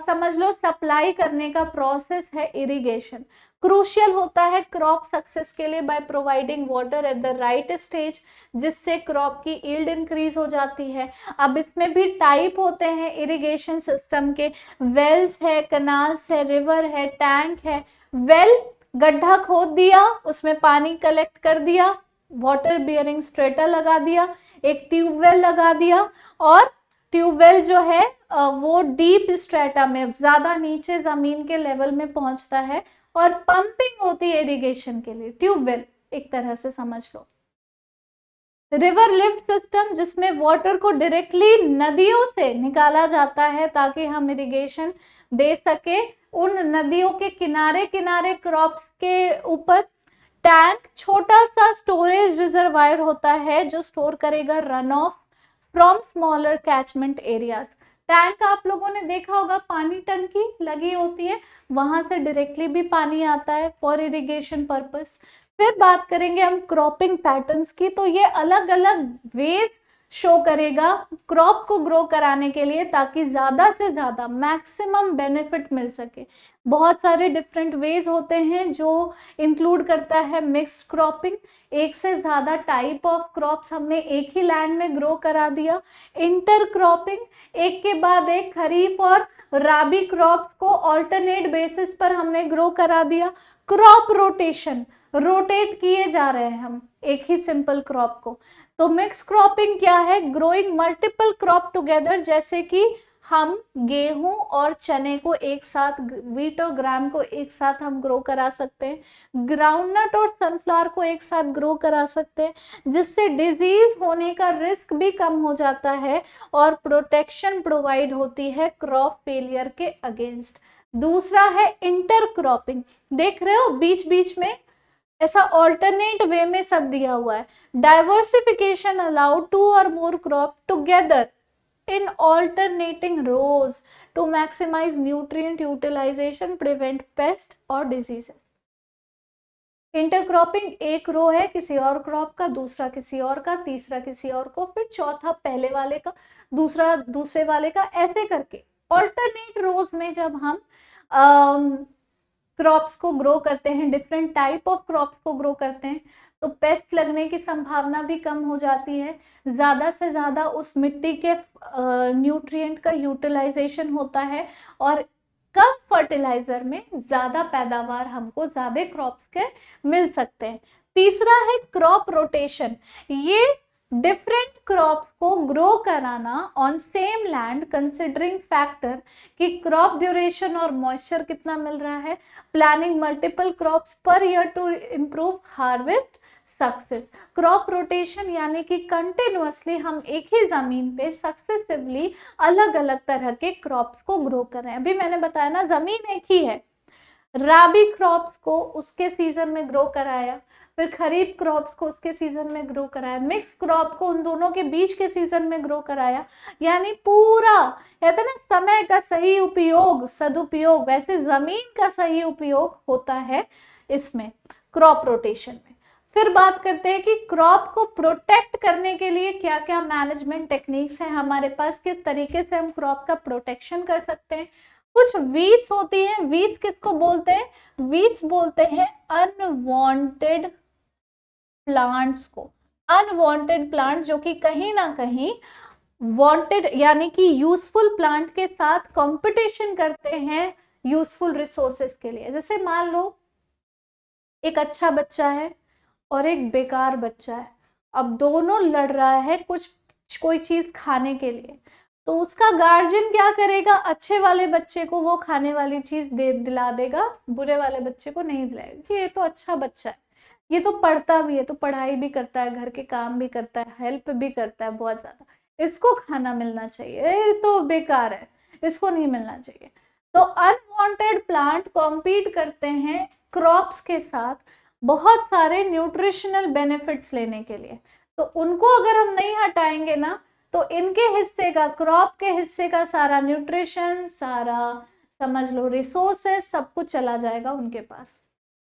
समझ लो सप्लाई करने का प्रोसेस है इरिगेशन। क्रूशियल होता है क्रॉप सक्सेस के लिए by providing water at the right stage, जिससे क्रॉप की यील्ड इंक्रीज हो जाती है। अब इसमें भी टाइप होते हैं इरिगेशन सिस्टम के, वेल्स है, कनाल्स है, रिवर है, टैंक है। वेल, गड्ढा खोद दिया, उसमें पानी कलेक्ट कर दिया, वाटर बियरिंग स्ट्रेटा लगा दिया, एक ट्यूबवेल लगा दिया, और ट्यूबवेल जो है वो डीप स्ट्रेटा में, ज्यादा नीचे जमीन के लेवल में पहुंचता है, और पंपिंग होती है इरिगेशन के लिए। ट्यूबवेल एक तरह से समझ लो। रिवर लिफ्ट सिस्टम, जिसमें वाटर को डायरेक्टली नदियों से निकाला जाता है ताकि हम इरिगेशन दे सके उन नदियों के किनारे किनारे क्रॉप्स के ऊपर। टैंक, छोटा सा स्टोरेज रिजर्वायर होता है जो स्टोर करेगा run of from smaller catchment areas. Tank आप लोगों ने देखा होगा, पानी टंकी लगी होती है, वहां से डायरेक्टली भी पानी आता है फॉर इरिगेशन पर्पस। फिर बात करेंगे हम क्रॉपिंग पैटर्न्स की, तो ये अलग अलग वेज शो करेगा क्रॉप को ग्रो कराने के लिए ताकि ज्यादा से ज्यादा मैक्सिमम बेनिफिट मिल सके। बहुत सारे डिफरेंट वेज होते हैं जो इंक्लूड करता है मिक्स्ड क्रॉपिंग, एक से ज्यादा टाइप ऑफ क्रॉप्स हमने एक ही लैंड में ग्रो करा दिया। इंटर क्रॉपिंग, एक के बाद एक खरीफ और राबी क्रॉप्स को ऑल्टरनेट बेसिस पर हमने ग्रो करा दिया। क्रॉप रोटेशन, रोटेट किए जा रहे हैं हम एक ही सिंपल क्रॉप को। तो मिक्स क्रॉपिंग क्या है? ग्रोइंग मल्टीपल क्रॉप टुगेदर, जैसे कि हम गेहूं और चने को एक साथ, व्हीट और ग्राम को एक साथ हम ग्रो करा सकते हैं। ग्राउंडनट और सनफ्लावर को एक साथ ग्रो करा सकते हैं, जिससे डिजीज होने का रिस्क भी कम हो जाता है और प्रोटेक्शन प्रोवाइड होती है क्रॉप फेलियर के अगेंस्ट। दूसरा है इंटर क्रॉपिंग, देख रहे हो बीच बीच में ऐसा ऑल्टरनेट वे में सब दिया हुआ है। डाइवर्सिफिकेशन अलाउ 2 और more crop together in alternating rows to maximize nutrient utilization, prevent pest और diseases। इंटरक्रॉपिंग, एक रो है किसी और क्रॉप का, दूसरा किसी और का, तीसरा किसी और को, फिर चौथा पहले वाले का, दूसरा दूसरे वाले का, ऐसे करके ऑल्टरनेट रोज में जब हम क्रॉप्स को ग्रो करते हैं, डिफरेंट टाइप ऑफ क्रॉप्स को ग्रो करते हैं, तो पेस्ट लगने की संभावना भी कम हो जाती है। ज्यादा से ज्यादा उस मिट्टी के न्यूट्रिएंट का यूटिलाइजेशन होता है और कम फर्टिलाइजर में ज्यादा पैदावार हमको ज्यादा क्रॉप्स के मिल सकते हैं। तीसरा है क्रॉप रोटेशन, ये डिफरेंट क्रॉप्स को ग्रो कराना on same land considering factor कि क्रॉप ड्यूरेशन और मॉइस्चर कितना मिल रहा है। Planning multiple crops per year to improve harvest success. Crop rotation यानी कि कंटिन्यूअसली हम एक ही जमीन पे सक्सेसिवली अलग अलग तरह के क्रॉप्स को ग्रो कर रहे हैं। अभी मैंने बताया ना, जमीन एक ही है, राबी क्रॉप्स को उसके सीजन में ग्रो कराया, फिर खरीफ क्रॉप्स को उसके सीजन में ग्रो कराया, मिक्स क्रॉप को उन दोनों के बीच के सीजन में ग्रो कराया। यानी पूरा कहते हैं ना समय का सही उपयोग, सदुपयोग, वैसे जमीन का सही उपयोग होता है इसमें क्रॉप रोटेशन में। फिर बात करते हैं कि क्रॉप को प्रोटेक्ट करने के लिए क्या क्या मैनेजमेंट टेक्निक्स हैं हमारे पास, किस तरीके से हम क्रॉप का प्रोटेक्शन कर सकते हैं। कुछ वीड्स होती हैं, वीड्स किसको बोलते हैं? वीड्स बोलते हैं अनवांटेड प्लांट्स को। अनवांटेड प्लांट जो कि कहीं ना कहीं वांटेड यानी कि यूजफुल प्लांट के साथ कंपटीशन करते हैं यूजफुल रिसोर्सेज के लिए। जैसे मान लो एक अच्छा बच्चा है और एक बेकार बच्चा है, अब दोनों लड़ रहा है कोई चीज खाने के लिए, तो उसका गार्जियन क्या करेगा? अच्छे वाले बच्चे को वो खाने वाली चीज दिला देगा, बुरे वाले बच्चे को नहीं दिलाएगा कि ये तो अच्छा बच्चा है, ये तो पढ़ता भी है, तो पढ़ाई भी करता है, घर के काम भी करता है, हेल्प भी करता है बहुत ज्यादा, इसको खाना मिलना चाहिए, ये तो बेकार है, इसको नहीं मिलना चाहिए। तो अनवांटेड प्लांट कॉम्पीट करते हैं क्रॉप्स के साथ बहुत सारे न्यूट्रिशनल बेनिफिट्स लेने के लिए। तो उनको अगर हम नहीं हटाएंगे ना, तो इनके हिस्से का, क्रॉप के हिस्से का सारा न्यूट्रिशन, सारा समझ लो रिसोर्सेस सब कुछ चला जाएगा उनके पास।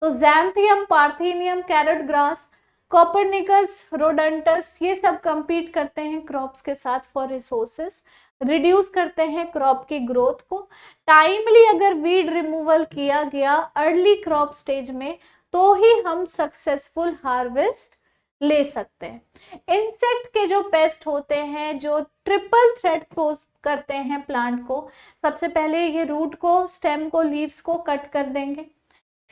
तो ज़ैंथियम, पार्थेनियम, कैरेट ग्रास, कॉपरनिकस, रोडेंटस, ये सब कंपीट करते हैं क्रॉप्स के साथ फॉर रिसोर्सेस, रिड्यूस करते हैं क्रॉप की ग्रोथ को। टाइमली अगर वीड रिमूवल किया गया अर्ली क्रॉप स्टेज में तो ही हम सक्सेसफुल हार्वेस्ट ले सकते हैं। इंसेक्ट के जो पेस्ट होते हैं जो ट्रिपल थ्रेट पोज करते हैं प्लांट को, सबसे पहले ये रूट को, स्टेम को, लीव्स को कट कर देंगे,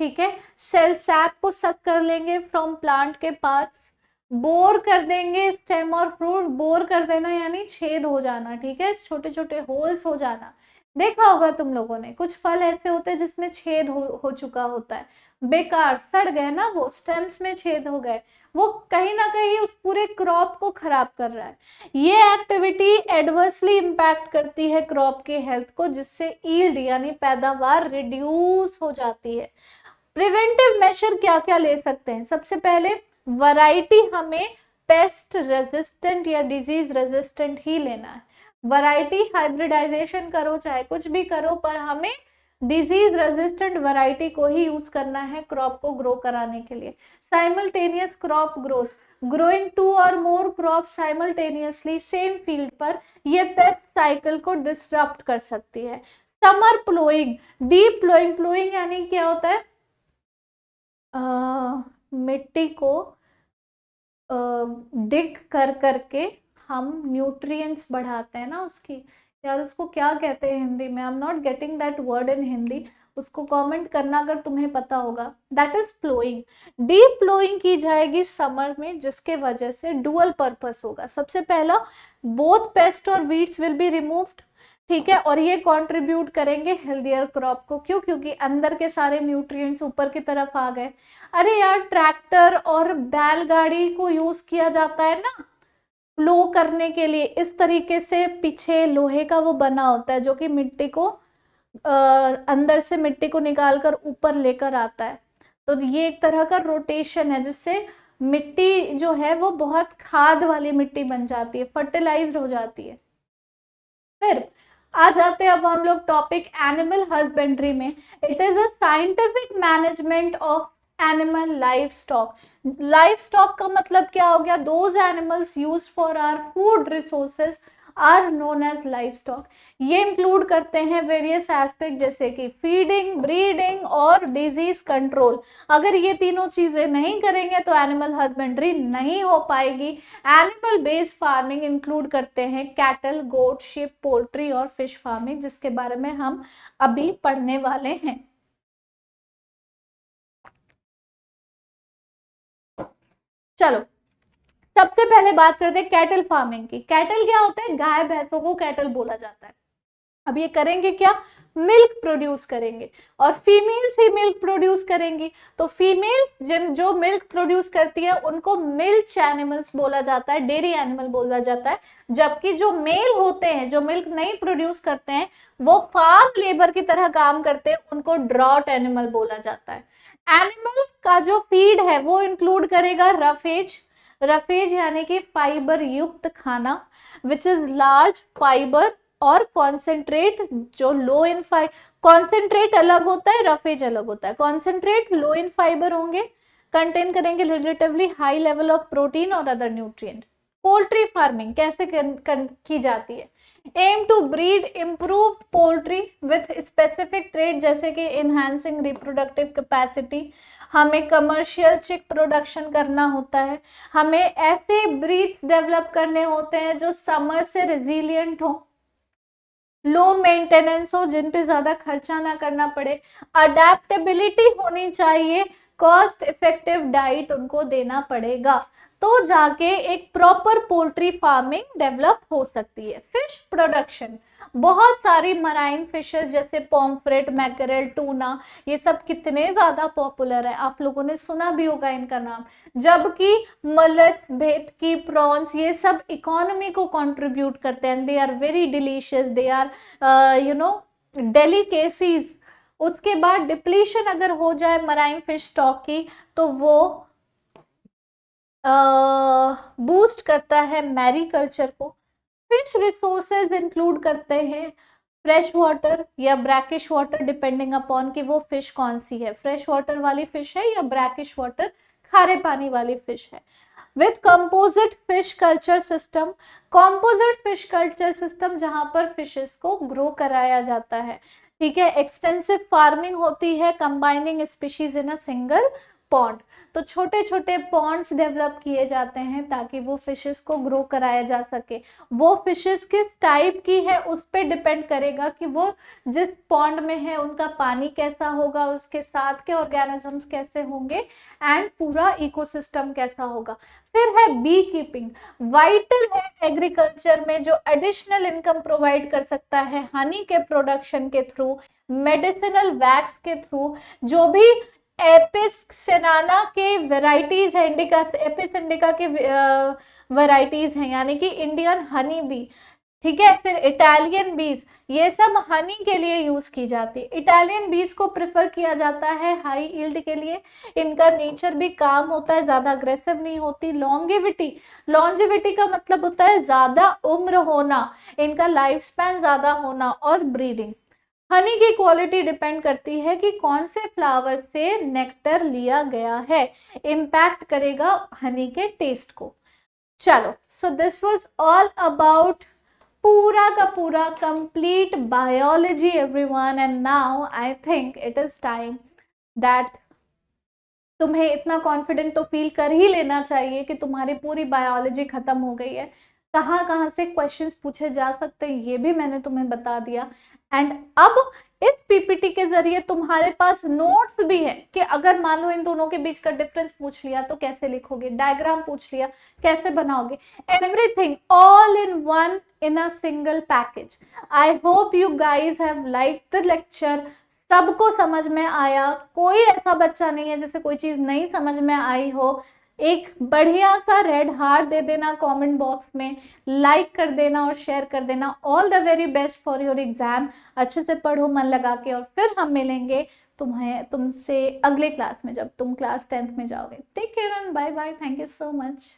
ठीक है, सेल सैप को सक कर लेंगे फ्रॉम प्लांट के पार्ट्स, बोर कर देंगे स्टेम और फ्रूट, बोर कर देना यानी छेद हो जाना, ठीक है, छोटे छोटे होल्स हो जाना। देखा होगा तुम लोगों ने कुछ फल ऐसे होते हैं जिसमें छेद हो चुका होता है, बेकार सड़ गए ना, वो स्टेम्स में छेद हो गए, वो कहीं ना कहीं उस पूरे क्रॉप को खराब कर रहा है। ये एक्टिविटी एडवर्सली इंपैक्ट करती है क्रॉप के हेल्थ को, जिससे ईल्ड यानी पैदावार रिड्यूस हो जाती है। प्रिवेंटिव मेजर क्या क्या ले सकते हैं? सबसे पहले वैरायटी हमें पेस्ट रेजिस्टेंट या डिजीज रेजिस्टेंट ही लेना है। वैरायटी हाइब्रिडाइजेशन करो चाहे कुछ भी करो, पर हमें डिजीज रेजिस्टेंट वैरायटी को ही यूज करना है क्रॉप को ग्रो कराने के लिए। साइमल्टेनियस क्रॉप ग्रोथ, ग्रोइंग 2 और more crop simultaneously same field पर, यह पेस्ट साइकिल को डिसरप्ट कर सकती है। Summer ploughing, deep ploughing, ploughing यानी क्या होता है, मिट्टी को डिग कर करके हम न्यूट्रिएंट्स बढ़ाते हैं ना उसकी, यार उसको क्या कहते हैं हिंदी में, I am not getting that word in Hindi, उसको कमेंट करना अगर तुम्हें पता होगा। That is ploughing. Deep ploughing की जाएगी समर में, जिसके वजह से डुअल पर्पस होगा। सबसे पहला, बोथ पेस्ट और वीड्स विल बी रिमूव्ड, ठीक है, और ये कंट्रीब्यूट करेंगे हेल्दियर क्रॉप को। क्यों? क्योंकि अंदर के सारे न्यूट्रिएंट्स ऊपर की तरफ आ गए। अरे यार ट्रैक्टर और बैलगाड़ी को यूज किया जाता है ना फ्लो करने के लिए, इस तरीके से पीछे लोहे का वो बना होता है जो कि मिट्टी को अंदर से मिट्टी को निकालकर ऊपर लेकर आता है। तो ये एक तरह का रोटेशन है जिससे मिट्टी जो है वो बहुत खाद वाली मिट्टी बन जाती है, फर्टिलाइज्ड हो जाती है। फिर आ जाते हैं अब हम लोग टॉपिक एनिमल हस्बेंड्री में। It is a scientific management of animal life stock. Life stock का मतलब क्या हो गया? Those animals use for our food resources are known as life stock. ये इंक्लूड करते हैं वेरियस एस्पेक्ट जैसे कि फीडिंग, ब्रीडिंग और डिजीज कंट्रोल। अगर ये तीनों चीजें नहीं करेंगे तो एनिमल हस्बेंड्री नहीं हो पाएगी। एनिमल बेस्ड फार्मिंग इंक्लूड करते हैं कैटल, गोट, शिप, पोल्ट्री और फिश फार्मिंग, जिसके बारे में हम अभी पढ़ने वाले हैं। चलो सबसे पहले बात करते हैं कैटल फार्मिंग की। कैटल क्या होता है? गाय भैंसों को कैटल बोला जाता है। अब ये करेंगे क्या? मिल्क प्रोड्यूस करेंगे और फीमेल्स ही मिल्क प्रोड्यूस करेंगी। तो फीमेल्स जो मिल्क प्रोड्यूस करती है उनको मिल्क एनिमल्स बोला जाता है, डेयरी एनिमल बोला जाता है। जबकि जो मेल होते हैं जो मिल्क नहीं प्रोड्यूस करते हैं वो फार्म लेबर की तरह काम करते हैं, उनको ड्रॉट एनिमल बोला जाता है। एनिमल का जो फीड है वो इंक्लूड करेगा रफेज। रफेज यानी कि फाइबर युक्त खाना, विच इज लार्ज फाइबर और कॉन्सेंट्रेट जो लो इन कॉन्सेंट्रेट अलग होता है, रफेज अलग होता है। कॉन्सेंट्रेट लो इन फाइबर होंगे, कंटेन करेंगे relatively high level of protein और अदर न्यूट्रिएंट। पोल्ट्री फार्मिंग कैसे की जाती है? Aim to breed improve poultry with specific trait जैसे कि इनहैंसिंग रिप्रोडक्टिव कैपेसिटी। हमें कमर्शियल चिक प्रोडक्शन करना होता है, हमें ऐसे ब्रीड्स डेवलप करने होते हैं जो समर से रेजिलियंट हो, लो मेंटेनेंस हो, जिन पे ज्यादा खर्चा ना करना पड़े, अडेप्टेबिलिटी होनी चाहिए, कॉस्ट इफेक्टिव डाइट उनको देना पड़ेगा, तो जाके एक प्रॉपर पोल्ट्री फार्मिंग डेवलप हो सकती है। फिश प्रोडक्शन, बहुत सारी मराइन फिशेस जैसे पॉम्फ्रेट, मैकरेल, टूना, ये सब कितने ज्यादा पॉपुलर है, आप लोगों ने सुना भी होगा इनका नाम। जबकि मलट, भेटकी, प्रॉन्स, ये सब इकोनॉमी को कंट्रीब्यूट करते हैं। They are very delicious, they are delicacies. उसके बाद डिप्लीशन अगर हो जाए मराइन फिश स्टॉक की तो वो बूस्ट करता है मैरीकल्चर को। फिश रिसोर्सेज इंक्लूड करते हैं फ्रेश वाटर या ब्रैकिश वाटर, डिपेंडिंग अपॉन कि वो फिश कौन सी है, फ्रेश वाटर वाली फिश है या ब्रैकिश वाटर खारे पानी वाली फिश है। With composite fish culture system, composite fish culture system जहां पर फिशेस को ग्रो कराया जाता है, ठीक है। एक्सटेंसिव फार्मिंग होती है, combining species in a single pond, तो छोटे छोटे पॉन्ड्स डेवलप किए जाते हैं ताकि वो फिशेस को ग्रो कराया जा सके। वो फिशेस किस टाइप की है उस पर डिपेंड करेगा कि वो जिस पॉन्ड में है उनका पानी कैसा होगा, उसके साथ के ऑर्गेनिजम्स कैसे होंगे एंड पूरा इकोसिस्टम कैसा होगा। फिर है बी कीपिंग, वाइटल है एग्रीकल्चर में, जो एडिशनल इनकम प्रोवाइड कर सकता है हनी के प्रोडक्शन के थ्रू, मेडिसिनल वैक्स के थ्रू, जो भी एपिस सेनाना के वेराइटीज है, इंडिका एपिस इंडिका के वेराइटीज हैं, यानी कि इंडियन हनी बी, ठीक है। फिर इटालियन बीज, ये सब हनी के लिए यूज की जाती है। इटालियन बीज को प्रेफर किया जाता है हाई यील्ड के लिए, इनका नेचर भी काम होता है, ज्यादा अग्रेसिव नहीं होती। लॉन्गेविटी, लॉन्जेविटी का मतलब होता है ज्यादा उम्र होना, इनका लाइफ स्पैन ज्यादा होना, और ब्रीडिंग। हनी की क्वालिटी डिपेंड करती है कि कौन से फ्लावर से नेक्टर लिया गया है, इम्पैक्ट करेगा हनी के टेस्ट को। चलो, so this was all about पूरा का पूरा complete biology everyone, and now I think it is time that तुम्हें इतना कॉन्फिडेंट तो फील कर ही लेना चाहिए कि तुम्हारी पूरी बायोलॉजी खत्म हो गई है। कहाँ कहाँ से क्वेश्चंस पूछे जा सकते हैं ये भी मैंने तुम्हें बता दिया। एंड अब इस पीपीटी के जरिए तुम्हारे पास नोट्स भी है कि अगर मान लो इन दोनों के बीच का डिफरेंस पूछ लिया तो कैसे लिखोगे, डायग्राम पूछ लिया कैसे बनाओगे, everything all in one in a single package. I hope you guys have liked the lecture, सबको समझ में आया, कोई ऐसा बच्चा नहीं है जिसे कोई चीज नहीं समझ में आई हो। एक बढ़िया सा रेड हार्ट दे देना कमेंट बॉक्स में, लाइक कर देना और शेयर कर देना। All the very best for your exam, अच्छे से पढ़ो मन लगा के, और फिर हम मिलेंगे तुमसे अगले क्लास में जब तुम क्लास 10th में जाओगे। Take care and bye bye, thank you so much.